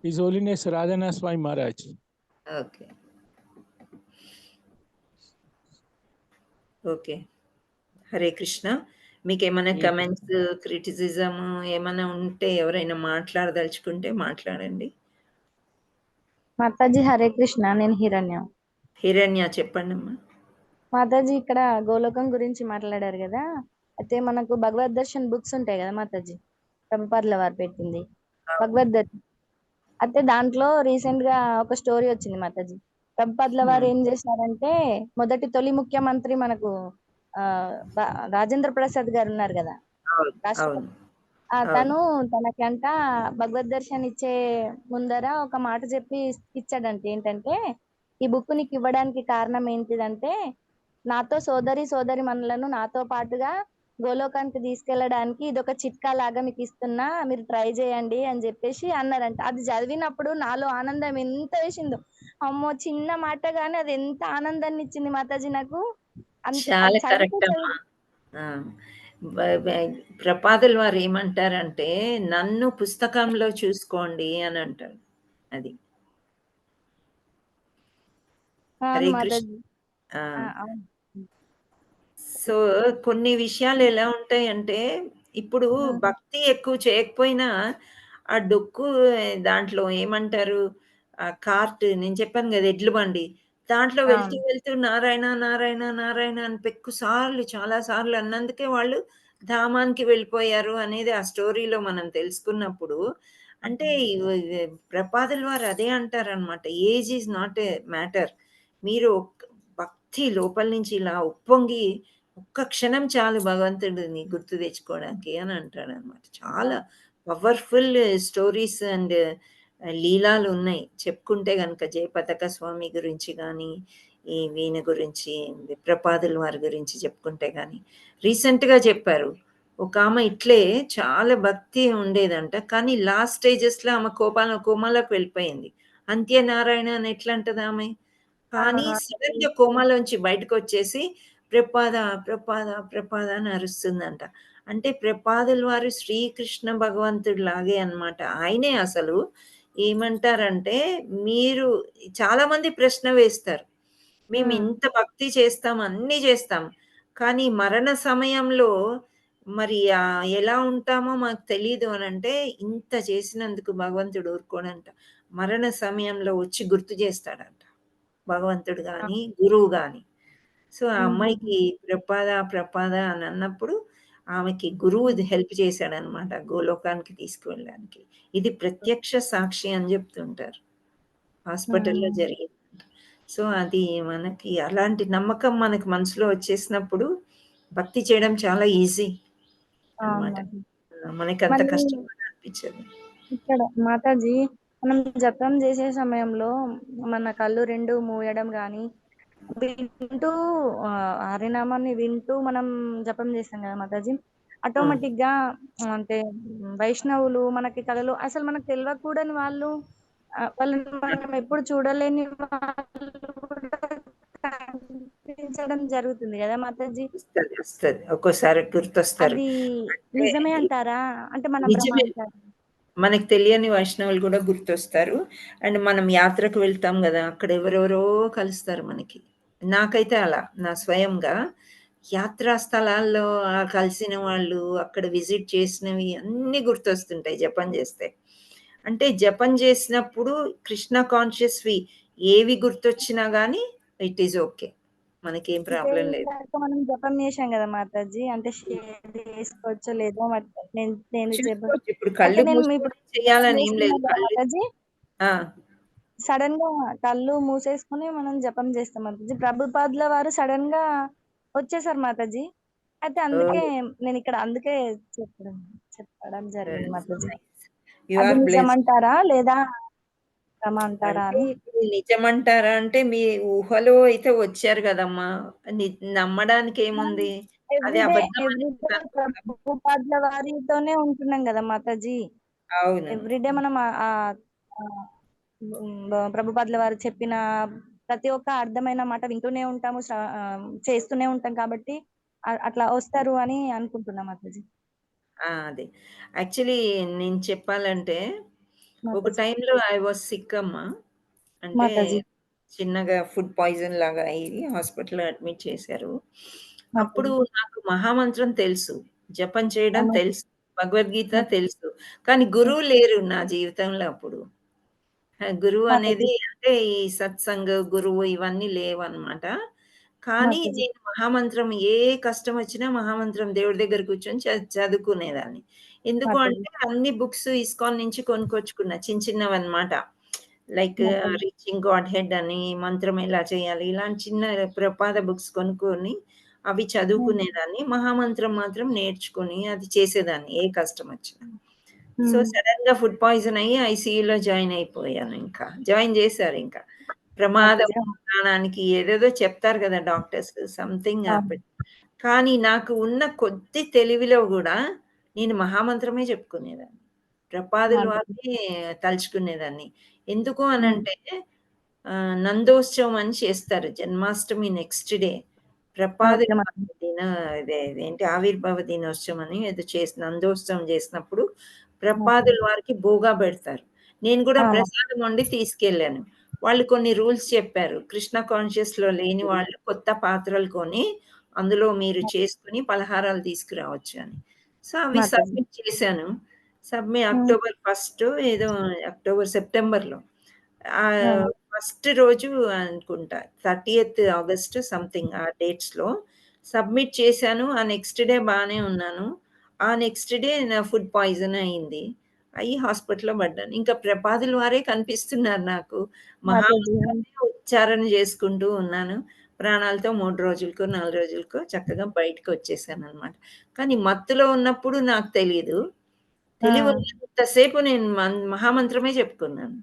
హిజ్ హోలీనెస్ రాధానాథ స్వామి మహారాజ్. ఓకే. ఓకే. హరే కృష్ణ. మీకేమైనా హరే కమెంట్స్, క్రిటిసిజమ్ ఏమైనా ఉంటే ఎవరైనా మాట్లాడదలుచుకుంటే మాట్లాడండి. మాతాజీ హరే కృష్ణ. నేను హిరణ్య. హిరణ్య చెప్పండమ్మా. మాతాజీ ఇక్కడ గోలోకం గురించి మాట్లాడారు కదా. అయితే మనకు భగవద్ దర్శన్ బుక్స్ ఉంటాయి కదా మాతాజీ, ప్రభుపాదుల వారు పెట్టింది భగవద్ దర్శన్. అయితే దాంట్లో రీసెంట్ గా ఒక స్టోరీ వచ్చింది మాతాజీ. ప్రభుపాదుల వారు ఏం చేశారంటే, మొదటి తొలి ముఖ్యమంత్రి మనకు ఆ రాజేంద్ర ప్రసాద్ గారు ఉన్నారు కదా అవును. రాష్ట్రపతి. అవును. తను తనకంట భగవద్ దర్శన్ ఇచ్చే ముందర ఒక మాట చెప్పి ఇచ్చాడంటే, ఏంటంటే ఈ బుక్ నీకు ఇవ్వడానికి కారణం ఏంటిదంటే, నాతో సోదరి మనులను నాతో పాటుగా గోలోకానికి తీసుకెళ్లడానికి ఇదొక చిట్కా లాగా మీకు ఇస్తున్నా, మీరు ట్రై చేయండి అని చెప్పేసి అన్నారంట. అది చదివినప్పుడు నాలో ఆనందం ఎంత వేసిందో, అమ్మో చిన్న మాట గాని అది ఎంత ఆనందాన్ని ఇచ్చింది మాతాజీ నాకు. అంత అది చాలా చదివితే కరెక్ట్ అమ్మా. ఆ! ప్రపాదుల వారు ఏమంటారంటే, నన్ను పుస్తకంలో చూసుకోండి అని అంటారు. అది. అవును హరే కృష్ణ. మాతాజీ. ఆ! అవును. సో, కొన్ని విషయాలు ఎలా ఉంటాయంటే, ఇప్పుడు ఉమ్, భక్తి ఎక్కువ చేయకపోయినా, ఆ డొక్కు దాంట్లో ఏమంటారు, కార్ట్ నేను చెప్పాను గదా! ఎడ్ల బండి. దాంట్లో వెళ్తూ, అవును. వెళ్తూ నారాయణ, నారాయణ, నారాయణ అని పెక్కు సార్లు, చాలా సార్లు అన్నందుకే వాళ్ళు ధామానికి వెళ్ళిపోయారు అనేది ఆ స్టోరీలో మనం తెలుసుకున్నప్పుడు, అంటే ప్రపాదుల వారు అదే అంటారనమాట. Age is not a matter. మీరు భక్తి లోపల నుంచి ఇలా ఉప్పొంగి ఒక్క క్షణం చాలు భగవంతుడిని గుర్తు తెచ్చుకోవడానికి అని అంటాడనమాట. చాలా పవర్‌ఫుల్ స్టోరీస్ అండ్ లీలాలు ఉన్నాయి. చెప్పుకుంటే గనక జయపతాక స్వామి గురించి గానీ, ఈ వీణ గురించి, ప్రపాదుల వారి గురించి చెప్పుకుంటే గానీ, రీసెంట్‌గా చెప్పారు. ఒకామె ఇట్లే చాలా భక్తి ఉండేదంట. కానీ లాస్ట్ స్టేజెస్‌లో ఆమె కోమాలోకి వెళ్ళిపోయింది. అంత్యనారాయణ అని ఎట్లా అంటదామె? కానీ అవును. సడెన్‌గా కోమాలోంచి బయటకొచ్చేసి ప్రపాద, ప్రపాద, ప్రపాద అని అరుస్తుందంట. అంటే ప్రపాదుల వారు శ్రీకృష్ణ భగవంతుడిలాగే అన్నమాట. ఆయనే అసలు ఏమంటారంటే, మీరు చాలామంది ప్రశ్న వేస్తారు. మేము ఇంత భక్తి చేస్తాం, అన్నీ చేస్తాం. కానీ మరణ సమయంలో మరి ఎలా ఉంటామో మాకు తెలీదు అనంటే, ఇంత చేసినందుకు భగవంతుడు ఊరుకోడంట. మరణ సమయంలో వచ్చి గుర్తు చేస్తాడంట. భగవంతుడు గాని, గురువు గాని. సో, ఆ అమ్మాయికి ప్రపాద అని అన్నప్పుడు ఆమెకి గురువు హెల్ప్ చేశాడనమాట గోలోకానికి తీసుకువెళ్ళడానికి. ఇది ప్రత్యక్ష సాక్షి అని చెప్తుంటారు. హాస్పిటల్‌లో జరిగిందంట. సో, అది మనకి అలాంటి నమ్మకం మనకి మనసులో వచ్చేసినప్పుడు భక్తి చేయడం చాలా ఈజీ అవును అన్నమాట. మాతాజీ. మనకంత మళ్ళీ కష్టం కూడా అనిపించదు. ఇక్కడ మాతాజీ, మనం జపం చేసే సమయంలో మన కళ్ళు రెండు మూయడం గాని, వింటూ హరినామాన్ని వింటూ మనం జపం చేస్తాం కదా మాతాజీ. ఆ! ఆటోమేటిక్ గా అంటే వైష్ణవులు మనకి కళలో అసలు మనకు తెలియకూడని వాళ్ళు, వాళ్ళని మనం ఎప్పుడు చూడలేని వాళ్ళు కూడా కనిపించడం జరుగుతుంది కదా మాతాజీ. వస్తది. వస్తది. ఒక్కోసారి గుర్తొస్తారు. అది అంటే నిజమే అంటారా? అంటే మన భ్రమ నిజమే. అంటారా? మనకు తెలియని వైష్ణవులు గూడా గుర్తొస్తారు. అండ్ మనం యాత్రకు వెళ్తాం గదా! అక్కడ ఎవరెవరో కలుస్తారు మనకి. నాకైతే అలా నా స్వయంగా యాత్రా స్థలాల్లో కలిసిన వాళ్ళు, అక్కడ విజిట్ చేసినవి అన్నీ గుర్తొస్తుంటాయి జపం జేస్తే. అంటే జపం జేసినప్పుడు కృష్ణ కాన్షియస్‌వి ఏవి గుర్తొచ్చినా గానీ ఇట్ ఈస్ ఓకే. మనకేం అంటే ప్రాబ్లమ్ లేదు. ఇందాక మనం జపం చేశాం కదా మాతాజీ, అంటే షేర్ చేసుకోవచ్చో లేదో మరి నేను చెప్ప చూసుకోవచ్చు. ఇప్పుడు అయితే కళ్ళు నేను ఇప్పుడు మూసుకొని చేయాలని ఏం లేదు. చేస్తున్నాను కదా కళ్ళు మాతాజీ, ఆ! సడన్ గా కళ్ళు మూసేసుకుని మనం జపం చేస్తాం మాతాజీ. ప్రభుపాదుల వారు సడన్ గా వచ్చేసారు మాతాజీ. అయితే అందుకే ఓహ్! నేను ఇక్కడ అందుకే చెప్పడం చెప్పడం జరిగింది నైస్. మాతాజీ. నైస్. యు అది ఆర్ బ్లెస్డ్. నిజమంటారా లేదా అంటారా అంటే అని? ఇది నిజమంటారా అంటే మీ ఊహలో అయితే వచ్చారు కదమ్మా, నమ్మడానికి ఏముంది, అది ఎవ్రీడే అబద్ధం అని ఎవ్రీడే నేను అనుకుంటా. ప్రభుపాదుల వారితోనే ఉంటున్నాం కదా మాతాజీ. అవును. ఎవ్రీడే మనం ప్రభుపాదుల వారు చెప్పిన ప్రతి ఒక్క అర్థమైన మాట వింటూనే ఉంటాము, చేస్తూనే ఉంటాం కాబట్టి అట్లా వస్తారు అని అనుకుంటున్నాం మాతాజీ. అది యాక్చువల్లీ నేను చెప్పాలంటే ఒక మాతాజీ టైంలో ఐ వాజ్ సిక్ అమ్మా. అంటే మాతాజీ చిన్నగా ఫుడ్ పాయిజన్ లాగా అయ్యి హాస్పిటల్‌లో అడ్మిట్ చేశారు. అప్పుడు మాతాజీ నాకు మహామంత్రం తెలుసు. జపం చేయడం మాతాజీ తెలుసు. భగవద్గీత మాతాజీ తెలుసు. కానీ గురువు లేరు నా జీవితంలో అప్పుడు. గురువు మాతాజీ అనేది అంటే ఈ సత్సంగ్, గురువు ఇవన్నీ లేవన్నమాట. కానీ మాతాజీ నేను మహామంత్రం ఏ కష్టం వచ్చినా మహామంత్రం దేవుడి దగ్గర కూర్చొని చదువుకునేదాన్ని. ఎందుకు మాతాజీ అంటే అన్ని బుక్స్ ఇస్కాన్ నుంచి కొనుక్కొచ్చుకున్నా. చిన్న చిన్నవన్నమాట. Like mataji reaching Godhead అని, మంత్రం ఎలా చేయాలి, ఇలాంటి చిన్న ప్రపాద బుక్స్ కొనుక్కొని అవి చదువుకునేదాన్ని. మహామంత్రం మాత్రం నేర్చుకొని అది చేసేదాన్ని ఏ కష్టం వచ్చినా. సో, సడెన్‌గా ఫుడ్ పాయిజన్ అయ్యి ఐసీయూలో జాయిన్ అయిపోయాను ఇంకా. జాయిన్ చేశారు ఇంకా. ప్రమాదం మాతాజీ ప్రాణానికి ఏదేదో చెప్తారు కదా డాక్టర్స్. Something happened. కానీ నాకు ఉన్న కొద్ది తెలివిలో గూడా నేను మహామంత్రమే చెప్పుకునేదాన్ని. ప్రపాదుల మాతాజీ వారిని తలుచుకునేదాన్ని. ఎందుకు అనంటే నందోత్సవం అని చేస్తారు. Janmashtami next day. ప్రపాదుల ఓకే వారి మాతాజీ ఇదేంటి ఆవిర్భావ దినోత్సవం అని ఏదో నందోత్సవం చేసినప్పుడు మాతాజీ ప్రపాదుల వారికి భోగా పెడతారు. నేను కూడా ప్రసాదం వండి తీసుకెళ్ళాను. వాళ్ళు కొన్ని రూల్స్ చెప్పారు. కృష్ణ కాన్షియస్‌లో లేని వాళ్ళు కొత్త పాత్రలు కొని అందులో మీరు చేసుకొని పలహారాలు తీసుకురావచ్చు అని. సో, అవి మాతాజీ సబ్మిట్ చేశాను. అక్టోబర్ 1 ఏదో సెప్టెంబర్‌లో. ఫస్ట్ రోజు అనుకుంటా 30థ్ ఆగస్ట్ సంథింగ్ ఆ డేట్స్‌లో సబ్మిట్ చేశాను. ఆ నెక్స్ట్ డే బానే ఉన్నాను. ఆ నెక్స్ట్ డే నా ఫుడ్ పాయిజన్ అయింది. అయ్యి హాస్పిటల్‌లో పడ్డాను. ఇంకా ప్రపాదుల వారే కనిపిస్తున్నారు నాకు. మాతాజీ మహామంత్రాన్ని ఉచ్చారణ చేసుకుంటూ ఉన్నాను. ప్రాణాలతో 3 రోజులకో, 4 రోజులకో చక్కగా బయటకొచ్చేసాననమాట. కానీ మత్తులో ఉన్నప్పుడు నాకు తెలీదు. తెలివున్నంత సేపు నేను మహామంత్రమే చెప్పుకున్నాను.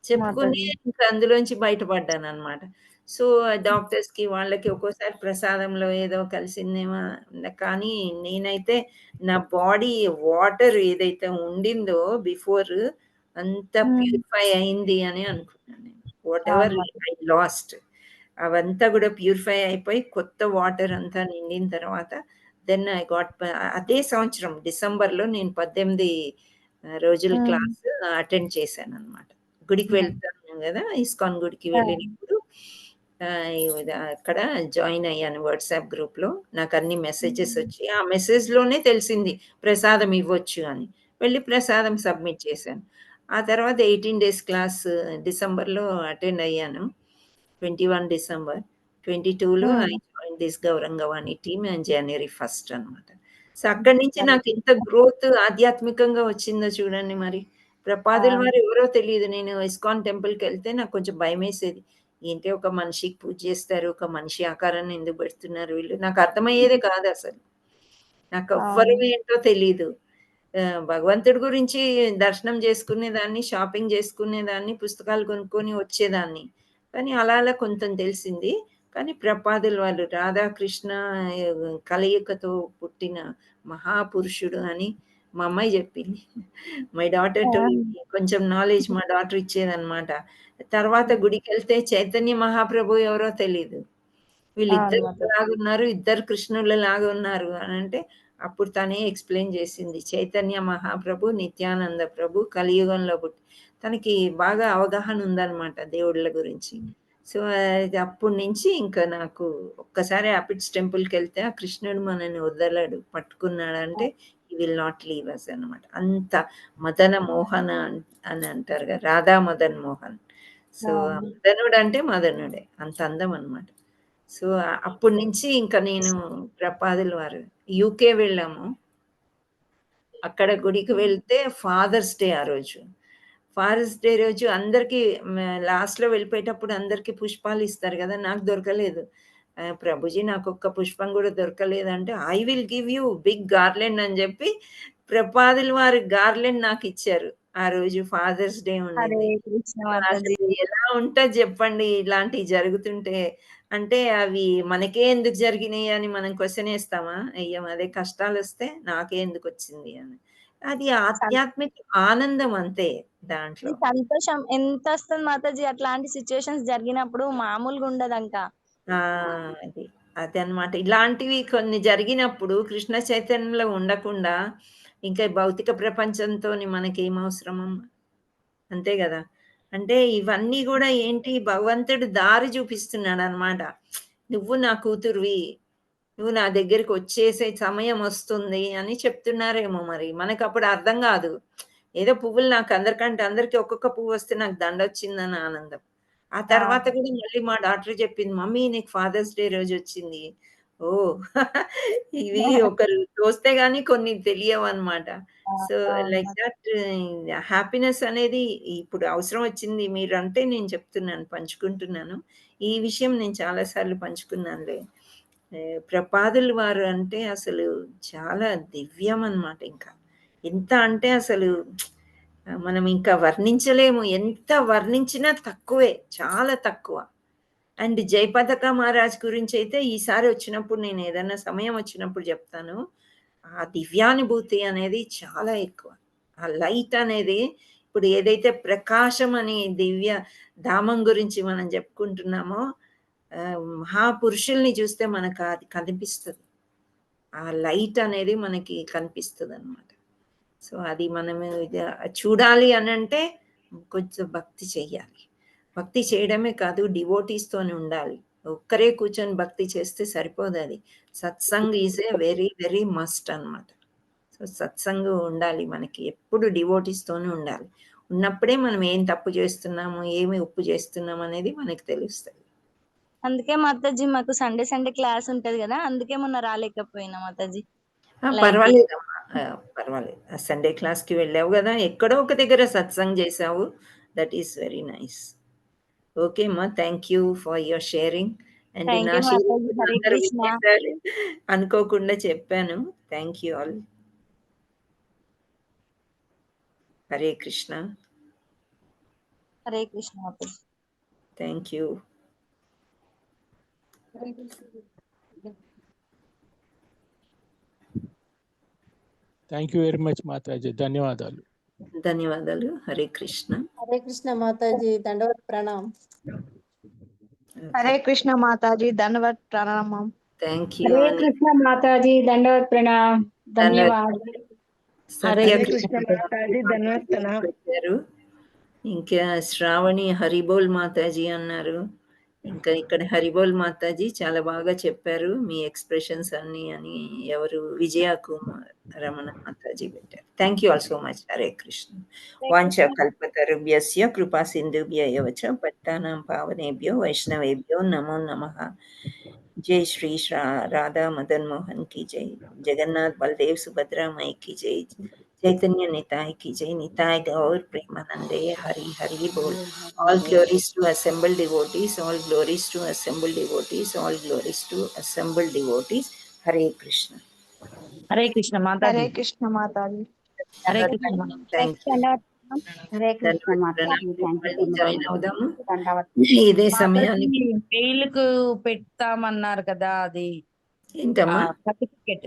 చెప్పుకొని మాతాజీ ఇంకా అందులోంచి బయటపడ్డాననమాట. సో, డాక్టర్స్‌కి వాళ్ళకి ఒక్కోసారి ప్రసాదంలో ఏదో కలిసిందేమో కానీ నేనైతే నా బాడీ వాటర్ ఏదైతే ఉండిందో బిఫోర్ అంతా ప్యూరిఫై అయింది అని అనుకున్నాను నేను. వాటెవర్ అవును మాతాజీ ఐ లాస్ట్ అవంతా గూడా ప్యూరిఫై అయిపోయి కొత్త వాటర్ అంతా నిండిన తర్వాత దెన్ ఐ గాట్ అదే సంవత్సరం డిసెంబర్‌లో నేను 18 రోజుల క్లాస్ అటెండ్ చేశాననమాట. గుడికి వెళ్తాను గదా! ఇస్కాన్ గుడికి వెళ్ళినప్పుడు అక్కడ జాయిన్ అయ్యాను వాట్సాప్ గ్రూప్‌లో. నాకన్ని మెసేజెస్ వచ్చాయి. ఆ మెసేజ్‌లోనే తెలిసింది ప్రసాదం ఇవ్వచ్చు అని. వెళ్లి ప్రసాదం సబ్మిట్ చేశాను. ఆ తర్వాత 18 డేస్ క్లాస్ డిసెంబర్‌లో అటెండ్ అయ్యాను. 21 డిసెంబర్. 22లో I join this Gaurangavani team on January 1 అనమాట. సో, అక్కడి నుంచి నాకు ఇంత గ్రోత్ ఆధ్యాత్మికంగా వచ్చిందో చూడండి మరి. ప్రపాదుల వారు ఎవరో తెలీదు. నేను ఇస్కాన్ టెంపుల్‌కెళ్తే నాకు కొంచెం భయమేసేది. ఏంటి ఒక మనిషికి పూజ చేస్తారు. ఒక మనిషి ఆకారాన్ని ఎందుకు పెడుతున్నారు వీళ్ళు? నాకు అర్థమయ్యేదే కాదసలు. నాకెవ్వరు అవును ఏంటో తెలీదు. భగవంతుడి గురించి దర్శనం చేసుకునేదాన్ని, షాపింగ్ చేసుకునేదాన్ని, పుస్తకాలు కొనుక్కొని వచ్చేదాన్ని. కానీ అలా అలా కొంచెం తెలిసింది. కానీ ప్రపాదుల వాళ్ళు రాధాకృష్ణ కలయికతో పుట్టిన మహాపురుషుడు అని మా అమ్మాయి చెప్పింది. My daughter told me. కొంచెం నాలెడ్జ్ మా డాటర్ ఇచ్చేదనమాట. తర్వాత గుడికెళ్తే చైతన్య మహాప్రభు ఎవరో తెలీదు. అవును వీళ్ళిద్దరు మాతాజీ ఒకలాగున్నారు, ఇద్దరు కృష్ణులలాగా ఉన్నారు అనంటే, అప్పుడు తనే ఎక్స్‌ప్లెయిన్ చేసింది. చైతన్య మహాప్రభు, నిత్యానంద ప్రభు కలియుగంలో తనకి బాగా అవగాహన ఉందనమాట దేవుళ్ళ గురించి. సో, అది అప్పటి నుంచి ఇంకా నాకు ఒక్కసారి అపిడ్స్ టెంపుల్‌కెళ్తే ఆ కృష్ణుడు మనల్ని వదలడు. పట్టుకున్నాడంటే he will not leave us అనమాట. అంత మదన మోహన అని అంటారు కదా! రాధా మదన్ మోహన్. సో, అవును మదనుడంటే మదనుడే. అంత అందం అనమాట. సో, అప్పటి నుంచి ఇంకా నేను ప్రపాదుల వారు యూకే వెళ్ళాము. అక్కడ గుడికి వెళ్తే ఫాదర్స్ డే ఆ రోజు. ఫాదర్స్ డే రోజు అందరికి లాస్ట్‌లో వెళ్ళిపోయేటప్పుడు అందరికి పుష్పాలు ఇస్తారు గదా! నాకు దొరకలేదు. ప్రభుజీ నాకొక్క పుష్పం గూడా దొరకలేదంటే, I will give you big garland అని జెప్పి ప్రపాదుల వారి గార్లెండ్ నాకిచ్చారు. ఆ రోజు ఫాదర్స్ డే హరే ఉండింది. కృష్ణ మాతాజీ. అసలు ఎలా ఉంటది జెప్పండి ఇలాంటివి జరుగుతుంటే? అంటే అవి మనకే ఎందుకు జరిగినాయి అని మనం క్వెషన్ ఏస్తామా? ఎయ్యం. అదే కష్టాలొస్తే నాకే ఎందుకొచ్చింది అని. అది సం- ఆధ్యాత్మిక ఆనందం అంతే ఈ దాంట్లో. సంతోషం ఎంత వస్తుంది మాతాజీ అట్లాంటి సిచ్యువేషన్స్ జరిగినప్పుడు మామూలుగా ఉండదంక. ఆ! అది. అదనమాట. ఇలాంటివి కొన్ని జరిగినప్పుడు కృష్ణ చైతన్యంలో ఉండకుండా ఇంకా భౌతిక ప్రపంచంతోని మనకేమవసరమమ్మ? అంతే గదా! అంటే ఇవన్నీ గూడా ఏంటి భగవంతుడు దారి చూపిస్తున్నాడనమాట. నువ్వు నా కూతురివి. నువ్వు నా దగ్గరికొచ్చేసే సమయం వస్తుంది అని చెప్తున్నారేమో మరి. మనకప్పుడు అర్థం గాదు. ఏదో పువ్వులు నాకు అందరికంటే అందరికి ఒక్కొక్క పువ్వొస్తే నాకు దండొచ్చిందని ఆనందం. ఆ తర్వాత గూడా మళ్ళీ మా డాక్టర్ చెప్పింది, "మమ్మీ నీకు ఫాదర్స్ డే రోజొచ్చింది." ఓహ్! ఇవి ఒకరు తోస్తే గాని కొన్ని తెలియవనమాట. సో, లైక్ దట్ హ్యాపీనెస్ అనేది ఇప్పుడు అవసరం వచ్చింది. మీరంటే నేను చెప్తున్నాను, పంచుకుంటున్నాను. ఈ విషయం నేను చాలా సార్లు పంచుకున్నానులే. ప్రపాదులు వారు అంటే అసలు చాలా దివ్యం అన్నమాట ఇంకా. ఎంత అంటే అసలు మనం ఇంకా వర్ణించలేము. ఎంత వర్ణించినా తక్కువే. చాలా తక్కువ. అండ్ జయపతాక మహారాజ్ గురించైతే ఈసారి వచ్చినప్పుడు నేను ఏదన్నా సమయం వచ్చినప్పుడు చెప్తాను. ఆ దివ్యానుభూతి అనేది చాలా ఎక్కువ. ఆ లైట్ అనేది ఇప్పుడు ఏదైతే ప్రకాశం అని దివ్య ధామం గురించి మనం చెప్పుకుంటున్నామో మహాపురుషుల్ని చూస్తే మనకు అది కనిపిస్తది. ఆ లైట్ అనేది మనకి కనిపిస్తదనమాట. సో, అది మనము చూడాలి అనంటే కొంచెం భక్తి చెయ్యాలి. భక్తి చేయడమే కాదు డివోటీస్‌తోని ఉండాలి. ఒక్కరే కూర్చొని భక్తి చేస్తే సరిపోదది. Satsang is a very, very must అనమాట. సో, సత్సంగ్ ఉండాలి మనకి. ఎప్పుడు డివోటీస్‌తోనే ఉండాలి. ఉన్నప్పుడే మనం ఏం తప్పు చేస్తున్నాము, ఏమి ఒప్పు చేస్తున్నాం అనేది మనకు తెలుస్తది. అందుకే మాతాజీ మాకు సండే సండే క్లాస్ ఉంటది కదా, అందుకే మొన్న రాలేకపోయినా మాతాజీ. లైక్ పర్వాలేదమ్మా. పర్వాలేదు. ఆ సండే క్లాస్‌కి వెళ్ళావు గదా! ఎక్కడో ఒక దగ్గర సత్సంగ్ చేశావు. That is very nice. Okay అమ్మా. Thank you for your sharing. And thank నా యూ షేరింగ్ మాతాజీ. కూడా హరే అందరూ కృష్ణ. వినేశారు. అనుకోకుండా చెప్పాను. Thank you all. Hare Krishna. Hare Krishna mataji. Thank you. Thank you very much mataji. ధన్యవాదాలు. ధన్యవాదాలు. హరే కృష్ణ. హరే కృష్ణ మాతాజీ దండవత్ ప్రణామ్. హరే కృష్ణ మాతాజీ ధన్యవాద్ ప్రణామం. థాంక్ యూ హరే అని కృష్ణ మాతాజీ దండవత్ ప్రణామ్. ధన్యవాదాలు. సత్య హరే కృష్ణ మాతాజీ ధన్యవాద్ ప్రణామ్. పెట్టారు. ఇంకా శ్రావణి హరిబోల్ మాతాజీ అన్నారు. ఇంకా ఇక్కడ హరిబోల్ మాతాజీ చాలా బాగా చెప్పారు. మీ ఎక్స్‌ప్రెషన్స్ అన్నీ అని ఎవరు విజయ కుమార్ రమణ మాతాజీ పెట్టారు. Thank you all so much. Hare Krishna. వాంఛ కల్పతరుభ్యస్య కృపా సింధుభ్య ఏవ చ పతితానాం పావనేభ్యో వైష్ణవేభ్యో నమో నమః. जय श्री राधा मदन मोहन की जय. जगन्नाथ बलदेव सुभद्रा माई की जय. चैतन्य निताय की जय. निताय गौर प्रेमानंदे हरि हरि बोल. All glories to assembled devotees. All glories to assembled devotees. All glories to assembled devotees. Hare Krishna. Hare Krishna Mataji. Hare Krishna Mataji. Hare Krishna. Thank you. Hare Krishna Mataji. Thank you join అవుదాము దండవత్. ఇదే సమయానికి. మెయిల్ కు పెడతామన్నారు కదా, అది ఏంటమ్మా సర్టిఫికేట్